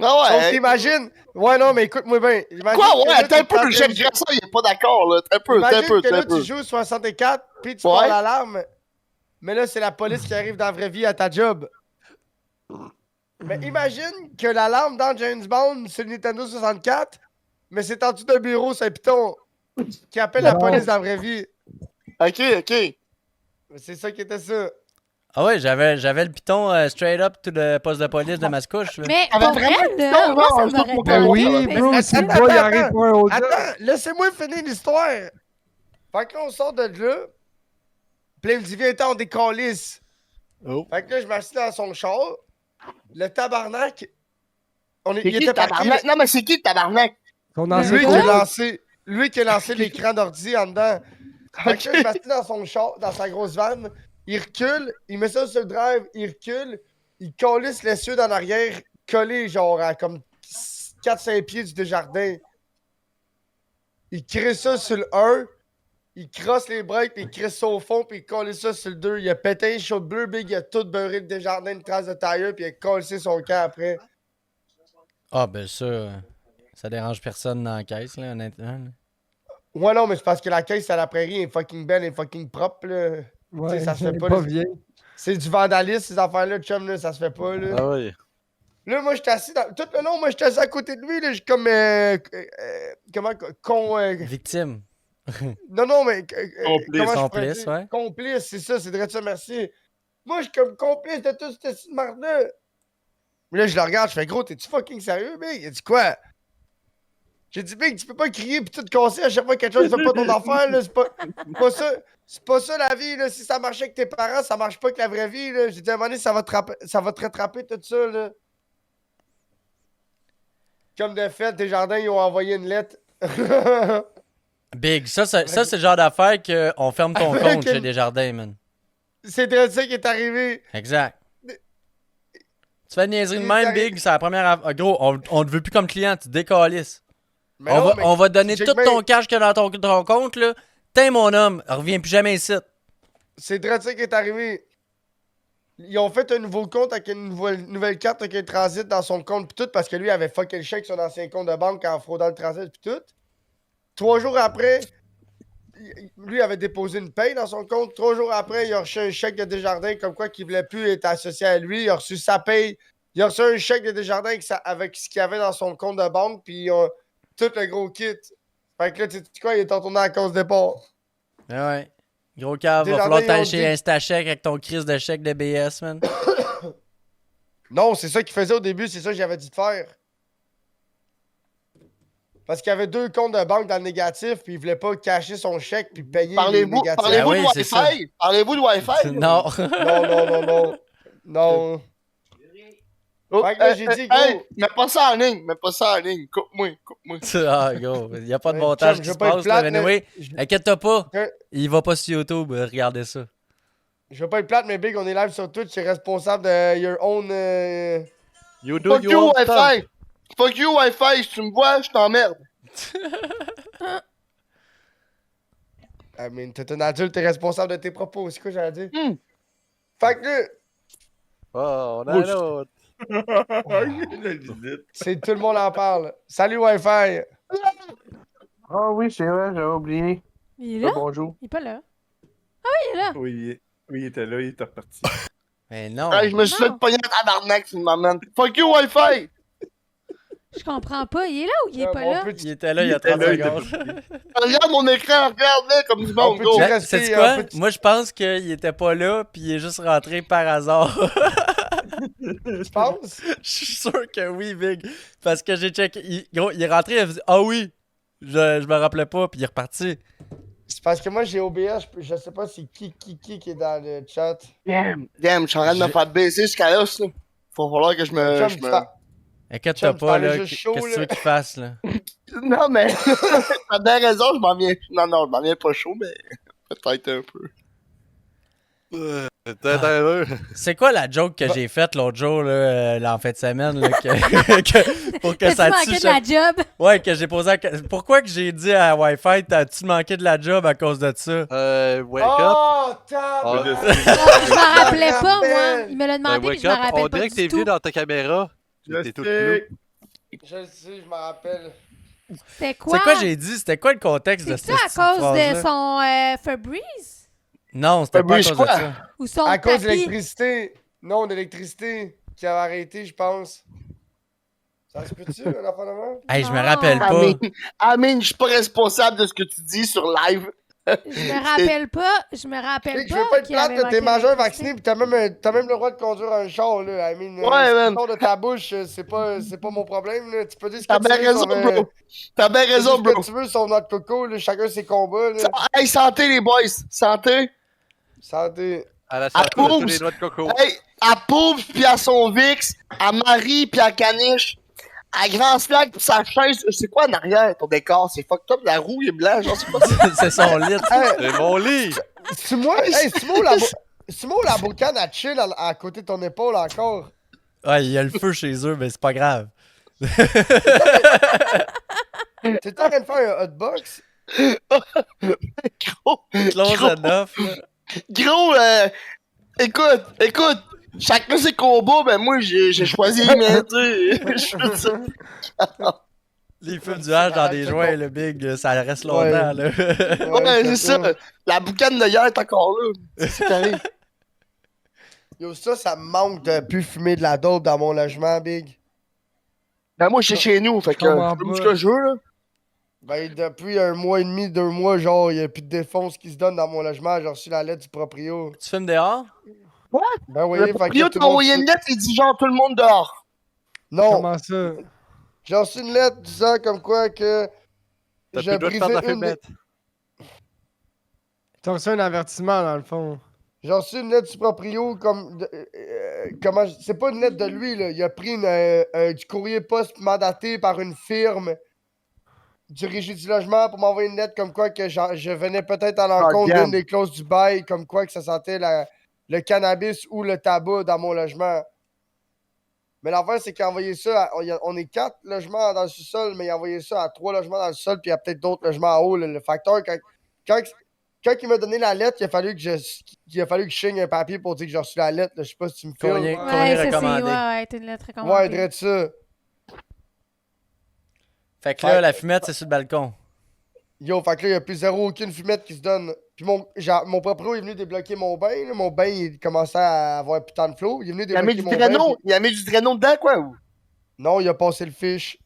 Ah Sauf ouais. qu'imagine. Ouais, non, mais écoute-moi bien. Imagine Quoi, que ouais, là, attends un t'es peu, en le train chef de- Grasson, il est pas d'accord, là. T'as un peu, Imagine que t'as là, un peu. tu joues au 64, puis tu Ouais. pars l'alarme. Mais là, c'est la police qui arrive dans la vraie vie à ta job. Mais imagine que l'alarme dans James Bond sur le Nintendo 64, mais c'est en dessous d'un bureau, c'est un piton qui appelle la Non. police dans la vraie vie. OK. Mais c'est ça qui était ça. Ah ouais, j'avais le piton straight up to le poste de police de Mascouche, là. Mais Ah ben pour vraiment, vrai, non, là, moi, ça non, m'aurait non, Ben tenté oui, de bro, peser si le là-dessus. gars il arrive pour un autre job. Attends, laissez-moi finir l'histoire. Fait que là, on sort de là. Puis là, il me dit, viens, on décalisse. Oh. Fait que là, je m'assis dans son char. Le tabarnak. C'est Il qui le était parqué. tabarnak? Non, mais c'est qui le tabarnak? Son ancien Lui qui, collègue. lui qui a lancé l'écran d'ordi en dedans. Fait que là, je m'assis dans son char, dans sa grosse vanne. Il recule, il met ça sur le drive, il recule, il calisse l'essieu dans l'arrière, collé genre à comme 4-5 pieds du Desjardins. Il crée ça sur le 1, il crosse les breaks, puis il crée ça au fond, puis il colle ça sur le 2. Il a pété un shot bleu, big, il a tout beurré le Desjardins, une trace de tailleur, puis il a collé son camp après. Ah, ben ça dérange personne dans la caisse, là, honnêtement. là. Ouais, non, mais c'est parce que la caisse à la prairie est fucking belle et fucking propre, là. Ouais, ça se fait elle est pas, pas là. vieille. C'est du vandalisme, ces affaires-là, chum, là, ça se fait pas, là. Ah oui. Là, moi, j'étais assis dans... Tout le long, moi, j'étais assis à côté de lui, là, je suis comme... comment... Victime. Non, mais... Complice. comment je pourrais Complice, dire? ouais. Complice, c'est ça, c'est de ça, merci. Moi, je suis comme complice de tout ce marde-là. Mais là, je le regarde, je fais, gros, t'es-tu fucking sérieux, Big? Il a dit quoi? J'ai dit, Big, tu peux pas crier pis tout casser à chaque fois que quelque chose ne fait pas ton affaire, là. C'est pas ça. C'est pas ça la vie, là. Si ça marchait avec tes parents, ça marche pas avec la vraie vie, là. J'ai dit, à un moment donné, ça va te rattraper tout ça, là. Comme de fait, Desjardins, ils ont envoyé une lettre. Big, ça c'est le genre d'affaire qu'on ferme ton Avec compte chez une- Desjardins, man. C'est de ça qui est arrivé. Exact. Tu fais une niaiserie de Il même, est Big, c'est la première affaire. Gros, on te veut plus comme client, tu décalisses. Mais On non, va, mais on va te donner check tout bien. ton cash que dans ton compte, là. T'es mon homme, reviens plus jamais ici. C'est de ça qui est arrivé. Ils ont fait un nouveau compte avec une nouvelle carte avec un transit dans son compte pis tout parce que lui avait fucké le chèque sur son ancien compte de banque en fraudant le transit pis tout. 3 jours après, lui avait déposé une paye dans son compte. 3 jours après, il a reçu un chèque de Desjardins comme quoi qu'il voulait plus être associé à lui. Il a reçu sa paye. Il a reçu un chèque de Desjardins avec ce qu'il y avait dans son compte de banque puis tout le gros kit. Fait que là, tu sais quoi, il est retourné à cause départ. Ah ouais. Gros cave, va Desjardins, falloir ils t'aller ont chez dit- InstaCheck avec ton crise de chèque de BS, man. Non, c'est ça qu'il faisait au début, c'est ça que j'avais dit de faire. Parce qu'il y avait 2 comptes de banque dans le négatif, puis il voulait pas cacher son chèque puis payer les Parlez-vous négatifs. parlez-vous Ah oui, de c'est ça. Wi-Fi? Parlez-vous de Wi-Fi? Non. Non. Non. Oh, Fait que là, j'ai dit, hey, gros. mets pas ça en ligne, mets pas ça en ligne. Coupe-moi. Ah, gros, y a pas de Ouais, montage chum, qui je se veux pas être passe, là. plate, Mais anyway, Je inquiète-toi pas. Hein? Il va pas sur YouTube, regardez ça. veux pas être plate, mais Big, on est live sur Twitch, c'est responsable de your own. You do Fuck your you, own stuff. Wi-Fi! Fuck you, Wi-Fi! Si tu me vois, je t'emmerde. I mean, t'es un adulte, t'es responsable de tes propos, c'est quoi j'allais dire? Hmm. Fait que là, Oh, on a Ouch. un autre. La visite. c'est tout le monde en parle. Salut Wi-Fi! Ah oui, c'est vrai, j'avais oublié. Il est là? Bonjour. Il est pas là. Il est là. Oui, il était là, il était reparti. Mais non. Hey, je me suis fait Non. pogner en tabarnak, c'est une maman. Fuck you, Wi-Fi! Je comprends pas. Il est là ou il est pas On là? peut- Il était là il y a était 30 là, il était secondes. Regarde mon écran, regarde-le comme du monde, peut gros. dire- Là, rester, sais-tu quoi? on peut- Moi, je pense qu'il était pas là, puis il est juste rentré par hasard. Tu penses? Je suis sûr que oui, Big. Parce que j'ai checké. Gros, il est rentré, il a dit ah oui, je me rappelais pas, puis il est reparti. C'est parce que moi j'ai OBS, je sais pas c'est qui est dans le chat. Damn, je suis en train de me faire baisser jusqu'à l'os, là. Faut falloir que je me. Chum, je tu me- t'en- Inquiète-toi Chum, pas, t'en es là. juste Qu'est-ce chaud, que tu là. veux qu'il fasse, là? Non, mais. T'as bien raison, je m'en viens. Non, je m'en viens pas chaud, mais. Peut-être un peu. Peut-être un peu. C'est quoi la joke que j'ai faite l'autre jour, là, en fin de semaine, là, pour que ça T'as-tu tue. manqué de la job? Ouais, que j'ai posé. Pourquoi que j'ai dit à Wi-Fi, t'as-tu manqué de la job à cause de ça? Wake up. Oh, Ah, tabarnak! Je m'en rappelais pas, moi. rappelle. Il me l'a demandé, mais Wake je m'en up. On rappelle pas dirait que t'es du venu tout. dans ta caméra. Je T'es tout sais. flou. Je le sais, je m'en rappelle. C'était quoi? C'est quoi j'ai dit? C'était quoi le contexte de cette C'est-tu à cause de phrase-là? son Febreze? Non, c'était pas à Fabrice cause de quoi? ça. Ou son À cause de tapis? l'électricité. Non, de l'électricité qui avait arrêté, je pense. Ça se peut-tu, un enfant de même? Hey, je me Ah. rappelle pas. Amine, je suis pas responsable de ce que tu dis sur live. Je me rappelle pas. Je me rappelle Fait que je veux pas être qu'il plate, avait là, t'es manqué majeur d'électricité. vacciné pis t'as même le droit de conduire un char, là. I mean, Ouais, ce man. qui sort de ta bouche, c'est pas mon problème, là. Tu peux dire ce T'as que tu bien veux raison, sur, bro. T'as bien tu peux dire raison, ce bro. que tu veux sur notre coco, là. Chacun ses combats, là. Hey, santé, les boys. Santé. Santé. À la santé de tous Poups. les noix de coco. Hey, à Poups, puis à son Vix, à Marie, puis à Caniche, à Grand Slack, puis sa chaise. C'est quoi en arrière, ton décor? C'est fucked up, la roue est blanche, genre, c'est pas ça. C'est son lit. Hey, C'est mon lit. c'est moi, hey, c'est moi ou la boucane à chill à côté de ton épaule encore? Ouais, il y a le feu chez eux, mais c'est pas grave. T'es en train de faire un hotbox? Gros, Close gros, enough, là. gros, écoute, chacun ses combats, ben moi, j'ai choisi les miens, tu sais. Je fais ça. Les fumes du hache dans des joints, le big, ça reste longtemps, Ouais. là. Ouais, c'est ça. La boucane de hier est encore là. C'est carré. Yo, ça me manque de plus fumer de la dope dans mon logement, Big. Ben, moi, je suis chez nous, fait que comprends je fume ce pas. que je veux, là. Ben, depuis 1 mois et demi, 2 mois, genre, il y a plus de défonce qui se donne dans mon logement. J'ai reçu la lettre du proprio. Tu fumes dehors? Ben oui, Le fait que proprio tout t'a le monde envoyé une sait. lettre, il dit genre tout le monde dehors. Non, Comment ça? j'ai reçu une lettre disant comme quoi que T'as je plus le droit de faire de la brisais une des... fumette. T'as reçu un avertissement, dans le fond. J'ai reçu une lettre du proprio comme... comment... C'est pas une lettre de lui, là. Il a pris du courrier poste mandaté par une firme du Régie du logement pour m'envoyer une lettre comme quoi que je venais peut-être à l'encontre damn. d'une des clauses du bail, comme quoi que ça sentait le cannabis ou le tabac dans mon logement. Mais l'affaire, c'est qu'il a envoyé ça. On est 4 logements dans le sous-sol, mais il a envoyé ça à 3 logements dans le sol, puis il y a peut-être d'autres logements en haut. Le facteur, quand il m'a donné la lettre, il a fallu que je signe un papier pour dire que j'ai reçu la lettre. Là. Je sais pas si tu me Courrier, files. courrier Ouais, ça, c'est. recommandé. Ouais, t'es une lettre Ouais, recommandée. dirait ça. Fait que là, la fumette, c'est sur le balcon. Yo, fait que là, il n'y a plus aucune fumette qui se donne. Puis mon proprio est venu débloquer mon bain. Là. Mon bain, il commençait à avoir un putain de flot. Il est venu Il a mis débloquer du mon bain. drainot. puis- Il a mis du drainot dedans, quoi, ou? Non, il a passé le fiche.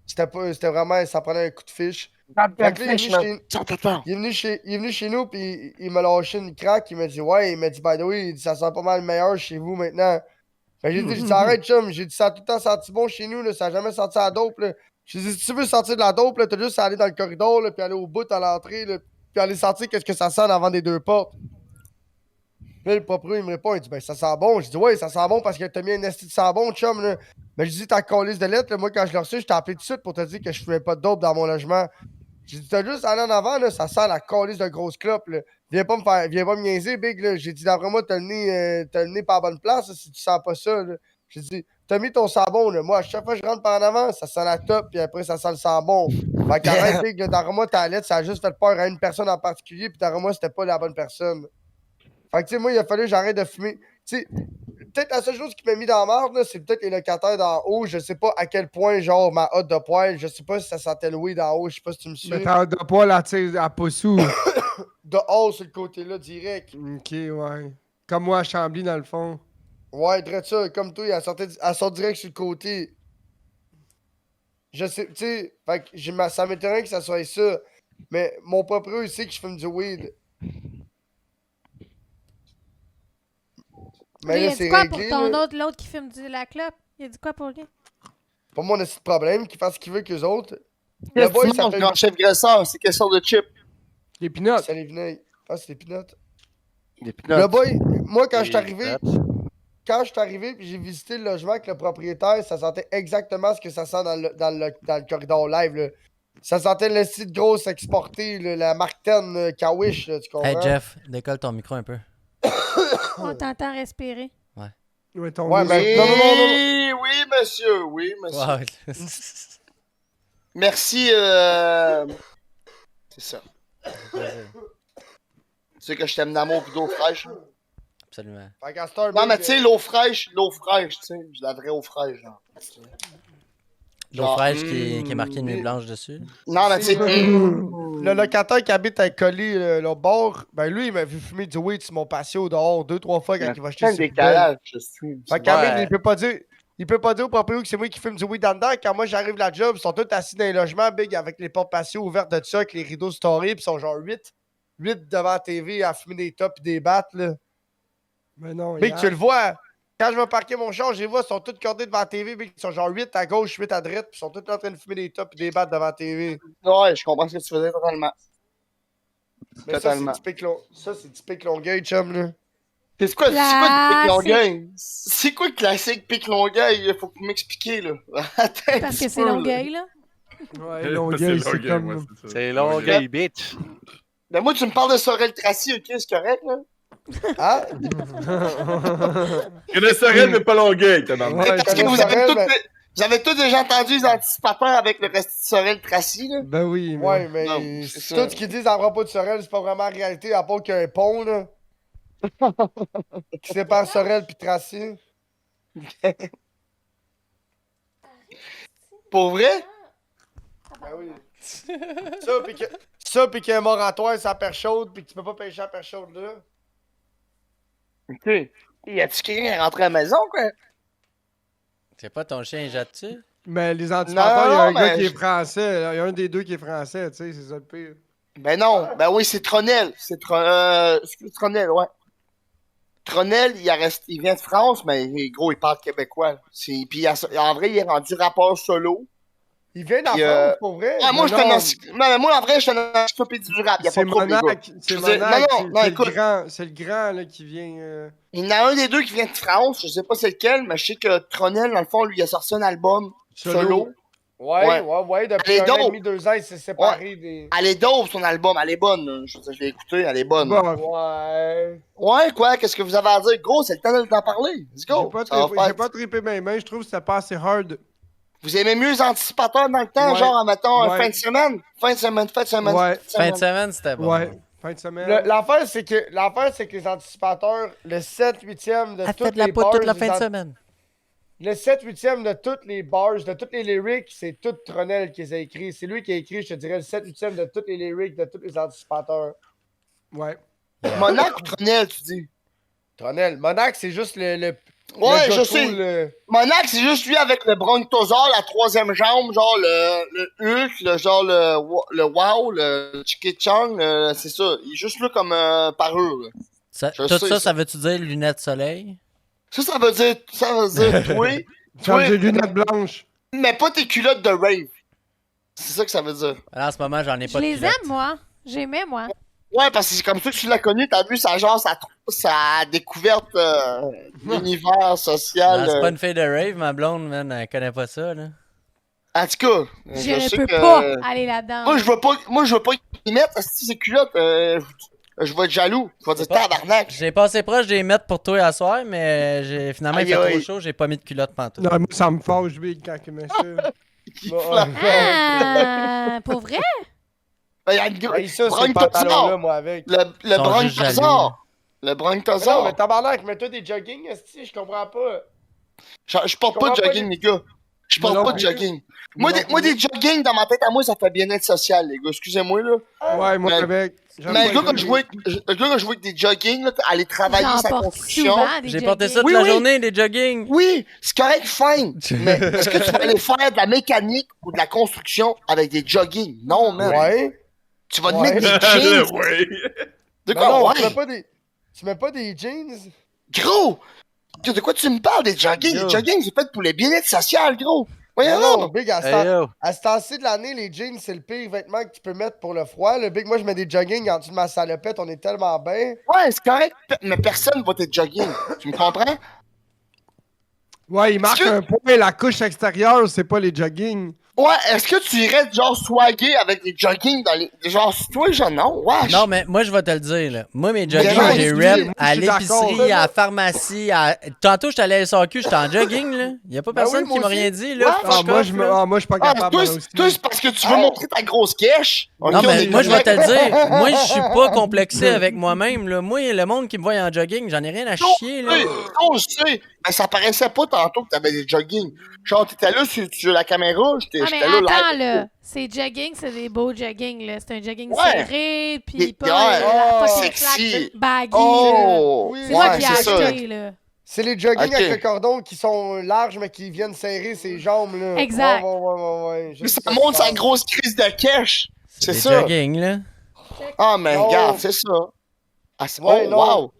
C'était vraiment, ça prenait un coup de fiche. Fait que là, il est venu chez nous, puis il m'a lâché une craque. Il m'a dit, ouais, il m'a dit, by the way, il dit, ça sent pas mal meilleur chez vous maintenant. Fait que j'ai dit, arrête, chum. J'ai dit, ça a tout le temps senti bon chez nous, là, ça a jamais senti la dope, là. J'ai dit, si tu veux sentir de la dope, là, t'as juste à aller dans le corridor, là, puis aller au bout à l'entrée, là, puis aller sentir qu'est-ce que ça sent avant des deux portes. Puis là, le proprio, il me répond, il dit, ben, ça sent bon. Je dis, ouais, ça sent bon parce que t'as mis un esti de sang bon, chum, là. Mais je dis, ta calice de lettres, là, moi, quand je l'ai reçu, je t'ai appelé tout de suite pour te dire que je fumais pas de dope dans mon logement. J'ai dit, t'as juste allé en avant, là, ça sent la calice de grosse clope, là. Viens pas me niaiser, Big, là. J'ai dit, d'après moi, t'as le nez pas à bonne place, là, si tu sens pas ça, là. J'ai dit, t'as mis ton sabon, là. Moi, à chaque fois que je rentre par en avant, ça sent la top, puis après, ça sent le sabon. Fait qu'arrête, Big, là, d'après moi, ta lettre, ça a juste fait peur à une personne en particulier, puis d'après moi, c'était pas la bonne personne. Fait que, tu sais, moi, il a fallu que j'arrête de fumer. Tu sais, peut-être la seule chose qui m'a mis dans la merde, là, c'est peut-être les locataires d'en haut. Je sais pas à quel point, genre, ma hotte de poêle, je sais pas si ça sentait le weed d'en haut, je sais pas si tu me suis. Mais t'as de poil à tirer à Poussou. De haut sur le côté-là, direct. Ok, ouais. Comme moi à Chambly, dans le fond. Ouais, drette ça, comme toi, elle sort direct sur le côté. Je sais, tu sais, fait que ça m'étonnerait que ça soit ça. Mais mon proprio, il sait que je fume du weed. Mais Lui, il là, a dit c'est quoi réglé, pour ton là. l'autre qui fume la clope? Il a dit quoi pour lui? Pas moi, on a ce problème, qu'il fasse ce qu'il veut qu'eux autres. Le Qu'est-ce boy, que il tu manges, s'appelle... grand chef graisseur? C'est quelle sorte de chip? Les pinottes. C'est les vinaigres. Ah, c'est les pinottes. Des Le pinottes. boy, moi, quand je suis Et arrivé, puis j'ai visité le logement avec le propriétaire, ça sentait exactement ce que ça sent dans le corridor live, là. Ça sentait le site grosse exporté, là, la marque 10 Kawish, là, tu comprends? Hey Jeff, décolle ton micro un peu. On t'entend respirer. Ouais, ton Ouais, nez, mais- ça- non, non, non, Oui, monsieur, oui, monsieur. Ouais. Merci, c'est ça. Tu sais que je t'aime d'amour pis d'eau fraîche. Absolument. Fait qu'à cette heure, Non, Big, mais tu sais, l'eau fraîche, tu sais, la vraie eau fraîche, genre. L'eau Genre, fraîche qui est marquée nuit blanche dessus. Non, mais tu sais, le locataire qui habite à Colly, le bord, ben lui, il m'a vu fumer du weed sur mon patio dehors 2-3 fois quand il va acheter un ses poubelles. décalage, je suis. Fait qu'à Ouais. mine, il peut pas dire au proprio que c'est moi qui fume du weed dans dedans. Quand moi j'arrive la job, ils sont tous assis dans les logements, Big, avec les portes patio ouvertes de ça, avec les rideaux storés, pis ils sont genre 8 devant la TV à fumer des tops pis des battes, là. Mais non, Big, hier- tu le vois. Quand je vais parquer mon char, je les vois, ils sont tous cordés devant la TV, Big. Ils sont genre 8 à gauche, 8 à droite, pis ils sont tous en train de fumer des tops pis des battes devant la TV. Ouais, je comprends ce que tu faisais totalement. Mais Totalement. ça, c'est typique Longueuil, chum, là. C'est quoi du pic Classique. Longueuil? C'est quoi le classique pic Longueuil? Il faut que vous m'expliquiez, là. Attends un Parce petit que c'est peu, là. Longueuil, là. Ouais, Longueuil, c'est Longueuil, comme... moi, c'est ça. Ben, C'est Longueuil, bitch. Ben moi, tu me parles de Sorel Tracy, ok, c'est correct, là? Hein? Je connais Sorel, mais pas Longueuil, t'as dans le Ouais, Parce que connais vous Sorel, avez, mais- vous avez tous déjà entendu les anticipateurs avec le reste de Sorel Tracy, là? Ben oui, mais... Ouais, mais Non, c'est tout ça. ce qu'ils disent à propos de Sorel, c'est pas vraiment la réalité, à part qu'il y a un pont, là. Qui sépare Sorel pis Tracy. Pour vrai? Ben oui. Ça, pis qu'il y a un moratoire sur la perche chaude, pis que tu peux pas pêcher à la perche chaude, là. Ok. Y a-tu quelqu'un qui est rentré à la maison, quoi? C'est pas ton chien jette-tu? Mais les anticipateurs, il y a Non, un gars mais qui est français. Il y a un des deux qui est français, tu sais, c'est ça le pire. Ben non, ben oui, c'est Tronel. C'est Tronel, ouais. Tronel, il vient de France, mais gros, il parle québécois. Puis en vrai, il est rendu rappeur solo. Il vient d'en Puis, France, pour vrai. Ah, moi, Mais non. moi, en vrai, je suis un encyclopédie du rap. Y a pas C'est de trouble, les gars. Monac, c'est Je veux dire, Monac, non, c'est écoute. c'est le grand là, qui vient... Il y en a un des deux qui vient de France, je sais pas c'est lequel, mais je sais que Tronel, dans le fond, lui, il a sorti un album solo. Ouais, Ouais. ouais, depuis Elle est un an et dope. demi, 2 ans, il s'est séparé des... Elle est dope, son album, elle est bonne. Là. Je l'ai écouté, elle est bonne. Bon, Ouais. Ouais, quoi, qu'est-ce que vous avez à dire? Gros, c'est le temps d'en parler. Let's go. j'ai pas trippé mes mains, je trouve que c'était pas assez hard. Vous aimez mieux les anticipateurs dans le temps, Ouais. genre, mettons, Ouais. fin de semaine? Fin de semaine. Ouais. Fin de semaine, c'était bon. Ouais, fin de semaine. L'affaire, c'est que les anticipateurs, le 7-8e de Elle toutes fait de la les poudre bars... toute la fin de semaine. Le 7-8e de toutes les bars, de toutes les lyrics, c'est tout Tronel qui les a écrits. C'est lui qui a écrit, je te dirais, le 7-8e de toutes les lyrics de tous les anticipateurs. Ouais. Monac ou Tronel, tu dis? Tronel. Monac, c'est juste le Ouais, gars je cool, sais. Monac, c'est juste lui avec le brontosaure, la troisième jambe, genre le Hulk, le Wow, le Chikichang, c'est ça. Il est juste là comme parure. Là. Je Tout sais, ça, ça veut-tu dire lunettes soleil? Ça veut dire toi, Comme des lunettes blanches. mais pas tes culottes de rave. C'est ça que ça veut dire. Alors, en ce moment, j'en ai Je pas de les culotte. aime, moi. J'aimais, moi. Ouais, parce que c'est comme ça que tu l'as connu, t'as vu sa découverte de l'univers social. Non, c'est pas une fille de rave, ma blonde, man, elle connaît pas ça, là. En tout cas, Je ne sais peux que- pas aller là-dedans. Moi, je veux pas y mettre ces culottes. Je vais être jaloux. Je vais dire C'est pas- tabarnak. J'ai passé proche des mettre pour toi à soir, mais finalement, il Aïe, fait aïe. trop chaud, j'ai pas mis de culotte pantoute. Non, moi, ça me fâche, Big, quand il met ça. Ah, pour vrai? Ben, y a une Hey, ça, ces Brontosaure. pantalons-là, moi, avec. Le Ils sont juste Brontosaure. Le Mais non, Brontosaure. mais tabarnak, mets-toi des jogging, esti, je comprends pas. Je porte pas de comprends pas jogging, les gars. Je porte Non pas de plus. jogging. Moi Moi, des jogging dans ma tête à moi, ça fait bien être social, les gars. Excusez-moi, là. Ouais, moi, Mais- avec. j'aime Mais pas le gars, les quand je vois avec des jogging, là, aller travailler J'en sa porte construction. souvent, des J'ai porté ça jogging. toute la Oui. journée, des jogging. Oui, c'est correct, fine. Mais est-ce que tu vas aller faire de la mécanique ou de la construction avec des jogging? Non, man. Ouais. Tu vas te Ouais. mettre des jeans. Ouais. De Mais quoi, non, ouais? tu mets pas des jeans? Gros! De quoi tu me parles, des jogging? Yo. Les jogging, c'est fait pour les bien-être social, gros. Mais Voyons non, donc. Big, à Hey, yo. ce temps-ci de l'année, les jeans, c'est le pire vêtement que tu peux mettre pour le froid. Le Big, moi, je mets des jogging en dessous de ma salopette, on est tellement bien. Ouais, c'est correct, mais personne va tes jogging. Tu me comprends? Ouais, il marque Est-ce que- un point, la couche extérieure, c'est pas les jogging. Ouais, est-ce que tu irais genre swaguer avec des jogging dans les. Genre, toi, genre, non, wesh. Non, mais moi, je vais te le dire, là. Moi, mes jogging, non, j'ai moi, rep je à suis d'accord. l'épicerie, à la pharmacie, Tantôt, j'étais allé à SAQ, j'étais en jogging, là. Y a pas Ben personne oui, qui moi m'a aussi. rien dit, là. Ouais, Fuck Moi, off, là. moi, je suis pas Ah, capable, toi, moi aussi. c'est parce que tu veux montrer ta grosse cache. Ok, Non, on mais est moi, je vais correct. te le dire. Moi, je suis pas complexé avec moi-même, là. Moi, le monde qui me voit en jogging, j'en ai rien à chier, là. On le sait, mais ça paraissait pas tantôt que t'avais des jogging. Genre, t'étais là sur la caméra, Ah, mais j'étais là attends, live. là. Ces jogging, c'est des beaux jogging, là. C'est un jogging Ouais. serré, Des- pis pas, ouais. pas Sexy. flat, baggy. Oh! Oui, C'est moi Ouais, qui ai c'est ça. acheté, là. C'est les jogging Ok. avec le cordon qui sont larges, mais qui viennent serrer ses jambes, là. Exact. Ouais. Je Mais sais ça ce que montre tu sa parles. grosse crise de cash. C'est Des ça. jogging, là. Ah, mais Non. regarde, c'est ça. Ah, c'est Ouais, oh, non. wow.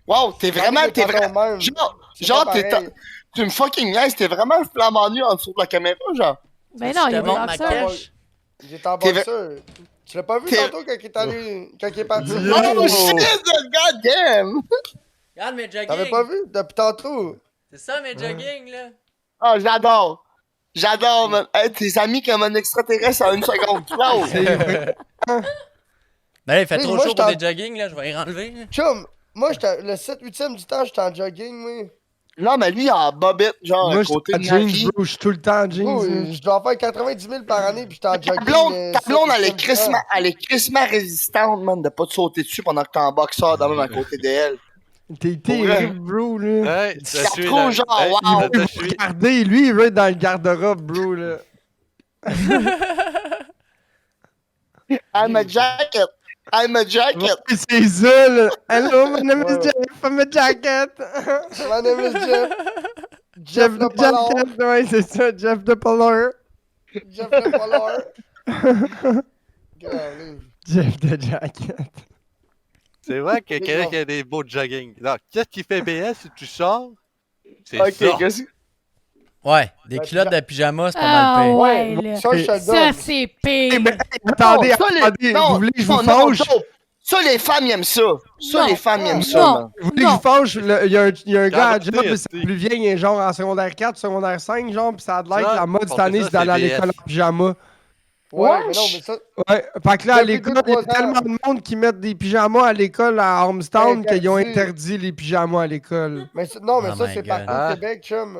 Wow, t'es vraiment. Des pantalons même. C'est Genre, pas t'es. pareil. Tu me fucking niaise, t'es vraiment flamant nu en dessous de la caméra, genre. Ben non, il y Je a te des montre ma boxers. cache. J'étais en T'es- boxeur. Tu l'as pas vu T'es- tantôt quand il est allé. Quand il est parti? Oh shit, god damn! Regarde mes T'avais jogging. pas vu depuis tantôt? C'est ça, mes jogging, là. Oh, j'adore! J'adore, man. Hey, tes amis comme un extraterrestre en une seconde. Wow! Ben là, il fait Oui, trop moi, chaud je pour t'en- des jogging, là. Je vais y enlever, là. Chum, moi, le 7-8e du temps, j'étais en jogging, moi. Là, mais lui, en bobette, genre, Moi, à je suis côté en de jeans, Nari. bro. Je suis tout le temps en jeans. Moi, là. je dois faire 90 000 par année, puis j'étais en jogging. Ta blonde, elle est 7-8e du temps. crissement résistante, man, de pas te sauter dessus pendant que t'es en boxeur dans même à côté d'elle. T'es Pour vrai. terrible, bro, là. Hey, C'est trop genre, Hey, wow. Il attends, veut je suis- regarder, lui, il veut être dans le garde-robe, bro, là. I'm a jacket. I'm a jacket. C'est ça, là. Hello, my name is Jeff, I'm a jacket. My name is Jeff. Jeff Jeff the the Polar. jacket, ouais, c'est ça, Jeff the Polar. Jeff the Polar. Golly. Jeff the jacket. C'est vrai que quelqu'un qui a des beaux jogging. Non, qu'est-ce qui fait BS si tu sors? C'est ça. Ok, qu'est-ce que. Ouais, des Ouais, culottes de pyjama, c'est pas Ah mal pire. ouais, là. Ça, je te le Ça, donne. c'est Eh pire. ben, attendez, Non, ça, les- attendez, non, vous voulez que je vous non, fâche? non, ça, les femmes ils aiment ça. Ça, Non. les femmes ils aiment ça. Non. man. Vous voulez que je vous fâche? Il y a un gars à Arrêtez, job, c'est arrêtez. plus vieil, il est genre en secondaire 4, secondaire 5, genre, pis ça a de l'air que Ça, la mode cette pour année, ça, c'est d'aller à c'est l'école en pyjama. Ouais, Ouais. mais non, mais ça. Ouais, fait que là, à Depuis l'école, deux, il y a trois ans. tellement de monde qui mettent des pyjamas à l'école à Homestown qu'ils ont Interdit. interdit les pyjamas à l'école. Non, mais Oh ça, my c'est God. partout Ah. au Québec, chum.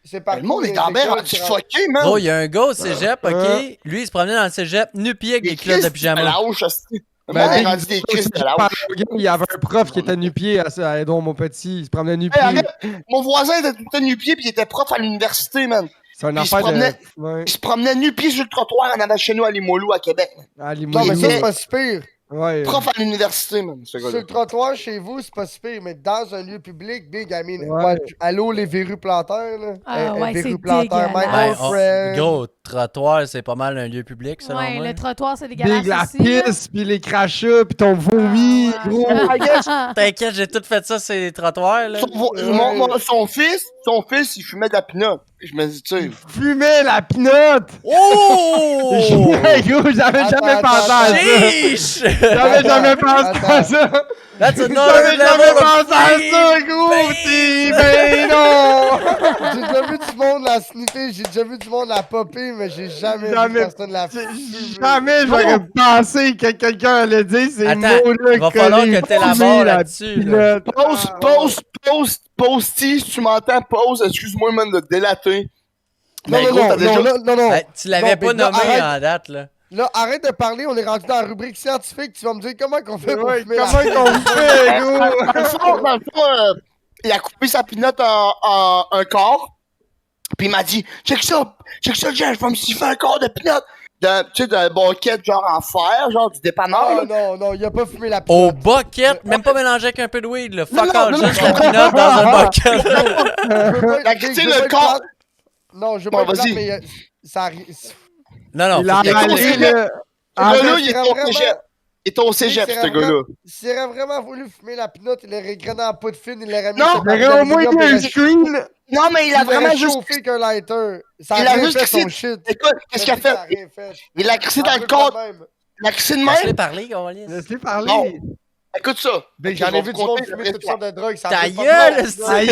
C'est partout. Le monde les est en bien écoles rendu qui fucké, man. Gros, il y a un gars au cégep, ok? Ouais. Lui, il se promenait dans le cégep, nu-pied avec des culottes de pyjama. La houche, hostie. Le Ben, monde est Big, rendu des crises de la houche. il y avait un prof qui était nu-pied à Edouard Montpetit. Il se promenait nu-pied. Hey, arrête. Mon voisin était tout le temps nu-pied puis il était prof à l'université, man. C'est une il se affaire de. promenait- Ouais. Il se promenait nu-pied sur le trottoir en avant chez nous à Limoilou, à Québec. À Non, mais Limoilou. ça, c'est pas si pire. Ouais. Prof à l'université, man, ce Sur gars-là. le trottoir chez vous, c'est pas si pire, mais dans un lieu public, big, I mean, Ouais. ouais, allô les verrues planteurs, là. Ah ouais, c'est verrues planteurs, my dégueulasse. old Ben, friend. gros, trottoir, c'est pas mal un lieu public, selon Ouais, moi. le trottoir, c'est dégueulasse Big, la aussi. là. pisse, puis les crachats, puis ton vomi, Ah, gros. ouais. T'inquiète, j'ai tout fait ça, c'est les trottoirs, là. Son fils, il fumait de la pinotte. Je me dis, tu sais. Fumait la pinotte! Oh! Gros, j'avais jamais pensé à ça! Sheesh! J'avais jamais pensé à ça! That's J'avais another jamais level of pensé à ça, gros! baby. Ben non! J'ai déjà vu du monde la sniffer, j'ai déjà vu du monde la popper, mais j'ai jamais vu Jamais- personne la fumer. Jamais j'aurais pensé que quelqu'un allait dire ces Attends, mots-là. il va falloir collés, que t'élabores fumée, la là-dessus, là. pinotte. Posty, si tu m'entends, pause, excuse-moi, man, de te délater. Non, Mais non, gros, non, t'as déjà. non, non. Hey, tu l'avais Non, pas mais là, nommé arrête. en date, là. Là, arrête de parler, on est rendu dans la rubrique scientifique, tu vas me dire comment qu'on fait pour Ouais, fumer comment la... qu'on fait, gros? Dans le fond, il a coupé sa pinotte en un quart. Puis il m'a dit, check ça, Jeff, je vais me siffler un quart de pinotte. Tu sais, d'un bucket genre en fer, genre du dépanneur. Non, non, non, il a pas fumé la Au pinotte. bucket, même pas mélangé avec un peu de weed, là. Fuck Non, all, non, juste non, la non. pinotte dans un bucket. Je veux pas- La- je tu sais, veux le pas être corps- plate. Non, je veux Bon, pas être plate, vas-y. mais ça arrive. Non, non, Il a faut qu'il- avalé, c'est- là. Ce gars-là, mais il est c'est au vraiment- cégep. Il est au cégep, c'est ce gars-là. S'il aurait vraiment voulu fumer la pinotte, il aurait grainé en poudre fine, il l'aurait mis Non, sur Il aurait au moins mis un screen. Non, mais il a vraiment juste. chauffé qu'un lighter. Ça Il a a rien juste fait crissé- son shit. Écoute, qu'est-ce qu'il a Ça fait? rien fait. Il a crissé dans Un le peu corps. de même. Il a crissé de Laisse-les même. parler, Gaulis. Laisse-les parler. Non. Écoute ça. Ben, Ok, j'en je ai vais vu vous du monde conter fumer la toutes vraie sortes de drogues. Ça Ta fait pas gueule, de c'est- bon. Aïe!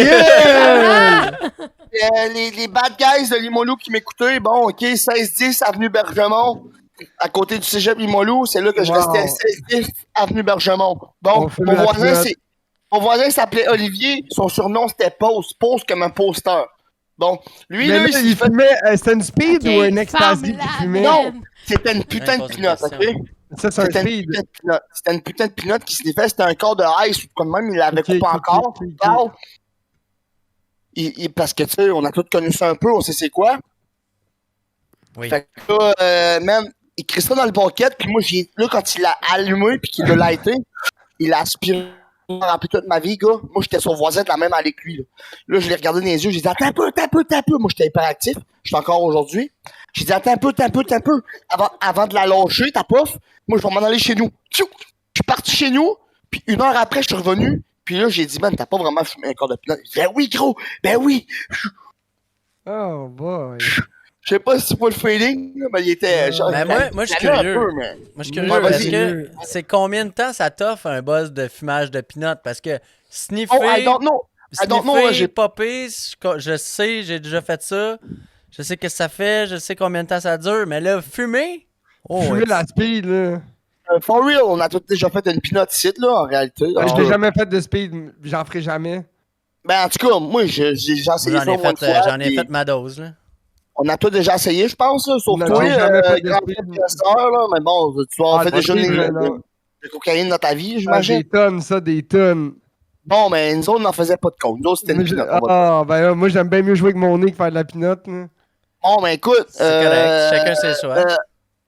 Les bad guys de Limoilou qui m'écoutaient, bon, ok, 16-10 avenue Bergemont, à côté du cégep Limoilou, c'est là que je Wow. restais, 16-10 avenue Bergemont. On Bon, fume mon la voisin, pilote. mon voisin s'appelait Olivier, son surnom c'était Pose comme un poster. Bon, lui, Mais là, là, il il fait- fumait. C'était une speed Ok, ou un ecstasy ferme-la, qu'il fumait? man. Non. c'était une putain de pose une pinotte, ok? question. Ça, c'est un C'était une speed. putain de pinotte. C'était une putain de pinotte qui se défait, c'était un corps de ice ou quoi de même, il l'avait Ok, coupé ok, encore. ok, ok. Bon. Parce que, tu sais, on a tous connu ça un peu, on sait c'est quoi. Oui. Fait que là, man, il crée ça dans le bucket, puis moi, là, quand il l'a allumé, puis qu'il l'a lighté, il a aspiré rempli toute ma vie, gars. Moi, j'étais son voisin de la même avec lui, là. Là, je l'ai regardé dans les yeux, j'ai dit, attends un peu. Moi, j'étais hyperactif, je suis encore aujourd'hui. J'ai dit, attends un peu. Avant de la lâcher, ta pof, moi, je vais m'en aller chez nous. Tchou! Je suis parti chez nous, puis 1 heure après, je suis revenu, puis là, j'ai dit, man, t'as pas vraiment fumé un corps de pinot. Il dit, ben oui, gros, ben oui. Oh boy. Je sais pas si c'est pas le feeling, là, mais il était genre. Ben, moi, je suis il allait un curieux. peu, mais- Moi, je suis curieux. Ouais, vas-y. Est-ce que c'est combien de temps ça t'offre un buzz de fumage de pinot? Parce que sniffer, Oh, I don't know. I don't know, sniffer, j'ai- popper, je sais, j'ai déjà fait ça. Je sais ce que ça fait, je sais combien de temps ça dure. Mais là, fumer? Oh, Fumer ouais. la speed, là. For real, on a tous déjà fait une pinotte ici, là, en réalité. Je Alors, n'ai jamais fait de speed, j'en ferai jamais. Ben, en tout cas, moi, j'ai essayé Moi, ça J'en ai, une fait, fois. j'en ai puis fait ma dose, là. On a tous déjà essayé, je pense, là, sauf Non, toi, j'ai jamais fait de grand speed. professeur, là, mais bon, tu dois avoir Ah, fait de déjà speed, une mais non. de cocaïne dans ta vie, Ah, j'imagine. des tonnes, ça, des tonnes. Bon, mais nous autres, on n'en faisait pas de compte. Nous autres, c'était une Moi, pinotte. on va dire. Ah, ben là, moi, j'aime bien mieux jouer avec mon nez que faire de la pinotte, là. Bon, ben, écoute. C'est correct, chacun ses choix.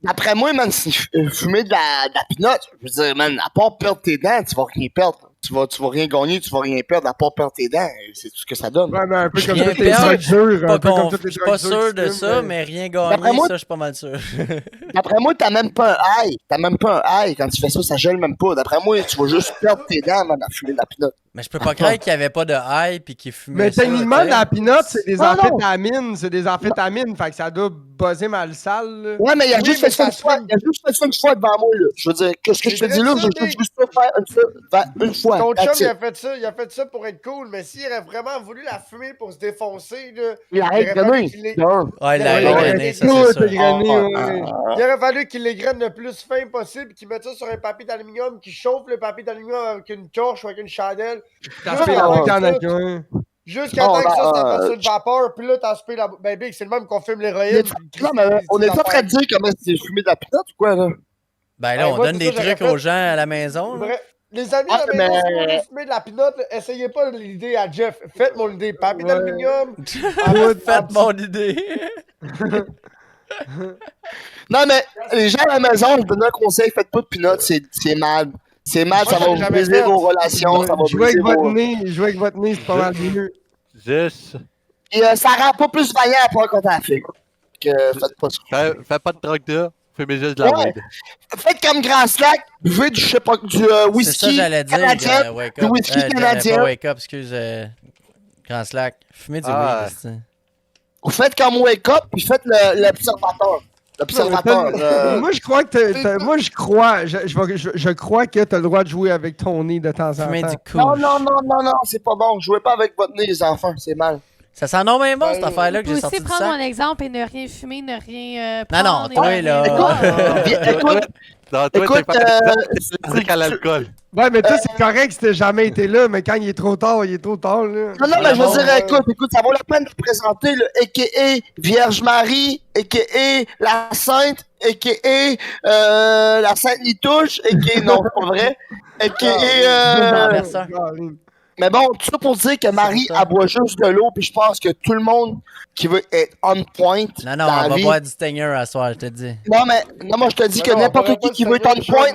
D'après moi, man, si fumer de la pinotte, je veux dire, man, à part perdre tes dents, tu vas rien perdre. Tu vas rien gagner, tu vas rien perdre, à part perdre tes dents. C'est tout ce que ça donne. Ouais, mais un peu comme Rien toutes les perdre, drogues dures. Pas Un peu comme con- toutes les Je suis pas drogues dures sûr qui de se ça, fument, mais rien D'après gagné, moi- ça, je suis pas mal sûr. D'après moi, t'as même pas un high. T'as même pas un high. Quand tu fais ça, ça gèle même pas. D'après moi, tu vas juste perdre tes dents, man, à fumer de la pinotte. Mais je peux pas croire qu'il y avait pas de hype et qu'il fumait Mais ça. techniquement, tu sais. la pinotte, c'est des Non, non. amphétamines. C'est des amphétamines. Fait que ça doit buzzer mal sale. là. Ouais, mais il a Oui, juste mais fait ça une ça fois. se Il a juste fait ça une fois devant moi, là. Je veux dire, qu'est-ce que je te C'est dis là? vrai, ça, J'ai mec. juste ça faire une fois. Ton chum, That's il it. a fait ça pour être cool, mais s'il aurait vraiment voulu la fumer pour se défoncer, là, Il arrête aurait fallu de qu'il l'ait- donner. Ouais, il Ouais, a ouais, égrené, ouais. ça, Tout c'est est sûr. grainé, ouais. il aurait fallu qu'il l'égrène le plus fin possible, qu'il mette ça sur un papier d'aluminium, qu'il chauffe le papier d'aluminium avec une torche ou avec une chandelle, T'aspires la Ah, bouche ouais. en avec un. jusqu'à Oh, temps que ça ben, fasse une vapeur, puis là, t'aspires la... Ben, Big, c'est le même qu'on fume l'héroïne. Non, mais on est pas en train de dire comment c'est fumé de la pinotte ou quoi, là? Ben là, Ouais, on moi, donne c'est des ça, j'aurais trucs aux fait. gens à la maison. là. Bref, les amis, Ah, la maison, mais- si vous voulez fumer de la pinotte, là, essayez pas l'idée à Jeff. Faites mon idée. Papier Ouais. d'aluminium. Faites mon idée. Non, mais les gens à la maison, je donne un conseil, faites pas de pinotte, c'est mal. C'est mal, Moi, ça va j'en ai vous jamais briser fait. vos relations, ça va Jouer briser avec votre vos... nez, c'est pas mal mieux. Juste, Et ça rend pas plus vaillant après quand t'as fait. Que faites pas ça. fais pas de drogue là, fumez juste de la Ouais. weed. Faites comme Grand Slack, buvez du, je sais pas, du C'est ça, whisky j'allais dire. canadien, Wake du up. whisky Pas canadien. wake up, excuse. Grand slack. Fumez du Ah. weed, c'est- Vous faites comme Wake Up, puis faites l'observateur. L'observateur. Moi, je crois que moi, je crois que t'as le droit de jouer avec ton nez de temps en Fumez temps. du Non, couche. non, c'est pas bon. Jouez pas avec votre nez, les enfants, c'est mal. Ça sent non même bon, cette Ben, affaire-là Tu que peux j'ai sorti aussi du prendre mon sac. exemple et ne rien fumer, ne rien Non, non, prendre. et toi, ne là. rien boire. Écoute, Non, toi, t'es Écoute, pas allergique à l'alcool. Ouais, mais toi, c'est correct si t'as jamais été là, mais quand il est trop tard, il est trop tard, là. non, mais je veux bon, dire, écoute, ça vaut la peine de présenter le a.k.a. Vierge Marie, a.k.a. la Sainte, a.k.a. la Sainte Nitouche, a.k.a. non, c'est pas vrai, a.k.a. Renversant. Mais bon, tout ça pour dire que Marie, elle boit juste de l'eau, puis je pense que tout le monde qui veut être on point Non, non, dans on la va vie... boire du Stinger à soir, je te dis. Non, moi, je te dis que n'importe qui veut être on point...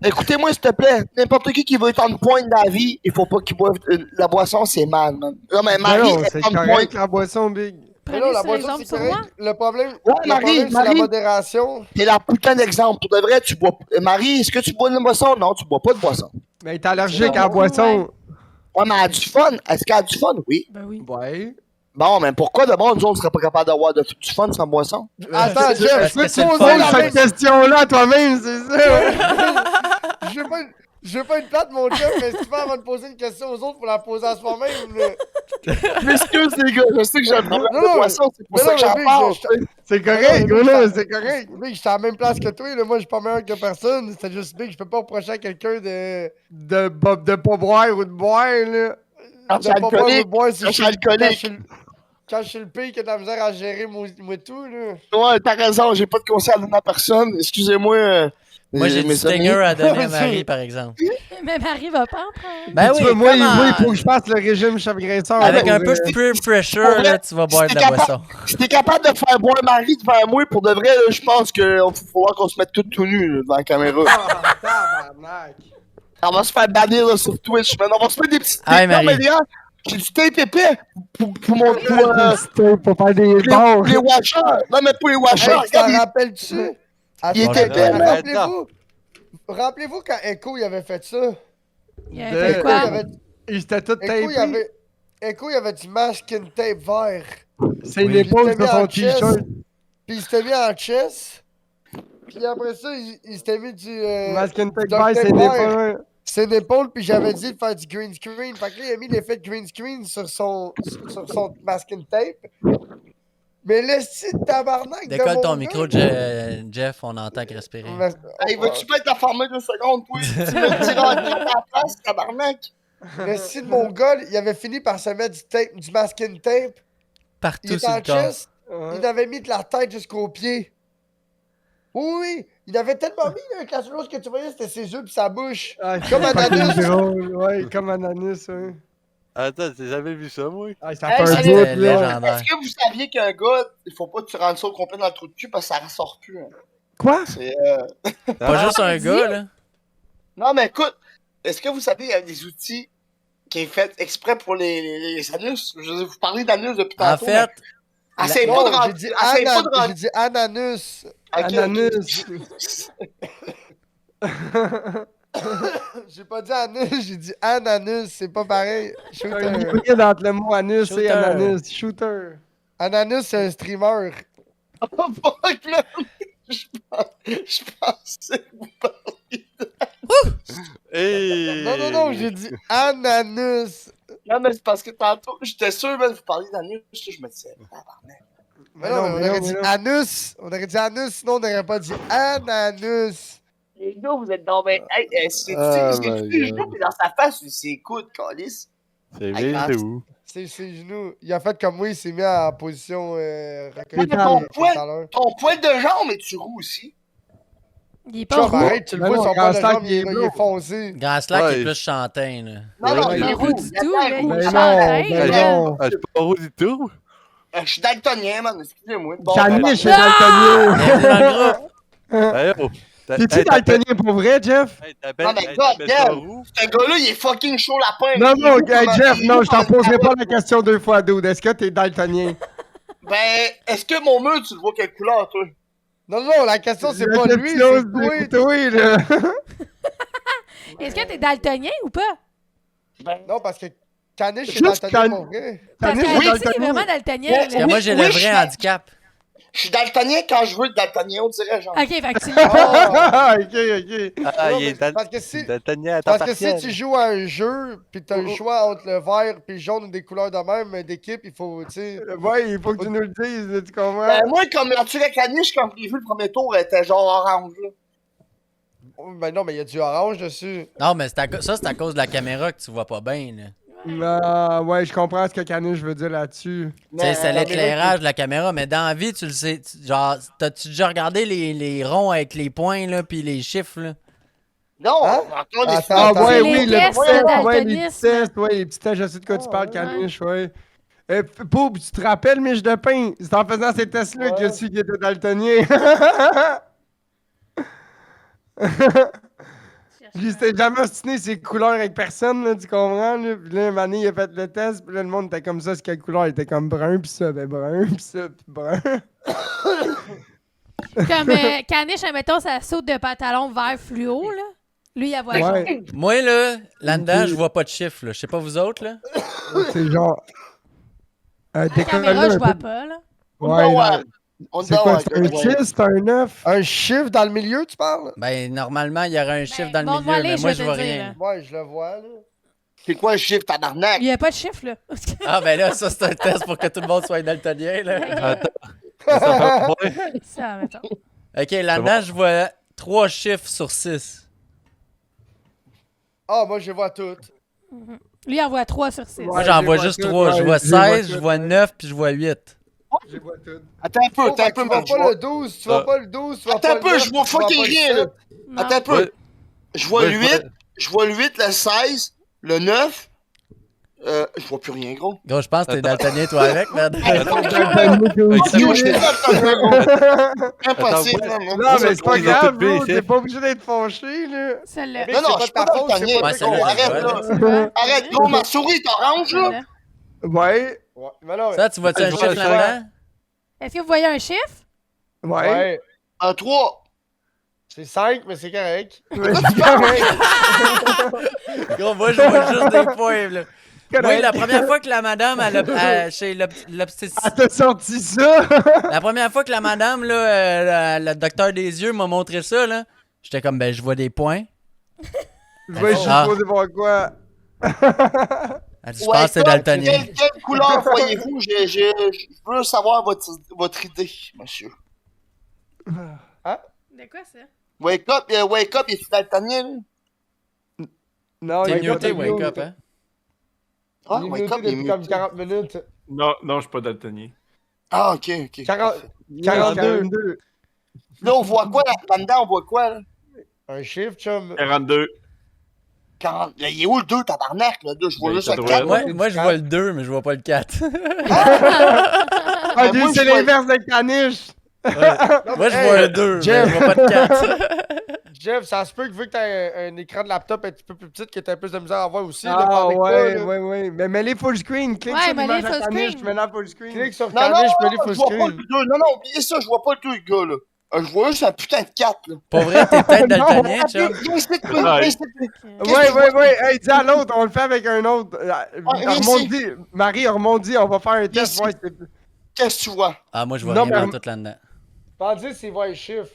Écoutez-moi, s'il te plaît, n'importe qui veut être on point dans la vie, il faut pas qu'il boive la boisson, c'est mal, man. Non, mais Marie Non, est c'est on point. correct, la boisson, Big. Mais Prenez non, la sur boisson, l'exemple c'est sur moi. correct. Le problème, Ouais, Marie, c'est la Marie. modération. T'es la putain d'exemple. Pour de vrai, tu bois... Marie, est-ce que tu bois de la boisson? Non, tu bois pas de boisson. Mais t'es allergique à la boisson. Ouais, mais elle a du fun. Est-ce qu'elle a du fun? Oui. Ben oui. Ouais. Bon, mais pourquoi d'abord, nous autres, on serait pas capable d'avoir du fun sans boisson? Attends, Jeff, parce je peux que te c'est le poser fun, la Pose même... cette question-là à toi-même, c'est ça. Je veux pas une plate, mon Jeff, mais si tu veux avant de poser une question aux autres, faut la poser à soi-même. là. Excuse les gars, je sais que j'ai un problème Non, de non, boisson, c'est pour mais ça non, que j'en mais parle. Big, C'est correct, Non, gros, mais là, Big, c'est correct. Big, j'étais à la même place que toi, là. Moi, je suis pas meilleur que personne. C'est juste Big, je peux pas reprocher à quelqu'un de De pas boire ou de boire, là. Quand je suis pas boire ou de alcoolique, boire si quand je suis alcoolique. Quand je suis le pire qui a de la misère à gérer moi tout, là. Ouais, t'as raison, j'ai pas de conseil à donner à personne. Excusez-moi. Moi, j'ai du mes Stinger amis. à donner à Marie, par exemple. Mais Marie va pas en prendre. Ben Tu oui, veux, moi, comment? il faut que je fasse le régime chef graisseur. Avec un peu de de peer pressure, là, tu vas boire de la C'était boisson. Si t'es capable de faire boire Marie devant moi, pour de vrai, là, je pense qu'il va falloir qu'on se mette tout nus là, devant la caméra. Tabarnak. On va se faire bannir là, sur Twitch, man. On va se mettre des petits Ah ouais, tapes. Non, Marie. mais gars, j'ai du tape épais pour mon. Pour faire des bords. Les washers. Non, mais pour les washers, Hey, regarde, t'en rappelles-tu? Il était Attends, épais, là. Rappelez-vous quand Echo il avait fait ça? Il a fait Echo, quoi? il avait, Il s'était tout Echo, il avait du masking tape vert. C'est Oui. l'épaule Il de était son mis en chest. t-shirt. Puis il s'était mis en chest. Puis après ça, il s'était mis du. Masking tape Duct vert, tape c'est vert. l'épaule. C'est l'épaule, puis j'avais dit de faire du green screen. Fait que là, il a mis l'effet de green screen sur son masking tape. Mais laisse-tu de tabarnak de Décolle mon ton gars? micro, Jeff, on entend que respirer. Hey, veux-tu pas être informé d'une seconde, toi? Tu me diras à ta place, tabarnak. Le style de mon gars, il avait fini par se mettre du masking tape. Il Partout était sur en le corps. chest. Il avait mis de la tête jusqu'aux pieds. Oui, il avait tellement mis là, que la seule chose que tu voyais, c'était ses yeux et sa bouche. Comme Ananis. drôle, ouais, comme Ananis, ouais. Attends, j'ai jamais vu ça, moi. Ah, ça Hey, fait un salut. bout, C'était là. légendaire. Est-ce que vous saviez qu'un gars, il faut pas que tu rentres ça au complet dans le trou de cul parce que ça ressort plus? Hein? Quoi? C'est, Pas juste un dit? gars, là. Non, mais écoute, est-ce que vous savez, il y a des outils qui est fait exprès pour les anus? Je vous parlez d'anus depuis En tantôt. fait, mais essayez Non, pas de j'ai rentrer. dit, Essayez pas de j'ai rentrer. dit ananus. Ok, Ananus. J'ai pas dit anus, j'ai dit ananus. C'est pas pareil. Un Shooter. hybride entre le mot anus Shooter. et ananas. Shooter. Ananus, c'est un streamer. Oh, fuck, là. Je pensais que vous parliez. Hey! Non, j'ai dit ananus. Non, mais c'est parce que tantôt, j'étais sûr, mais vous parliez d'anus. Je me disais, tabarnak. Mais non, on aurait dit anus. On aurait dit anus, sinon on n'aurait pas dit ananus. Les gars, vous êtes dans ben. Hey, c'est Oh c'est my les God. genoux, puis dans sa face, c'est écoute, calice. C'est Hey, bien Max. où? C'est ses genoux. Il a fait comme moi, il s'est mis en position recueillie. Mais ton tout poing- à l'heure. Ton poil de jambe, mais tu roues aussi. Il est pas Chum, roux. arrête, tu le Mais vois, non, son Grand poil de Slack, jambe, il est il bleu. est foncé. Grand Slack Ouais. est plus chantin, là. Non, non, Ouais, il pas est roux roux. du il a tout, l'air là, roux. il Mais est non, chantin, mais là. non. Ah, je suis pas roux du tout. Je suis daltonien, man, excusez-moi. Bon, Caniche ben, est daltonien. Bienvenue dans le groupe. Hey, oh. T'es-tu daltonien pour vrai, Jeff? Hey, Non, mais God damn. roux? Ce gars-là, il est fucking chaud lapin. Non, Il est non, roux hey, comme Jeff, il est non, roux je t'en comme une poserai pas carotte. la question 2 fois, dude. Est-ce que t'es daltonien? Ben, est-ce que mon mur, tu le vois quelle couleur, toi? Non, la question, c'est La pas lui, question, c'est toi. toi, là. Est-ce que t'es daltonien ou pas? Non, parce que Caniche est Juste daltonien Can- pour vrai. Parce Caniche est qu'Alexis est daltonien. vraiment daltonien. Ouais, là. Parce que moi, j'ai le Oui, vrai je- handicap. Je suis daltonien quand je veux être daltonien, on dirait, genre. Ok, fait que tu Ah, Ok, ok. Ah, Non, il mais est parce que si- daltonien à temps Parce que si partiel. tu joues à un jeu, pis t'as le choix entre le vert pis le jaune ou des couleurs de même d'équipe, il faut, tu sais... Ouais, il faut que tu nous le dises, là, tu comprends? Ben, moi, comme la tuerie caniche, quand j'ai vu le premier tour, elle était genre orange, là. Oh, ben non, mais il y a du orange dessus. Non, mais ça, c'est à cause de la caméra que tu vois pas bien, là. Ah, ouais, je comprends ce que Caniche veut dire là-dessus. Tu sais, c'est Mais, l'éclairage de la caméra, mais dans la vie, tu le sais. Genre, t'as-tu déjà regardé les ronds avec les points, là, pis les chiffres, là? Non, Hein? encore des Attends, Ah, attends. ouais, C'est oui, les le tests petit test, de ouais, les petits daltonisme. tests, ouais, les petits tests, je sais de quoi tu parles, Caniche, ouais. Poub, tu te rappelles, Miche de pain? C'est en faisant ces tests-là que Ouais. tu qui était daltonien. Lui, il s'était jamais ostiné ses couleurs avec personne, là, tu comprends? Là? Puis là, un moment donné, il a fait le test, puis là, le monde était comme ça, c'est quelle couleur? Il était comme brun, puis ça, ben brun, puis ça, puis brun. Comme Caniche, admettons, ça saute de pantalon vert fluo, là. Lui, il a voit jaune. Ouais, Moi, là-dedans, je vois pas de chiffres, là. Je sais pas vous autres, là. c'est genre... À la décolle-le caméra, je un vois peu. pas, là. Ouais, là, On c'est quoi, c'est un 6, c'est un 9? Un chiffre dans le milieu, tu parles? Ben, normalement, il y aurait un chiffre dans le montre-moi milieu, les, mais moi, je je vais vois te dire, rien. là. Ouais, je le vois, là. C'est quoi le chiffre, tabarnak? Il y a pas de chiffre, là. Ah, ben là, ça, c'est un test pour que tout le monde soit daltonien, là. Attends. Ça fait un point. Ça, mettons. OK, là-dedans, je vois 3 chiffres sur 6. Ah, moi, je les vois toutes. Lui, il en voit 3 sur 6. Ouais. Moi, j'en je vois les juste vois 3. toutes, Je vois ouais, je les vois 16, je toutes, vois ouais. 9, puis je vois 8. Je les vois toutes. Attends un peu, Oh, attends un fait que peu, tu vois man. pas le 12, tu vois Ah. pas le 12, tu vois Attends pas un le peu, 9, je vois tu vois fucking pas le rien, là. 7. Non. Attends un peu. Ouais. Je vois Ouais, le 8, je vois le 8, le 16, le 9. Je vois plus rien, gros. Gros, je pense que t'es daltonien, toi, avec, merde. Yo, je suis daltonien, gros. Impossible, Attends, man. Non, mais c'est pas Ils ont grave, toutes payé, bro. T'es chef. pas obligé d'être fâché, là. Celle-là. Mais Non, non, c'est je suis pas pas ta faute, c'est daltonien. pas Ouais, toi, celle-là, gros. je Arrête, vois, là. Tu vois? Arrête, gros, ma souris est orange, là. Celle-là. Ouais, Ouais, mais non, Ça, tu vois-tu un Je chiffre vois- là-dedans? Est-ce que vous voyez un chiffre? ouais. ouais. Un 3. C'est 5, mais c'est correct. Ouais, c'est correct. Gros, moi, je vois juste des points, là. Correct. Oui, la première fois que la madame, chez l'obstétricien. Elle t'a sorti ça? La première fois que la madame, là, le docteur des yeux m'a montré ça, là, j'étais comme, ben, je vois des points. Je vais juste Ah. poser pour quoi? Elle dit, je pense que c'est daltonien. Quelle couleur voyez-vous? Je veux savoir votre idée, monsieur. De quoi, ça? Wake up, il est daltonien, là? Non, T'es il y a muté, pas de wake mute. up, hein? Ah, Il est wake muté up, il est depuis comme muté. 40 minutes. Non, non, je suis pas daltonien. Ah, ok, ok. 40 42. 42. Là, on voit quoi là-dedans? On voit quoi, là? Un chiffre, chum. 42. 40. Là, il est où le 2, tabarnak, là? Là, je vois Ben, juste ça le doit 4. être- Ouais, moi, je vois le 2, mais je vois pas le 4. Ah, Ben, lui, moi, c'est je vois- l'inverse de Caniche. Moi, je vois un 2, mais Jeff. je vois pas de 4. Jeff, ça se peut que vu que t'as un écran de laptop un petit peu plus petit, que t'as plus de misère à voir aussi. là, Ah pendant que ouais, pas, là. ouais. Mais mets-les full screen. Clique Ouais, sur mets-les l'image à full Caniche, screen. mets-la full screen. Clique sur Non, non, Caniche, mets les je full vois pas screen. le 2. Non, non, oubliez ça, je vois pas le 2, les gars, là. Je vois juste un putain de 4, là. Pour vrai, t'es peut-être daltonien, chum. Viens ici, toi, Ouais. viens ici, toi. Qu'est-ce Ouais, que tu vois? ouais. Hey, dis à l'autre, on le fait avec un autre. viens Remonte-y. Marie, remonte-y, on va faire un test. Ici. Ouais, c'est... Qu'est-ce que tu vois? Ah, moi, je vois Non, rien mais- dans tout là-dedans. Bandit, c'est voir les chiffres.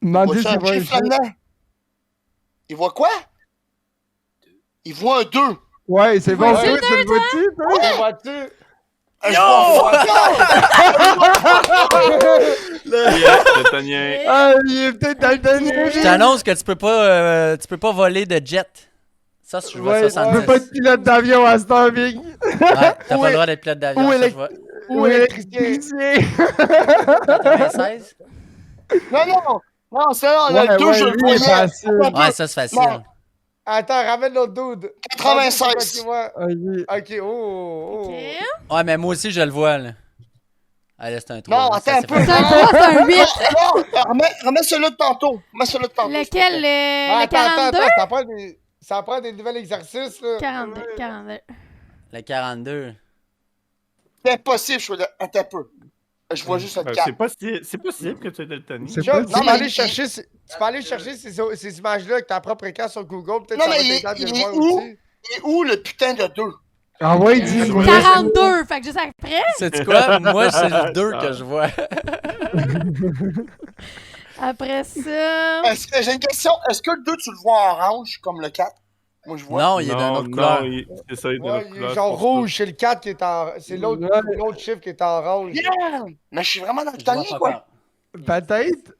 Demandez Vois-tu si un vous chiffre là-dedans? Il voit quoi? Il voit un 2. Ouais, c'est bon. Ouais. Toi, tu le vois-tu, toi? Tu vois-tu? Je vois Daltonien. Ah, il est peut-être daltonien. Je t'annonce que tu peux pas voler de jet. Ça, je vois Ouais, ça tu peux pas être pilote d'avion à Star Big. Ouais, t'as pas Ou le droit d'être pilote d'avion, ou ça, je élect- vois. Ou électricien. 96? Non, non! Non, c'est là, Ouais, le 2, ouais, je le lui, il est voyais. facile. Attends un peu. Ouais, ça, c'est facile. Non. Attends, ramène l'autre dude. 96. Bandit, c'est quoi qu'il Ok. voit? Ok, oh. Ok. Ouais, mais moi aussi, je le vois, là. Allez, c'est un 3. Non, là, attends ça, un c'est peu. C'est facile. un 3, c'est un 8. Non, remets celui-là de tantôt. Remets celui-là de tantôt. Lequel? Le Attends, 42? ça prend des nouveaux exercices, là. 42. Le 42. C'est impossible, je suis là. Attends un peu. Je vois juste le 4. C'est possible que tu es daltonien. C'est Job, pas tu mais peux aller il- chercher, tu peux aller chercher ces images-là avec ta propre écran sur Google. Peut-être Non, ça va mais t'aider de il le est voir où? aussi. Il est où le putain de 2? Ah ouais, dis. 42. Fait que juste après. Sais-tu quoi? Moi, c'est le 2 que je vois. Après ça. J'ai une question. Est-ce que le 2, tu le vois en orange comme le 4? Moi, je vois. Non, il est d'une autre couleur. C'est ça, il est d'une Ouais, autre il est couleur. genre c'est pour rouge, c'est le 4 qui est en. C'est l'autre Ouais. l'autre chiffre qui est en orange. Yeah! Mais je suis vraiment dans le Je vois tanier, pas quoi. encore. Peut-être.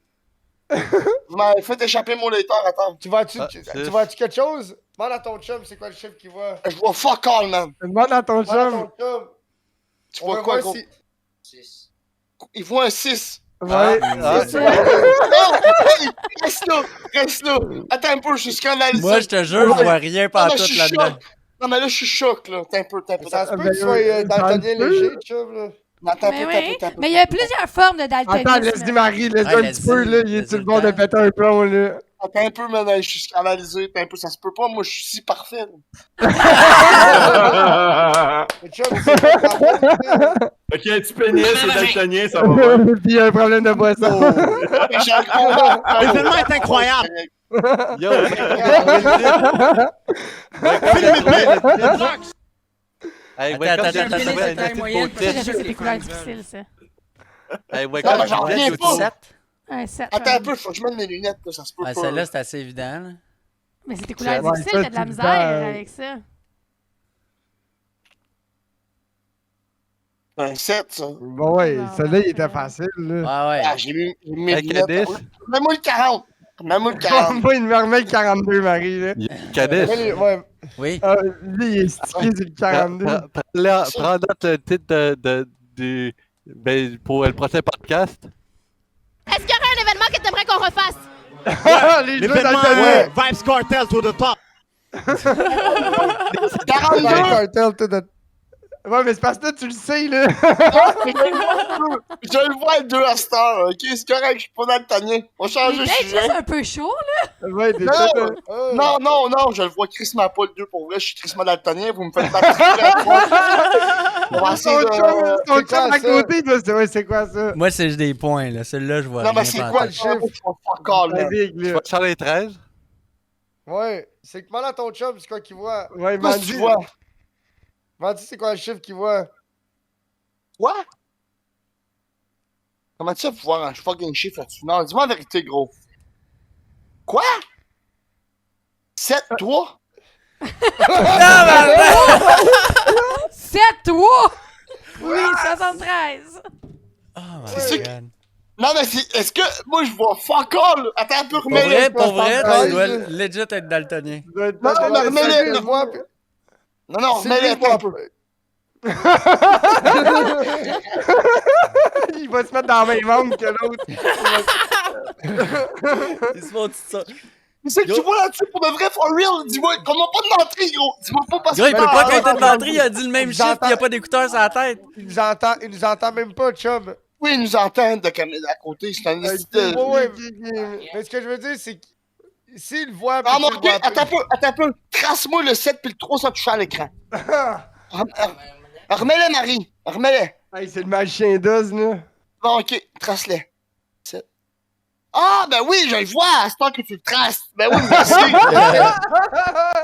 Vous m'avez fait échapper mon lecteur, attends. Tu vois-tu Ah, tu c'est- vois-tu quelque chose? Demande à ton chum, c'est quoi le chiffre qu'il voit? Je vois fuck all, man. Demande à ton Demande à chum. ton chum. Tu On vois va quoi, voir gros? si- Il voit un 6. Ouais. Ah, C'est Non, hey, reste là. Attends un peu, je suis scandalisé. Moi, je te jure, je vois rien Non, pas mais tout je suis là-dedans. choc. Non, mais là, je suis choc, là. T'as un peu. Ça se Ah, peut ben, que tu sois ça daltonien se peut. léger, chum, là. Attends un Mais peu, oui. t'as un peu. Mais il y a plusieurs formes de daltonisme. Attends, laisse-y Marie, laisse-le Ouais, un petit peu, laisse-y, là. Il est laisse-y sur le le bord de temps. péter un plomb, là. Attends un peu, man. Je suis scandalisé. T'as un peu, ça se peut pas. Moi, je suis si parfait. Mais chum, c'est pas ta faute, là. Ok, un petit pénis, c'est daltonien, ça va bien. Puis il y a un problème de boisson. J'ai un combat. L'événement est incroyable. Yo, Hey, wake Attends, up, j'ai attends, trouvé attends, un attends, petit beau Ça, je sais, test. c'est des couleurs difficiles, ça. Hey, wake Non, up, mais j'en j'ai reviens trouvé pas. 7. Un 7. Attends un peu, faut que je mette mes lunettes, là. Ça se peut Ouais, pas. celle-là, c'est assez évident. Là. Mais c'est des couleurs Ouais, difficiles, ça, t'as de la tu misère le sens, avec ça. Un 7, ça. Bon, ouais, Non, celle-là, il ouais. était facile, là. Ah ouais. Ah, j'ai mis mes Avec lunettes. Cadiz. Mets-moi le 40. Mets-moi le 40. Moi, il me remet le 42, Marie, là. Canis. Ouais, Oui. Ah, lui, il est stické sur le 42. Prends note le titre ben, pour le prochain podcast. Est-ce qu'il y aurait un événement que t'aimerais qu'on refasse? Les deux L'événement daltoniens. Vibes Cartel to the top. 42. cartel, tout de. Ouais, mais c'est parce que là, tu le sais, là. Je le vois le 2 à cette heure, ok? C'est correct, je suis pas dans le tanier. On Il change est de peut-être sujet. juste un peu chaud, là. Ouais, t'es Non, tout. non, non, non, je le vois crissement pas le 2 pour vrai. Je suis crissement daltonien, vous me faites pas On va essayer Ton chum, de. ton c'est quoi, chum à ça? côté, toi, c'est ouais, c'est quoi ça? Moi, c'est juste des points. Là. Celui-là, je vois Non, rien. mais c'est pas en quoi tout. le chiffre? Encore, La là. big, Tu là. vois Charlie 13? Ouais, c'est que demande à ton chum, c'est quoi qu'il voit? Ouais, Qu'est-ce que tu vois? Mandy, c'est quoi le chiffre qu'il voit? Quoi? Comment tu vas pouvoir un fucking chiffre là-dessus? Non, dis-moi la vérité, gros. Quoi? 7, 3? 7, 3! Oui, 73! Oh C'est my ça god. Non, mais c'est. Est-ce que. Moi, je vois fuck all! Attends un peu, Pour vrai, remets-le. pour vrai, Ouais, tu dois je- legit être daltonien. Non, mais remets-le. Moi, Non, non, c'est remets-le, lui, attends un peu. Il va se mettre dans la même angle que l'autre. Ils se font tout ça. C'est que tu vois là-dessus pour de vrai, for real. Dis-moi, comment pas de mentir, gros. Dis-moi pas parce Gros, il peut non, pas non, compter de non, l'entrée, il a dit le même chiffre pis il a pas d'écouteurs sur la tête. Il nous entend même pas, chum. Oui, ils nous entendent de caméra à côté. C'est un Ouais, mais ce que je veux dire, c'est que s'il le voit, Ah, puis mon tu le gars, vois pas- attends un peu. Trace-moi le 7 puis le 3 sans toucher à l'écran. Remets-les, Marie. Remets-les. Hey, c'est le magicien d'Oz, là. Bon, ok, trace-les. 7. Ah, ben oui, je le vois. À ce temps que tu le traces. Ben oui, merci.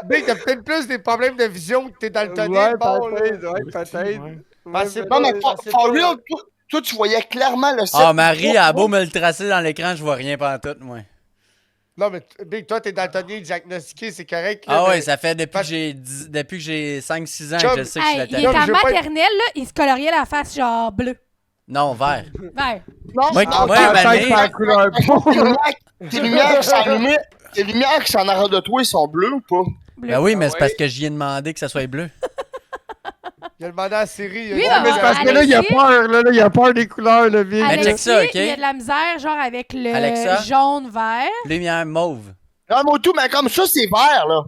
Big, t'as peut-être plus des problèmes de vision que t'es daltonien. Ouais, bon, là. peut-être, ouais, peut-être. Ben, c'est Non, mais pas- c'est for pas- real, toi, tu voyais clairement le 7. Ah, Marie, elle a beau me le tracer dans l'écran, je vois rien pantoute, moi. Non, mais Big, toi, t'es daltonien diagnostiqué, c'est correct. là, Ah ouais, mais- ça fait depuis Parce- depuis que j'ai 5-6 ans Chum, que je sais que je suis Hey, il daltonien. est en je veux pas être- maternelle, là, il se coloriait la face genre bleue. Non, vert. Vert. Non, Moi, non, moi, non, ma Peut-être mère- pas la couleur tes lumières qui s'allument, tes lumières qui sont en arrière de toi, ils sont bleues ou pas? Bleu. Ben oui, mais c'est parce que j'y ai demandé que ça soit bleu. Il a demandé à Siri. Oui, il a mais dit- Mais c'est parce que là, il a Alexis- peur, là, il a peur des couleurs, le Big. Mais check ça, ok? Il y a de la misère, genre avec le Alexa? jaune-vert. Lumière mauve. Non, mais tout, mais comme ça, c'est vert, là.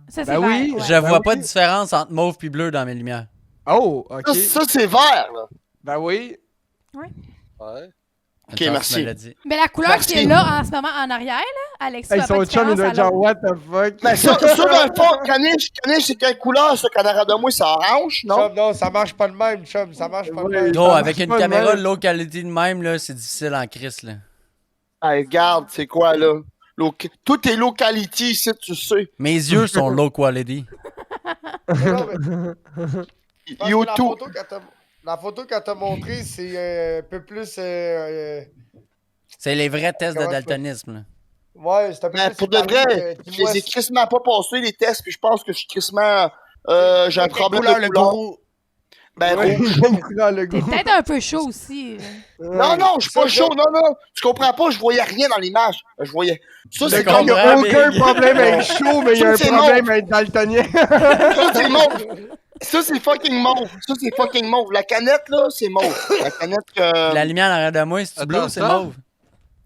Ça, c'est Ben vert. oui, ouais. Je vois pas oui. de différence entre mauve puis bleu dans mes lumières. Oh, ok. Ça, c'est vert, là. Ben oui. Ouais. Une Ok, chance, merci. tu me l'as dit. Mais la couleur Merci. qui est là en ce moment en arrière, là, Alexis, Hey, voit son pas de chum, il doit différence être genre, à l'autre. what the fuck? Mais ça, dans le fond, Caniche, c'est quelle couleur, ça, qu'en arrière de moi, c'est orange, non? Chum, non, ça marche pas de même, chum. Ça marche pas de Ouais. même. Gros, Ça avec marche une pas de caméra même. low quality de même, là, c'est difficile en crise, là. Hey, regarde, c'est quoi, là? Tout est locality ici, tu sais. Mes yeux sont low quality. Non, mais- parce que YouTube. La photo qu'elle t'a montrée, c'est un peu plus. C'est les vrais tests de Comment ça? daltonisme, là. Ouais, c'est un peu Mais plus. pour de vrai, tu je vois, les ai crissement pas passés, les tests, puis je pense que je suis crissement... j'ai un problème couleur, de le couleur. gros. Ben, Ouais, rouge. j'aime couleur, le T'es gros. peut-être un peu chaud aussi. Non, non, je suis pas chaud, non, non. Tu comprends pas, je voyais rien dans l'image. Je voyais... Ça, Le c'est gars, comme... il a comprends, aucun Big. problème à être chaud, mais il a un Ça, c'est problème mauve. à être daltonien. Ça, c'est mauve. Ça, c'est fucking mauve. Ça, c'est fucking mauve. La canette, là, c'est mauve. La canette que... La lumière en arrière de moi, c'est bleu Attends, ou c'est ça? mauve?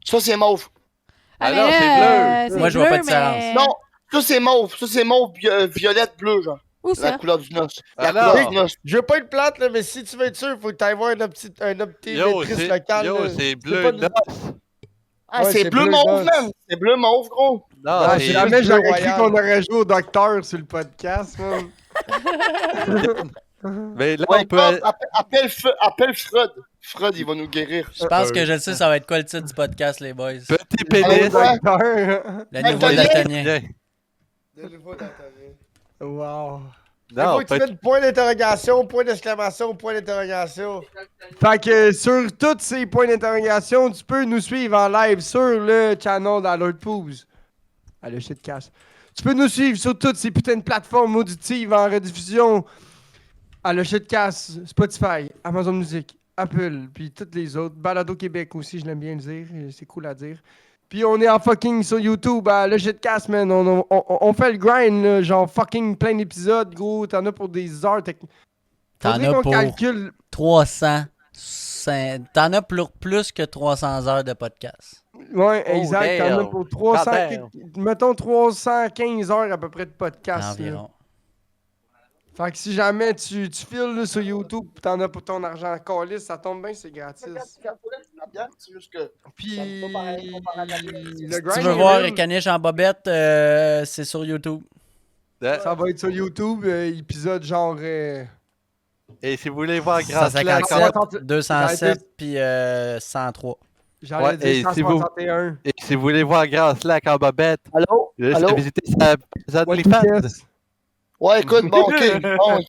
Ça, c'est mauve. Ah, mais Alors, là, c'est bleu. Moi, je vois pas de mais- différence. Non, ça, c'est mauve. Ça, c'est mauve, violette, bleu, genre. Où La ça? couleur du noce. La Alors? couleur du noce. Je veux pas être plate, là, mais si tu veux être sûr, faut que t'ailles voir un optométriste local. Yo, là. c'est pas bleu de- noce. Ah, Ouais, c'est c'est bleu bleu mauve, noce. man. C'est bleu mauve, gros. Non, Ouais, c'est Si jamais bleu j'aurais cru royal. qu'on aurait joué au docteur sur le podcast, man. Mais là, Ouais, on peut. appelle Freud. Freud, il va nous guérir. Je pense que je le sais, ça va être quoi le titre du podcast, les boys? Petit Au pénis. Ouais. docteur. Le nouveau Daltonien. daltonien. Bien. De nouveau daltonien. Wow. Il faut Non, que tu mettes point d'interrogation, point d'exclamation, point d'interrogation. Fait que sur tous ces points d'interrogation, tu peux nous suivre en live sur le channel d'Alert Poobs. Ah, le shitcast. Tu peux nous suivre sur toutes ces putains de plateformes auditives en rediffusion. À le shitcast, Spotify, Amazon Music, Apple, puis toutes les autres. Balado Québec aussi, je l'aime bien le dire. C'est cool à dire. Puis on est en fucking sur YouTube, à le shitcast, man. On fait le grind, là, genre fucking plein d'épisodes, gros. T'en as pour des heures. T'en Faudrait as qu'on pour calcule. 300. T'en as pour plus que 300 heures de podcast. Ouais, Oh, exact. T'en as damn. pour 300. Goddamn. Mettons 315 heures à peu près de podcast. là. Environ. Fait que si jamais tu files là, sur YouTube, t'en as pour ton argent en calice, ça tombe bien, c'est gratis. Puis le Si grind tu veux est voir real. Caniche en bobette, c'est sur YouTube. Ça va être sur YouTube, épisode genre. Et si vous voulez voir Grand Slack, 157, 207 J'allais puis 103. J'allais Ouais, et dire si vous- 161. et si vous voulez voir Grand Slack en bobette, Allô? juste Allô? visiter sa What OnlyFans. the fuck? Ouais, écoute, bon, ok. Bon,